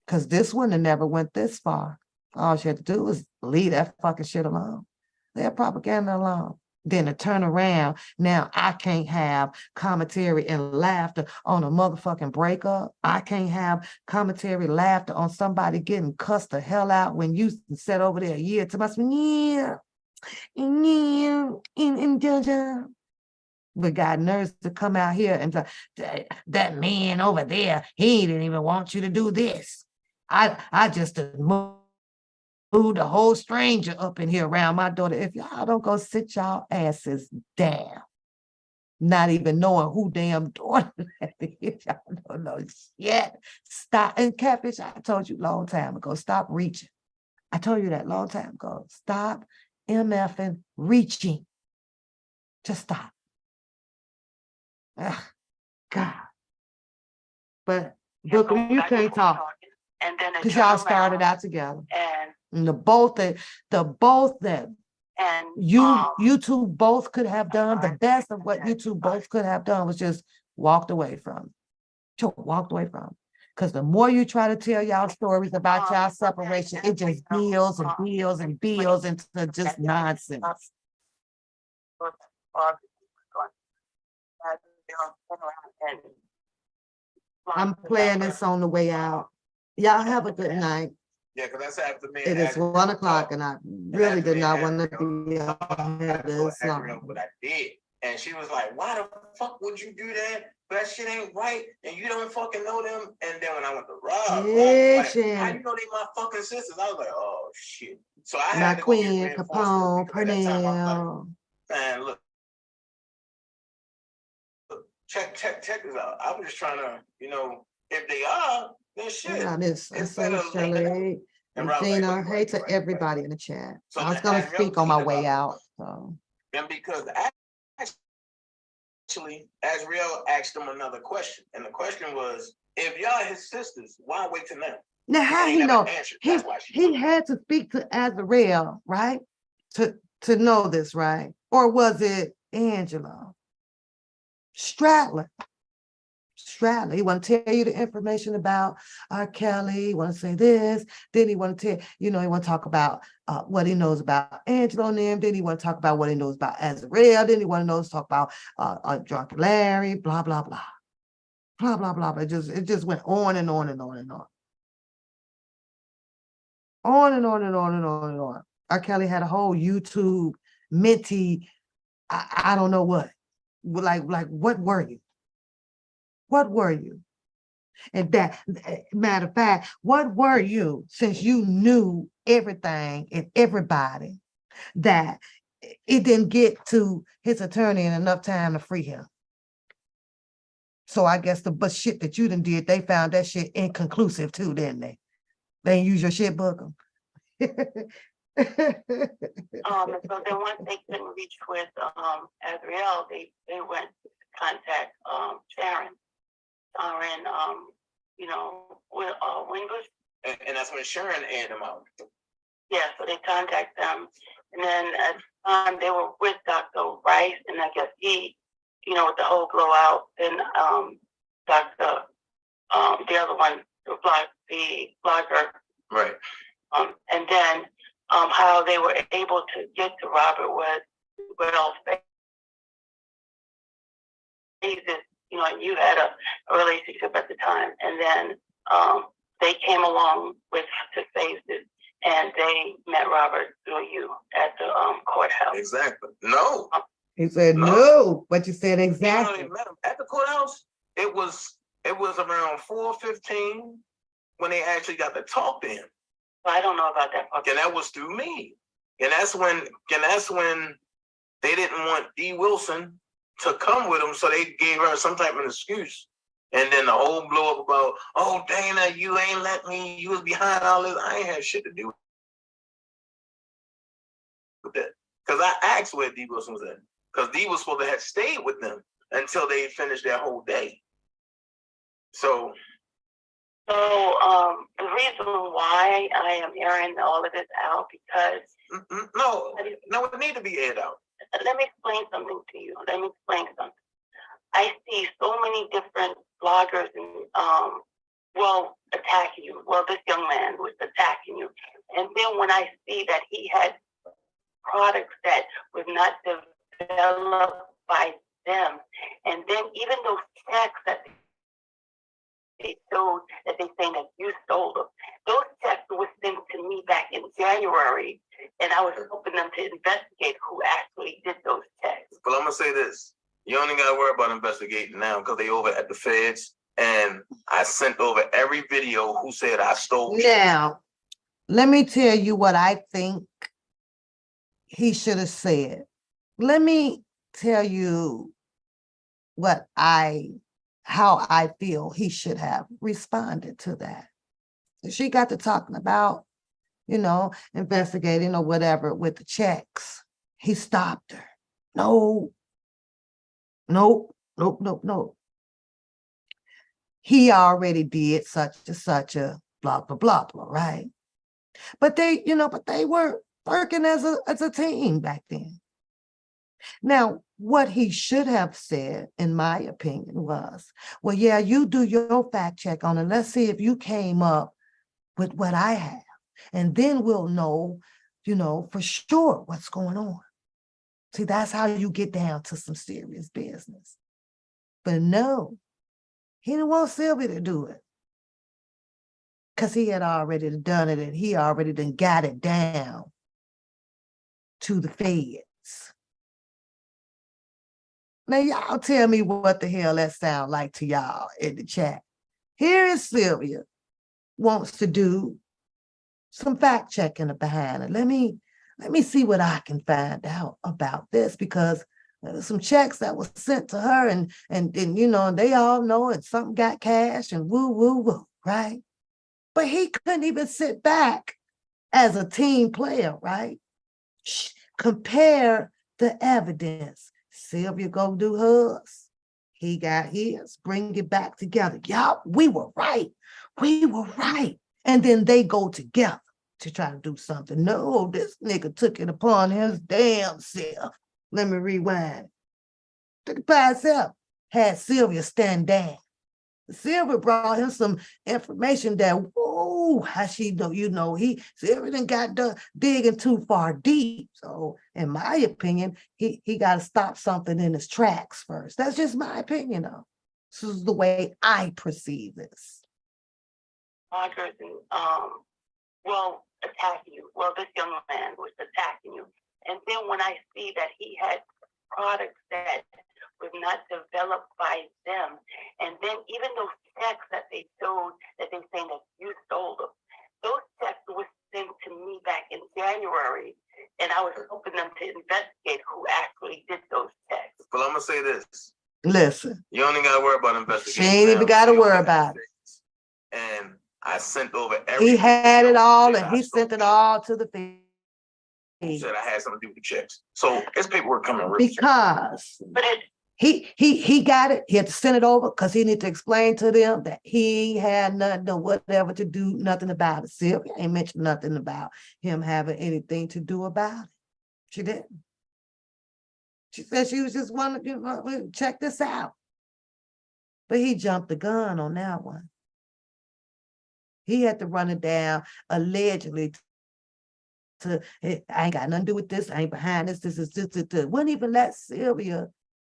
Cause this one never went this far. All she had to do was leave that fucking shit alone. Leave propaganda alone. Then to turn around, now I can't have commentary and laughter on a motherfucking breakup. I can't have commentary, laughter on somebody getting cussed the hell out when you sat over there a year to myself, but got nerves to come out here and say, that man over there, he didn't even want you to do this. I just moved a whole stranger up in here around my daughter. If y'all don't go sit y'all asses down, not even knowing who damn daughter that is, y'all don't know shit. Stop. And Catfish, I told you a long time ago, stop reaching. I told you that long time ago. Stop MFing reaching. Just stop. Ugh, God. But Booker, you can't talk. And then because y'all started out together. And the both that you two both could have done, the best of what you two both could have done was just walked away from. Just walked away from. Because the more you try to tell y'all stories about y'all separation, it just builds and builds and builds into just nonsense. I'm playing this on the way out. Y'all have a good night. Yeah, because that's after me. It is 1 o'clock, and I really did not want to be on here this long. But I did. And she was like, why the fuck would you do that? That shit ain't right, and you don't fucking know them. And then when I went to Rob, like, how you know they my fucking sisters? I was like, oh shit. So I had to Queen, Capone, Pernell. Man, look, check this out. I was just trying to, if they are, then shit. Yeah, it's better Shirley and Gina. Hey to everybody in the chat. So I was gonna speak on my way out. So. And because actually, Azriel asked him another question, and the question was, if y'all his sisters, why wait till now? Now how he know? He had to speak to Azriel, right? To know this, right? Or was it Angela? Stradler. He want to tell you the information about R. Kelly. He want to say this. Then he want to tell, he want to talk about what he knows about Angelo and them. Then he want to talk about what he knows about Azriel. Then he want to talk about Drunken Larry, blah, blah, blah. Blah, blah, blah. It just went on and on and on and on. On and on and on and on and on. R. Kelly had a whole YouTube minty, I don't know what. Like, what were you? What were you? And that, matter of fact, what were you, since you knew everything and everybody, that it didn't get to his attorney in enough time to free him? So I guess the shit that you done did, they found that shit inconclusive too, didn't they? They didn't use your shit, Booker. And so then once they couldn't reach with Azriel, they went to contact Sharon, with Wingers. And that's when Sharon aired them out. Yeah, so they contacted them. And then at the time they were with Dr. Rice, and I guess he, with the whole blowout, and Dr. The other one, the blogger. Right. And then how they were able to get to Robert was well phases, and you had a relationship at the time, and then they came along to phases, and they met Robert through you at the courthouse. Exactly. No. He said no, but you said exactly. They met him at the courthouse. It was around 4:15 when they actually got to talk to him. I don't know about that part. And that was through me. And that's when they didn't want D. Wilson to come with them, so they gave her some type of excuse. And then the whole blow up about, oh, Dana, you ain't let me, you was behind all this. I ain't had shit to do with that. Because I asked where D. Wilson was at. because Dee was supposed to have stayed with them until they finished their whole day. So the reason why I am airing all of this out, because no, it need to be aired out. Let me explain something to you. I see so many different bloggers and attacking you. Well, this young man was attacking you. And then when I see that he had products that was not developed by them, and then even those checks that they showed that they saying that you stole them, those checks were sent to me back in January, and I was hoping them to investigate who actually did those checks. Well, I'm gonna say this: you don't even gotta worry about investigating now because they over at the feds, and I sent over every video who said I stole. Now, let me tell you what I think he should have said. Let me tell you how I feel he should have responded to that. She got to talking about, investigating or whatever with the checks. He stopped her. No. He already did such and such a blah, blah, blah, blah, right? But they were working as a team back then. Now, what he should have said, in my opinion, was, well, yeah, you do your fact check on it. Let's see if you came up with what I have. And then we'll know, for sure what's going on. See, that's how you get down to some serious business. But no, he didn't want Sylvia to do it. Because he had already done it and he already done got it down to the feds. Now, y'all tell me what the hell that sound like to y'all in the chat. Here is Sylvia wants to do some fact checking behind it. Let me see what I can find out about this, because some checks that was sent to her and they all know it, something got cashed and woo, right? But he couldn't even sit back as a team player, right? Compare the evidence. Sylvia go do hers. He got his. Bring it back together. Y'all, we were right. And then they go together to try to do something. No, this nigga took it upon his damn self. Let me rewind. Took it by himself. Had Sylvia stand down. Sylvia brought him some information that, whoa, how she know, Sylvia done got digging too far deep. So in my opinion, he got to stop something in his tracks first. That's just my opinion, though. This is the way I perceive this. Attacking you. Well, this young man was attacking you. And then when I see that he had products that was not developed by them, and then even those checks that they showed that they saying that you stole them, those checks were sent to me back in January, and I was hoping them to investigate who actually did those checks. Well, I'm gonna say this. Listen. You don't even gotta worry about investigating. She ain't even gotta worry about it. And I sent over everything. He had it all and he sent it all to the feds. He said I had something to do with the checks. So his paperwork coming because he got it. He had to send it over because he needed to explain to them that he had nothing or whatever to do, nothing about it. Sylvia ain't mentioned nothing about him having anything to do about it. She didn't. She said she was just wanting to check this out. But he jumped the gun on that one. He had to run it down allegedly to, I ain't got nothing to do with this. I ain't behind this. This is this. Wouldn't even let Sylvia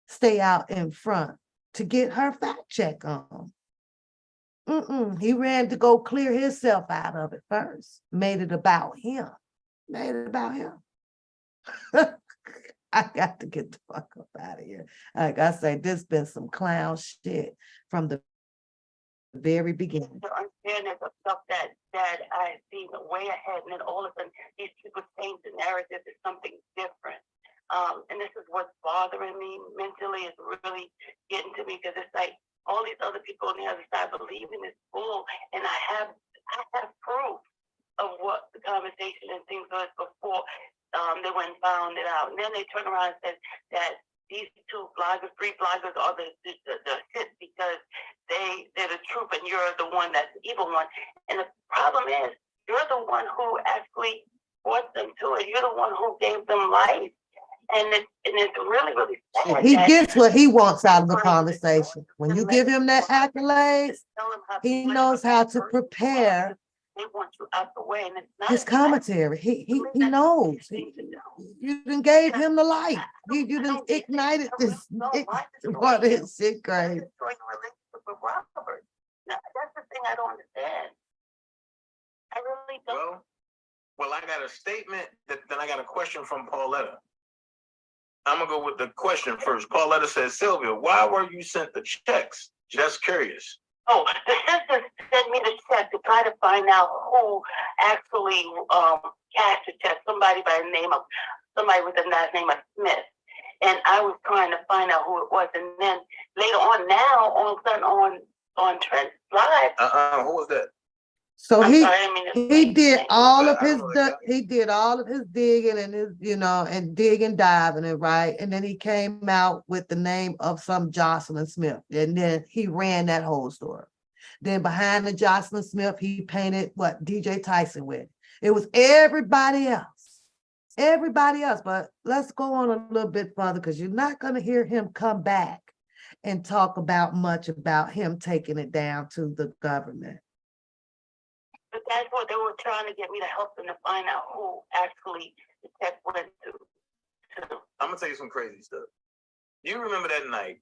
stay out in front to get her fact check on. He ran to go clear himself out of it first. Made it about him. I got to get the fuck up out of here. Like I say, this been some clown shit from the very beginning. The unfairness of stuff that I've seen way ahead, and then all of a sudden these people change the narrative to something different. And this is what's bothering me mentally, is really getting to me, because it's like all these other people on the other side believe in this bull, and I have proof of what the conversation and things was before they went and found it out. And then they turn around and said that these two bloggers, three bloggers are the shit because they're the truth and you're the one that's the evil one. And the problem is, you're the one who actually forced them to it. You're the one who gave them life. And it's really, really sad. He gets what he wants out of the conversation. When you give him that accolade, he knows how to prepare They want you out the way, and it's not his commentary. He knows. You done gave him the light. You done ignited this. What is shit crazy? That's the thing I don't understand. I really don't. Well, I got a statement then I got a question from Pauletta. I'm gonna go with the question first. Pauletta says, Sylvia, why were you sent the checks? Just curious. Oh, the sister sent me the check to try to find out who actually cashed the check. Somebody by the name of somebody with the last name of Smith. And I was trying to find out who it was. And then later on now, all of a sudden on Trent Live. Who was that? So I'm he sorry, I mean, he did all of I his don't know that. he did all of his digging and his, you know, and digging, diving it, right? And then he came out with the name of some Jocelyn Smith. And then he ran that whole story. Then behind the Jocelyn Smith, he painted what DJ Tyson with. It was everybody else. Everybody else. But let's go on a little bit further because you're not going to hear him come back and talk about much about him taking it down to the government. But that's what they were trying to get me to help them to find out who actually the check went to. I'm gonna tell you some crazy stuff. You remember that night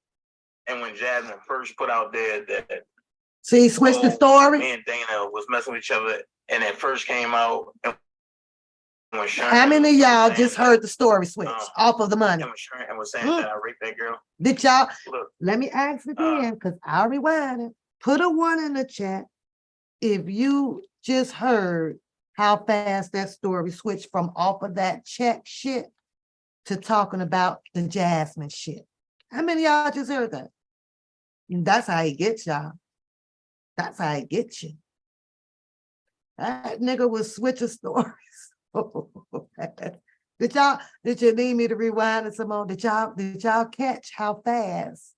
and when Jasmine first put out there that See, he switched the story. me and Dana was messing with each other, and it first came out. And when Sharon How many of y'all was just saying heard the story switch off of the that- money? and when Sharon was saying that I raped that girl. Did y'all? Look, Let me ask again, because I'll rewind it. Put a 1 in the chat if you just heard how fast that story switched from off of that check shit to talking about the Jasmine shit. How many of y'all just heard that? And that's how he gets y'all. That's how he gets you. That nigga was switching stories. Did you need me to rewind it some more? Did y'all catch how fast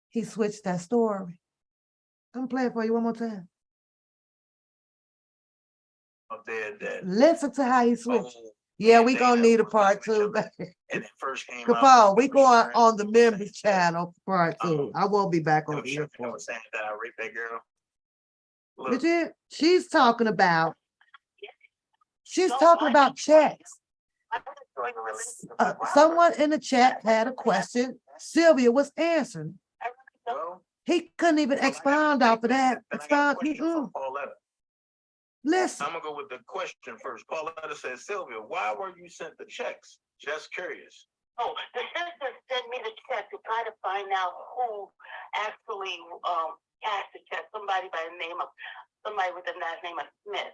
he switched that story? I'm playing for you one more time. up there that Listen to how he switched. Yeah, we gonna need a part 2. and it first came Capone, out. we going on the members channel part 2. I won't be back And on when here. Sharon was saying that I raped that girl. Look, Legit, she's talking about checks. Someone in the chat had a question. Sylvia was answering. well, He couldn't even expound off of that. then I got a Expound. question from Pauletta. Listen, I'm gonna go with the question first. Pauletta says, Sylvia, why were you sent the checks? Just curious. Oh, the sister sent me the check to try to find out who actually cashed the check. Somebody by the name of somebody with the last name of Smith.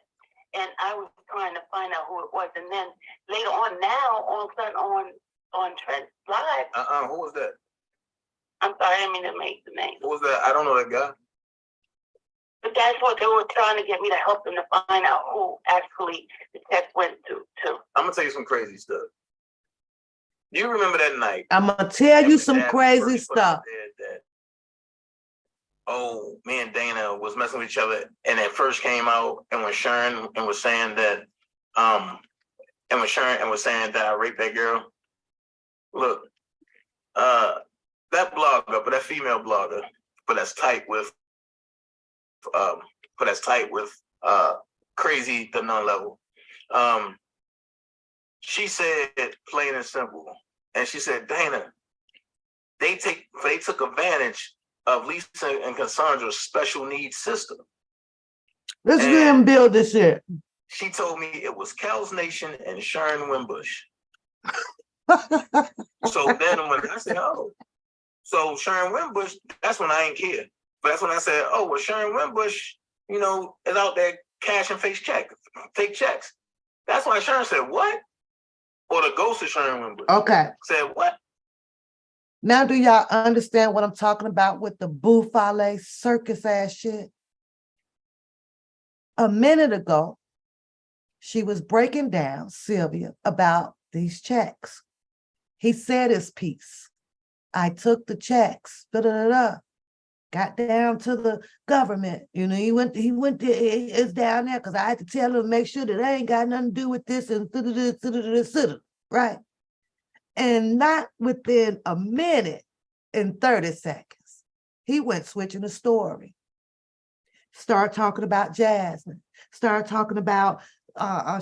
And I was trying to find out who it was. And then later on now, all of a sudden on Trent Live. Who was that? I'm sorry, I didn't mean to make the name. Who was that? I don't know that guy. But that's what they were trying to get me to help them to find out who actually the check went to. I'm gonna tell you some crazy stuff. You remember that night? I'm gonna tell and you when some Jasmine crazy first put out stuff. there that, me and Dana was messing with each other, and it first came out, and when Sharon was saying that, and when Sharon was saying that I raped that girl. Look, that blogger, but that female blogger, but that's tight with crazy to none level. She said plain and simple, and she said, Dana, they took advantage of Lisa and Cassandra's special needs system. Let's get him build this shit. She told me it was Kel's Nation and Sharon Wimbush. So then when I said, oh, so Sharon Wimbush, that's when I ain't care. But that's when I said, oh, well, Sharon Wimbush, is out there cashing fake checks. That's why Sharon said, what? Or the ghost of Sharon Wimbush. Okay. Said, what? Now, do y'all understand what I'm talking about with the buffale circus ass shit? A minute ago, she was breaking down, Sylvia, about these checks. He said his piece. I took the checks, got down to the government. You know, he went to, it's down there because I had to tell him to make sure that I ain't got nothing to do with this and right? And not within a minute and 30 seconds, he went switching the story. Start talking about Jasmine, start talking about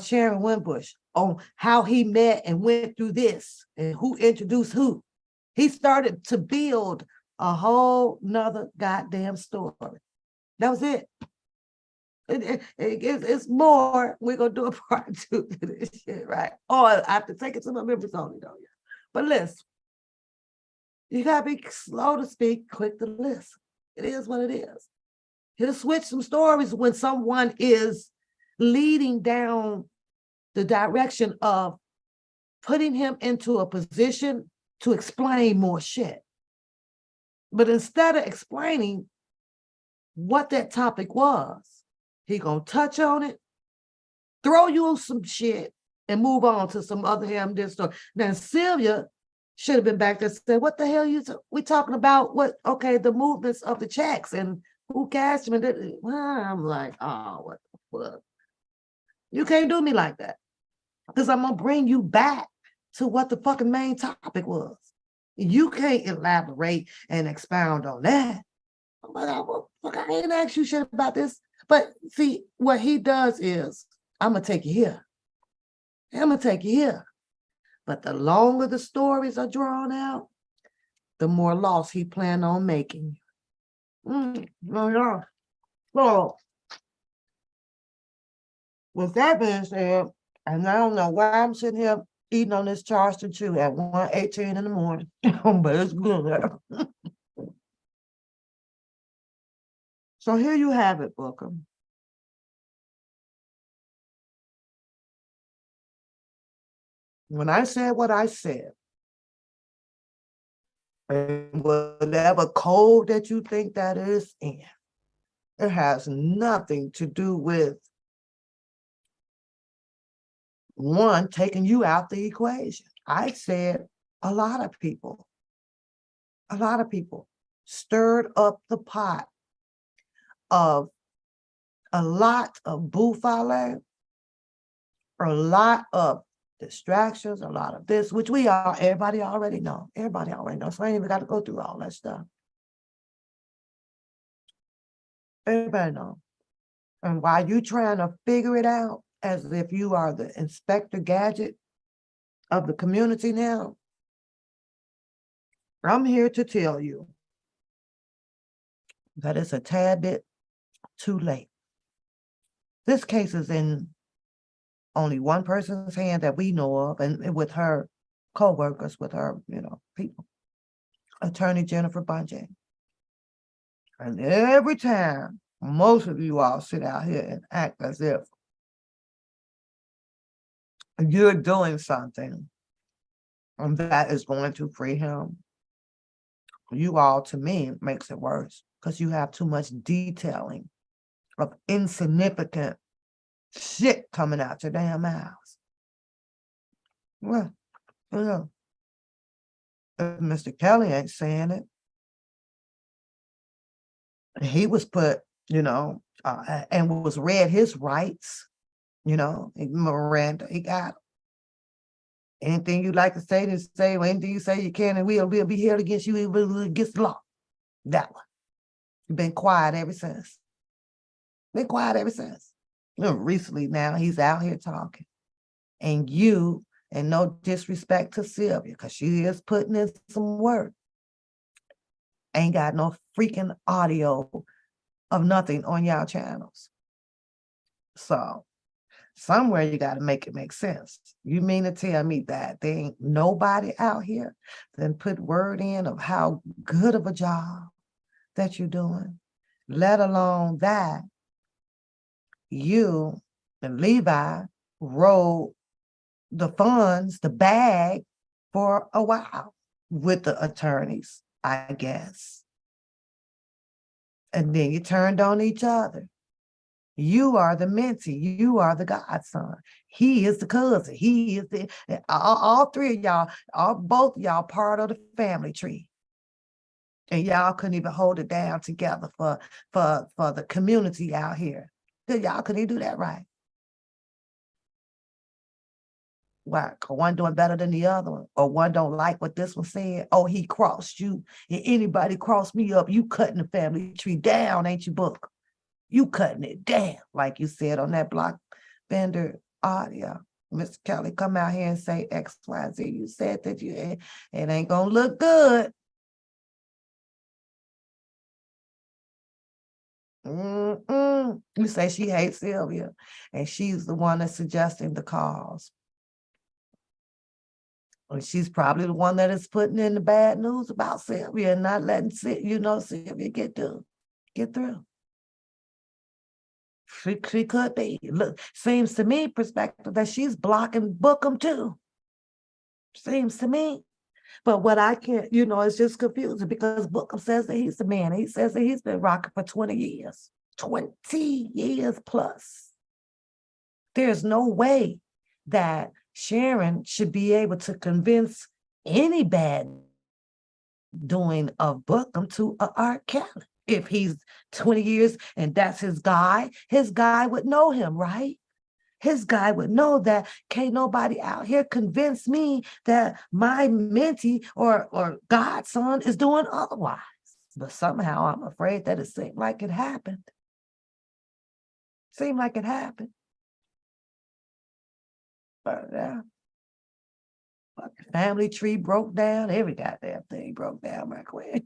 Sharon Winbush on how he met and went through this and who introduced who. He started to build a whole nother goddamn story. That was it. It's more. We're gonna do a part 2 to this shit, right? Or I have to take it to my members only, though. Yeah. But listen, you gotta be slow to speak, quick to listen. It is what it is. He'll switch some stories when someone is leading down the direction of putting him into a position to explain more shit. But instead of explaining what that topic was, he gonna touch on it, throw you some shit, and move on to some other this story. Now Sylvia should have been back there and said, what the hell we talking about? What, okay, the movements of the checks and who cashed him. And I'm like, oh, what the fuck? You can't do me like that. Because I'm gonna bring you back to what the fucking main topic was. You can't elaborate and expound on that. I ain't asked you shit about this. But see, what he does is, I'm gonna take you here. I'm gonna take you here. But the longer the stories are drawn out, the more loss he planned on making. So, with that being said, and I don't know why I'm sitting here eating on this Charleston Chew at 1:18 in the morning, but it's good. So here you have it, Booker. When I said what I said, and whatever code that you think that is in, it has nothing to do with one taking you out the equation. I said a lot of people stirred up the pot of a lot of buffalo, a lot of distractions, a lot of this, which everybody already know. Everybody already knows. So I ain't even got to go through all that stuff. Everybody know. And while you trying to figure it out as if you are the Inspector Gadget of the community now, I'm here to tell you that it's a tad bit too late. This case is in only one person's hand that we know of, and with her co-workers, with her, people. Attorney Jennifer Bunjay. And every time, most of you all sit out here and act as if you're doing something that is going to free him. You all, to me, makes it worse because you have too much detailing of insignificant shit coming out your damn mouths. Well, if Mr. Kelly ain't saying it, he was put, and was read his rights, Miranda, he got anything you like to say, anything you say you can, and we'll be held against you against the law. That one. You've been quiet ever since. Recently now, he's out here talking. And you, and no disrespect to Sylvia, because she is putting in some work, ain't got no freaking audio of nothing on y'all channels. So somewhere you got to make it make sense. You mean to tell me that there ain't nobody out here that put word in of how good of a job that you're doing, let alone that you and Levi rolled the funds, the bag, for a while with the attorneys, I guess. And then you turned on each other. You are the mentee. You are the godson. He is the cousin. He is the all three of y'all, both y'all part of the family tree. And y'all couldn't even hold it down together for the community out here. Y'all couldn't do that right. Why? One doing better than the other one, or one don't like what this one said. Oh, he crossed you. And anybody crossed me up, you cutting the family tree down, ain't you, Book? You cutting it down, like you said on that block vendor audio. Mr. Kelly, come out here and say X, Y, Z. You said that it ain't gonna look good. You say she hates Sylvia, and she's the one that's suggesting the cause. And she's probably the one that is putting in the bad news about Sylvia and not letting Sylvia get through. She could be. Look, seems to me, perspective, that she's blocking Bookham too. Seems to me. But what I can't, it's just confusing because Bookham says that he's the man. He says that he's been rocking for 20 years. 20 years plus. There's no way that Sharon should be able to convince any bad doing of Bookham to Art Kelly. If he's 20 years and that's his guy would know him, right? His guy would know that can't nobody out here convince me that my mentee or godson is doing otherwise. But somehow I'm afraid that it seemed like it happened. But yeah. But the family tree broke down. Every goddamn thing broke down right quick.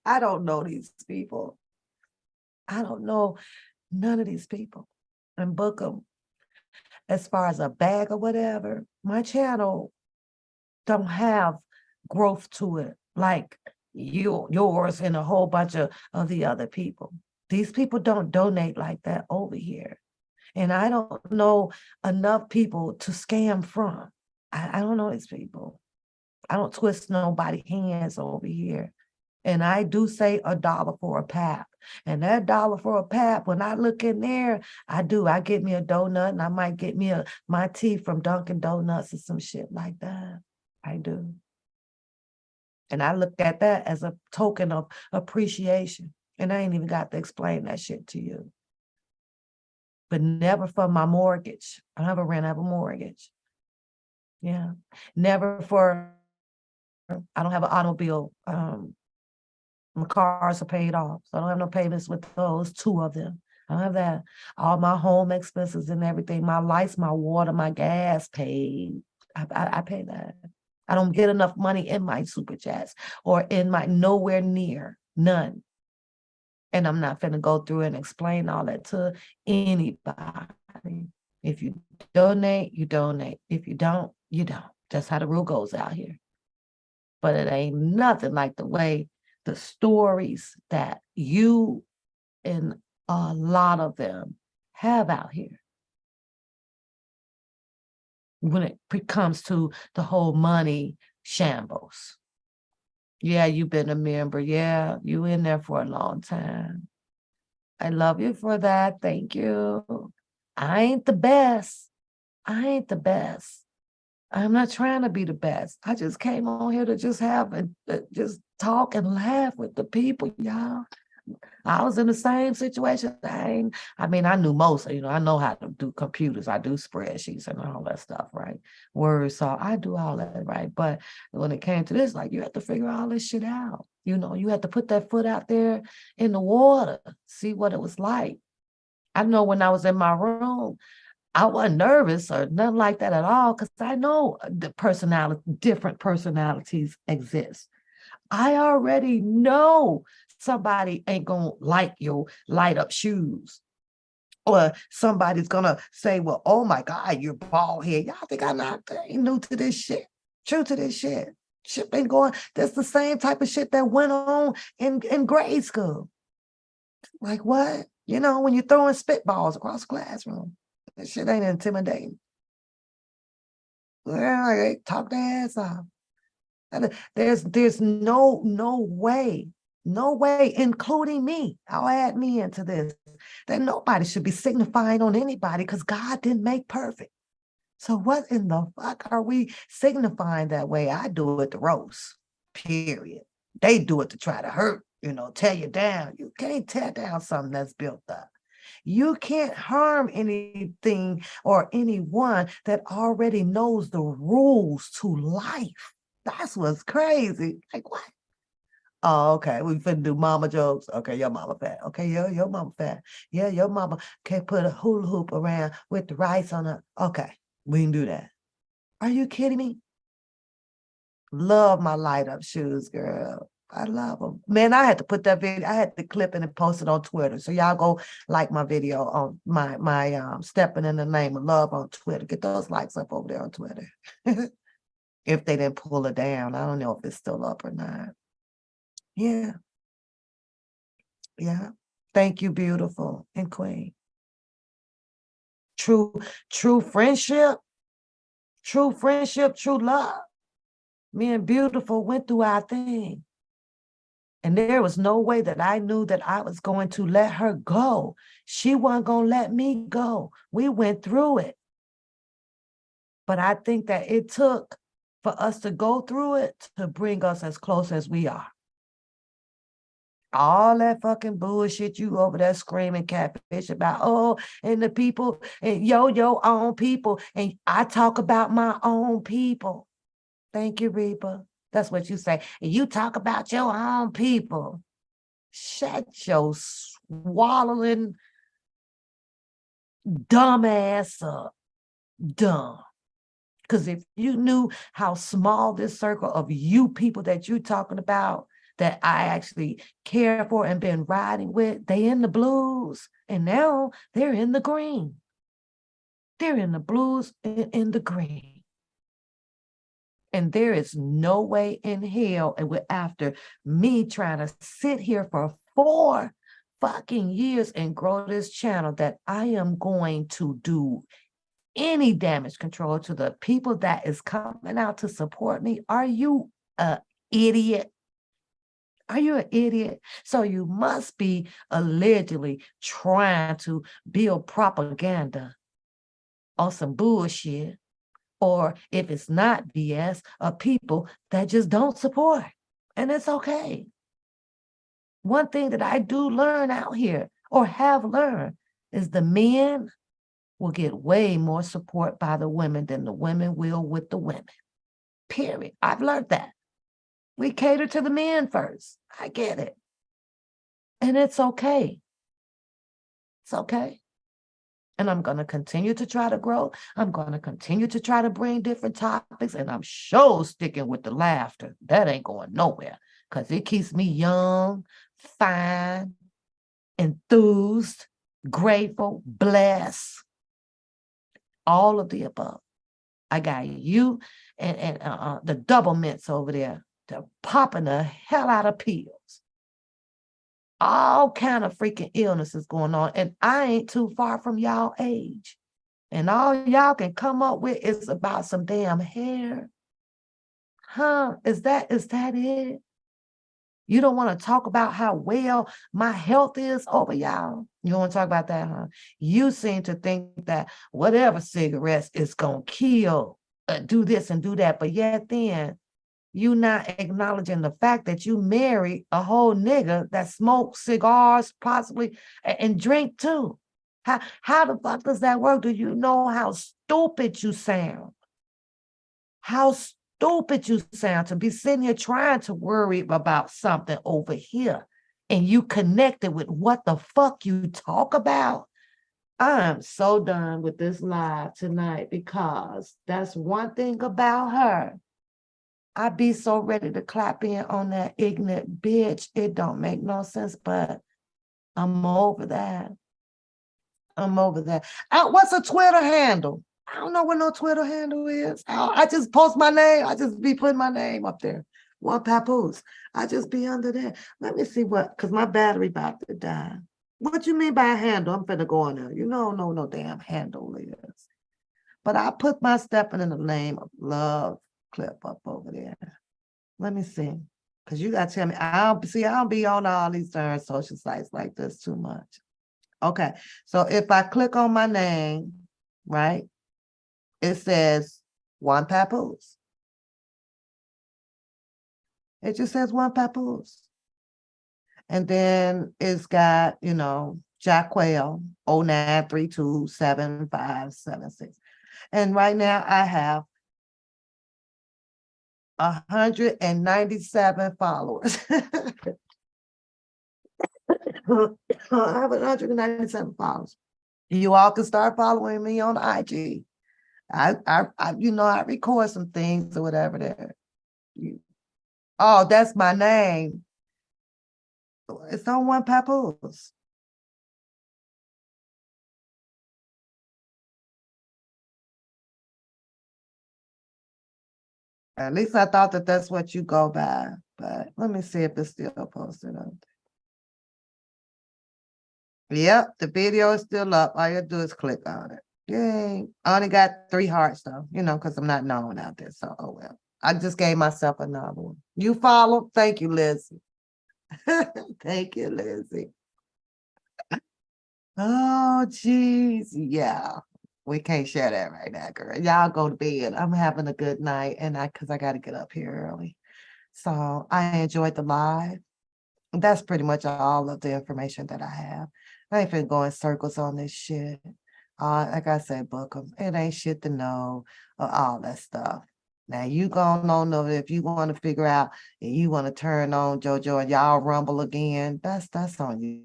I don't know these people. I don't know none of these people. And Bookham, as far as a bag or whatever, my channel don't have growth to it like yours and a whole bunch of the other people. These people don't donate like that over here. And I don't know enough people to scam from. I don't know these people. I don't twist nobody's hands over here. And I do say $1 for a pap. And that $1 for a pap, when I look in there, I get me a donut and I might get me my tea from Dunkin' Donuts or some shit like that. I do. And I look at that as a token of appreciation. And I ain't even got to explain that shit to you. But never for my mortgage. I never ran out of a mortgage. Yeah. Never for, I don't have an automobile. My cars are paid off. So I don't have no payments with those, 2 of them. I don't have that. All my home expenses and everything, my lights, my water, my gas paid. I pay that. I don't get enough money in my super chats or in my nowhere near, none. And I'm not finna go through and explain all that to anybody. If you donate, you donate. If you don't, you don't. That's how the rule goes out here. But it ain't nothing like the way the stories that you and a lot of them have out here. When it comes to the whole money shambles. Yeah, you've been a member. Yeah, you in there for a long time. I love you for that. Thank you. I ain't the best. I'm not trying to be the best. I just came on here to just have and just talk and laugh with the people, y'all. I was in the same situation. I knew most, I know how to do computers. I do spreadsheets and all that stuff, right? Words, so I do all that, right? But when it came to this, like, you have to figure all this shit out. You had to put that foot out there in the water, see what it was like. I know when I was in my room, I wasn't nervous or nothing like that at all, because I know different personalities exist. I already know somebody ain't gonna like your light up shoes. Or somebody's gonna say, well, oh my God, you're bald head. Y'all think I'm not new to this shit. True to this shit. Shit been going, that's the same type of shit that went on in grade school. Like what? When you're throwing spitballs across the classroom. That shit ain't intimidating. Yeah, they talk their ass off. There's no way No way, including me. I'll add me into this. That nobody should be signifying on anybody because God didn't make perfect. So what in the fuck are we signifying that way? I do it to roast, period. They do it to try to hurt, tear you down. You can't tear down something that's built up. You can't harm anything or anyone that already knows the rules to life. That's what's crazy. Like, what? Oh, okay. We finna do mama jokes. Okay, your mama fat. Okay, your mama fat. Yeah, your mama can put a hula hoop around with the rice on it. Okay, we can do that. Are you kidding me? Love my light up shoes, girl. I love them. Man, I had to put that video, I had to clip it and post it on Twitter. So y'all go like my video on my stepping in the name of love on Twitter. Get those likes up over there on Twitter. If they didn't pull it down. I don't know if it's still up or not. Yeah. Yeah. Thank you, beautiful and queen. True friendship, true love. Me and beautiful went through our thing. And there was no way that I knew that I was going to let her go. She wasn't going to let me go. We went through it. But I think that it took for us to go through it to bring us as close as we are. All that fucking bullshit you over there screaming catfish about, oh, and the people, and your own people. And I talk about my own people. Thank you, Reba. That's what you say. And you talk about your own people. Shut your swallowing dumb ass up. Dumb. Because if you knew how small this circle of you people that you're talking about, that I actually care for and been riding with, they in the blues. And now they're in the green. They're in the blues and in the green. And there is no way in hell, and after me trying to sit here for 4 fucking years and grow this channel, that I am going to do any damage control to the people that is coming out to support me. Are you an idiot? Are you an idiot? So you must be allegedly trying to build propaganda on some bullshit. Or if it's not BS, of people that just don't support. And it's okay. One thing that I do learn out here, or have learned, is the men will get way more support by the women than the women will with the women. Period. I've learned that. We cater to the men first. I get it. And it's okay. It's okay. And I'm going to continue to try to grow. I'm going to continue to try to bring different topics. And I'm sure sticking with the laughter. That ain't going nowhere because it keeps me young, fine, enthused, grateful, blessed. All of the above. I got you and the double mints over there. They're popping the hell out of pills. All kind of freaking illnesses going on. And I ain't too far from y'all age. And all y'all can come up with is about some damn hair. Huh? Is that it? You don't want to talk about how well my health is over y'all? You don't want to talk about that, huh? You seem to think that whatever cigarettes is going to kill, do this and do that. But yet then, you not acknowledging the fact that you married a whole nigga that smokes cigars, possibly, and drink too. How the fuck does that work? Do you know how stupid you sound? How stupid you sound to be sitting here trying to worry about something over here and you connected with what the fuck you talk about. I am so done with this live tonight because that's one thing about her. I be so ready to clap in on that ignorant bitch. It don't make no sense, but I'm over that. I'm over that. What's a Twitter handle? I don't know what no Twitter handle is. I just post my name. I just be putting my name up there. One papoose. I just be under there. Let me see what, because my battery about to die. What you mean by a handle? I'm finna go on there. You don't know no damn handle is. But I put my stepping in the name of love clip up over there. Let me see. Cause you gotta tell me, I don't be on all these darn social sites like this too much. Okay, so if I click on my name, right, it says one papoose. It just says one papoose. And then it's got, Jacquel 09327576. And right now I have 197 followers. I have 197 followers. You all can start following me on IG. I record some things or whatever there. Oh, that's my name. It's on one papoose. At least I thought that that's what you go by, but let me see if it's still posted up. Yep, the video is still up. All you do is click on it. Yay. I only got 3 hearts though, because I'm not known out there. So, oh well. I just gave myself another one. You follow? Thank you, Lizzie. Thank you, Lizzie. Oh, geez. Yeah. We can't share that right now, girl. Y'all go to bed. I'm having a good night because I got to get up here early. So I enjoyed the live. That's pretty much all of the information that I have. I ain't finna go in circles on this shit. Like I said, book 'em. It ain't shit to know or all that stuff. Now you gonna know if you want to figure out and you want to turn on JoJo and y'all rumble again. That's on you,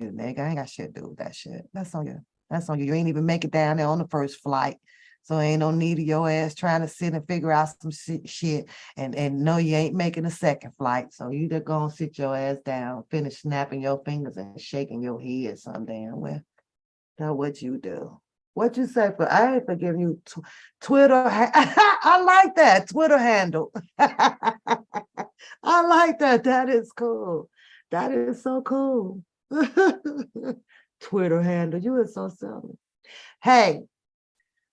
nigga. I ain't got shit to do with that shit. That's on you. That's on you. You ain't even make it down there on the first flight. So ain't no need of your ass trying to sit and figure out some shit and no, you ain't making a second flight. So you just gonna sit your ass down, finish snapping your fingers and shaking your head some damn way. That's what you do. What you say for, I ain't forgiving you. Twitter, I like that, Twitter handle. I like that, that is cool. That is so cool. Twitter handle, you are so silly. Hey,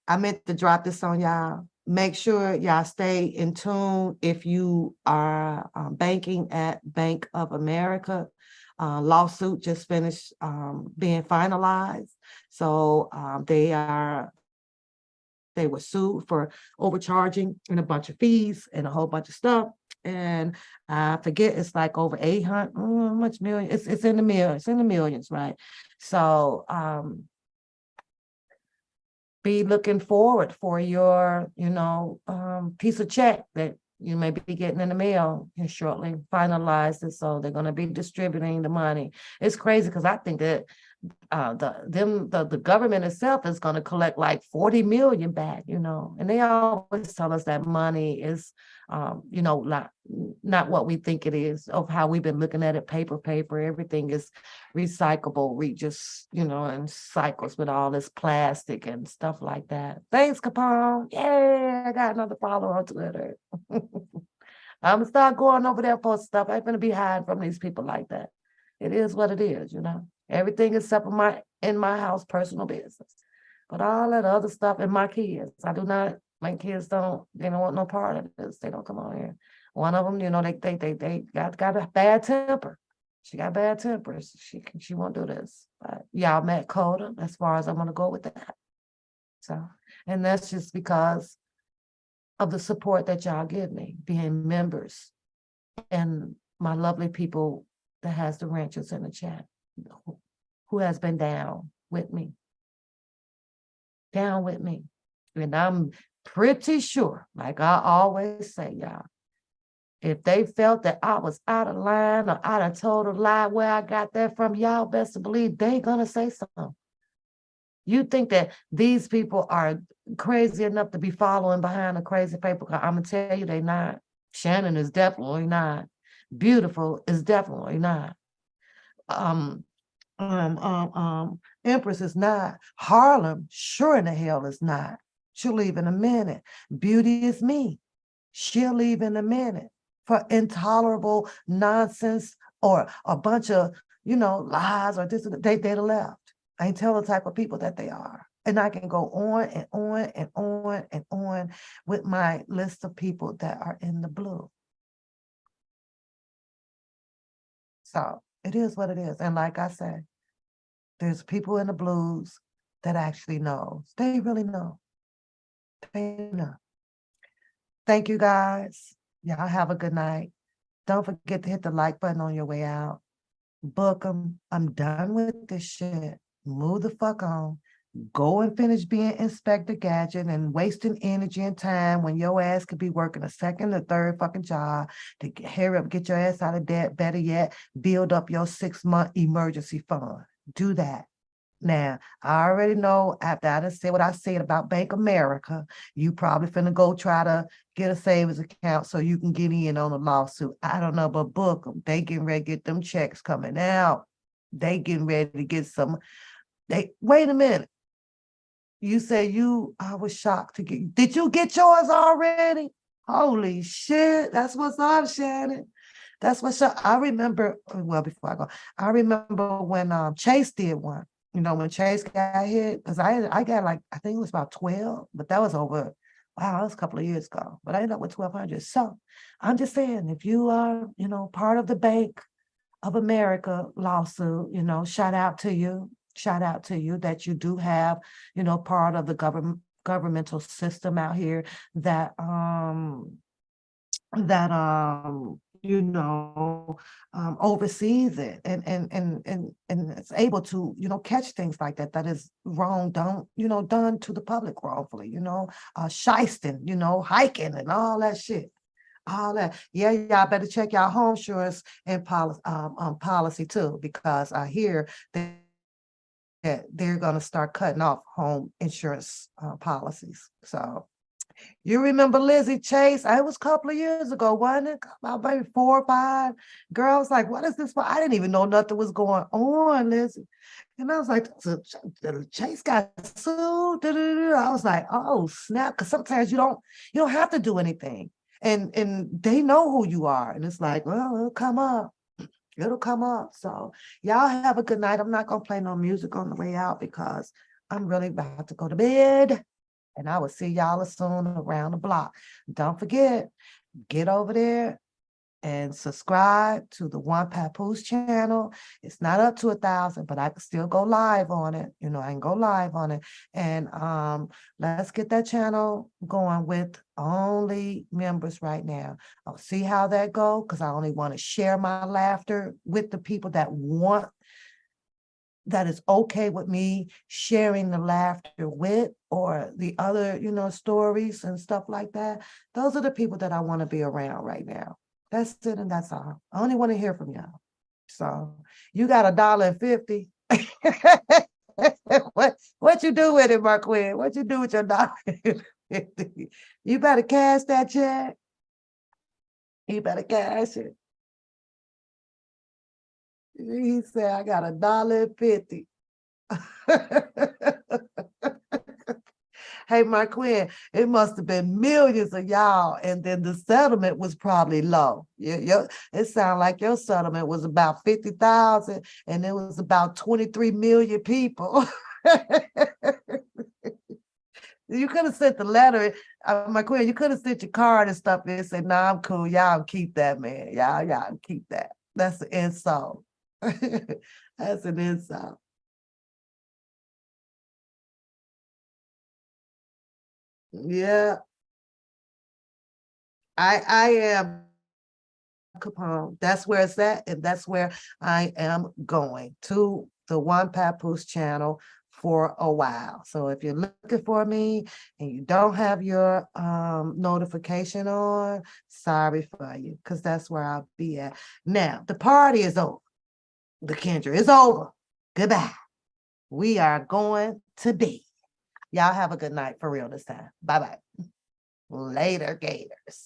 I meant to drop this on y'all. Make sure y'all stay in tune if you are banking at Bank of America. Lawsuit just finished being finalized. So they were sued for overcharging and a bunch of fees and a whole bunch of stuff. And I forget, it's like over 800, much million. It's in the millions, right? So be looking forward for your, piece of check that you may be getting in the mail and shortly finalized it. So they're going to be distributing the money. It's crazy because I think that the government itself is going to collect like 40 million back, and they always tell us that money is, not what we think it is, of how we've been looking at it, paper, everything is recyclable, in cycles with all this plastic and stuff like that. Thanks, Capone. Yeah, I got another follower on Twitter. I'm gonna start going over there for stuff. I ain't gonna be hiding from these people like that. It is what it is, Everything except for in my house, personal business. But all that other stuff and my kids, my kids they don't want no part of this. They don't come on here. One of them, they got a bad temper. She got bad tempers. She won't do this. But y'all met Coda as far as I'm gonna go with that. So, and that's just because of the support that y'all give me, being members and my lovely people that has the ranchers in the chat, who has been down with me. And I'm pretty sure, like I always say, y'all, if they felt that I was out of line or out of total lie where I got that from, y'all best to believe they gonna say something. You think that these people are crazy enough to be following behind a crazy paper? I'm gonna tell you they not. Shannon is definitely not. Beautiful is definitely not. Empress is not. Harlem sure in the hell is not. She'll leave in a minute. Beauty is me. She'll leave in a minute for intolerable nonsense or a bunch of, lies or this. They'd have left. I ain't tell the type of people that they are. And I can go on and on and on and on with my list of people that are in the blue. So it is what it is. And like I said, there's people in the blues that actually knows. They really know. They know. Thank you guys. Y'all have a good night. Don't forget to hit the like button on your way out. Book them. I'm done with this shit. Move the fuck on. Go and finish being Inspector Gadget and wasting energy and time when your ass could be working a second or third fucking job to hurry up, get your ass out of debt. Better yet, build up your 6-month emergency fund. Do that. Now, I already know after I done said what I said about Bank America, you probably finna go try to get a savings account so you can get in on a lawsuit. I don't know, but book them. They getting ready to get them checks coming out. They getting ready to get some. Wait a minute. You say I was shocked to get. Did you get yours already? Holy shit. That's what's up, Shannon. That's what's up. I remember, well, before I go, I remember when Chase did one. You know, when Chase got hit, because I got like, I think it was about 12, but that was over, wow, that was a couple of years ago. But I ended up with 1,200. So I'm just saying, if you are, part of the Bank of America lawsuit, shout out to you. Shout out to you that you do have, part of the governmental system out here that oversees it and it's able to catch things like that is wrong, done to the public wrongfully, shysting, hiking and all that shit. All that. Yeah, y'all better check y'all home insurance and policy too, because I hear that they're going to start cutting off home insurance policies. So you remember Lizzie Chase? It was a couple of years ago, wasn't it? About maybe 4 or 5. Girl, I was like, what is this for? I didn't even know nothing was going on, Lizzie. And I was like, Chase got sued. I was like, oh, snap. Because sometimes you don't have to do anything. And they know who you are. And it's like, well, it'll come up. It'll come up. So y'all have a good night. I'm not going to play no music on the way out because I'm really about to go to bed. And I will see y'all soon around the block. Don't forget, get over there and subscribe to the One Papoose channel. It's not up to 1,000, but I can still go live on it. I can go live on it. And let's get that channel going with only members right now. I'll see how that goes because I only want to share my laughter with the people that is okay with me sharing the laughter with, or the other, stories and stuff like that. Those are the people that I want to be around right now. That's it, and that's all. I only want to hear from y'all. So you got $1.50. What you do with it, Marquette? What you do with your $1.50? You better cash that check. You better cash it. He said, I got $1.50. Hey, Marquette, it must have been millions of y'all, and then the settlement was probably low. It sounded like your settlement was about 50,000, and it was about 23 million people. You could have sent the letter, Marquette, you could have sent your card and stuff and said, nah, I'm cool. Y'all keep that, man. Y'all keep that. That's an insult. That's an insult. Yeah, I am Capone. That's where it's at, and that's where I am going, to the One Papoose channel for a while. So if you're looking for me and you don't have your notification on, sorry for you, because that's where I'll be at. Now, the party is over. The Kendra is over. Goodbye. We are going to be. Y'all have a good night for real this time. Bye-bye. Later, Gators.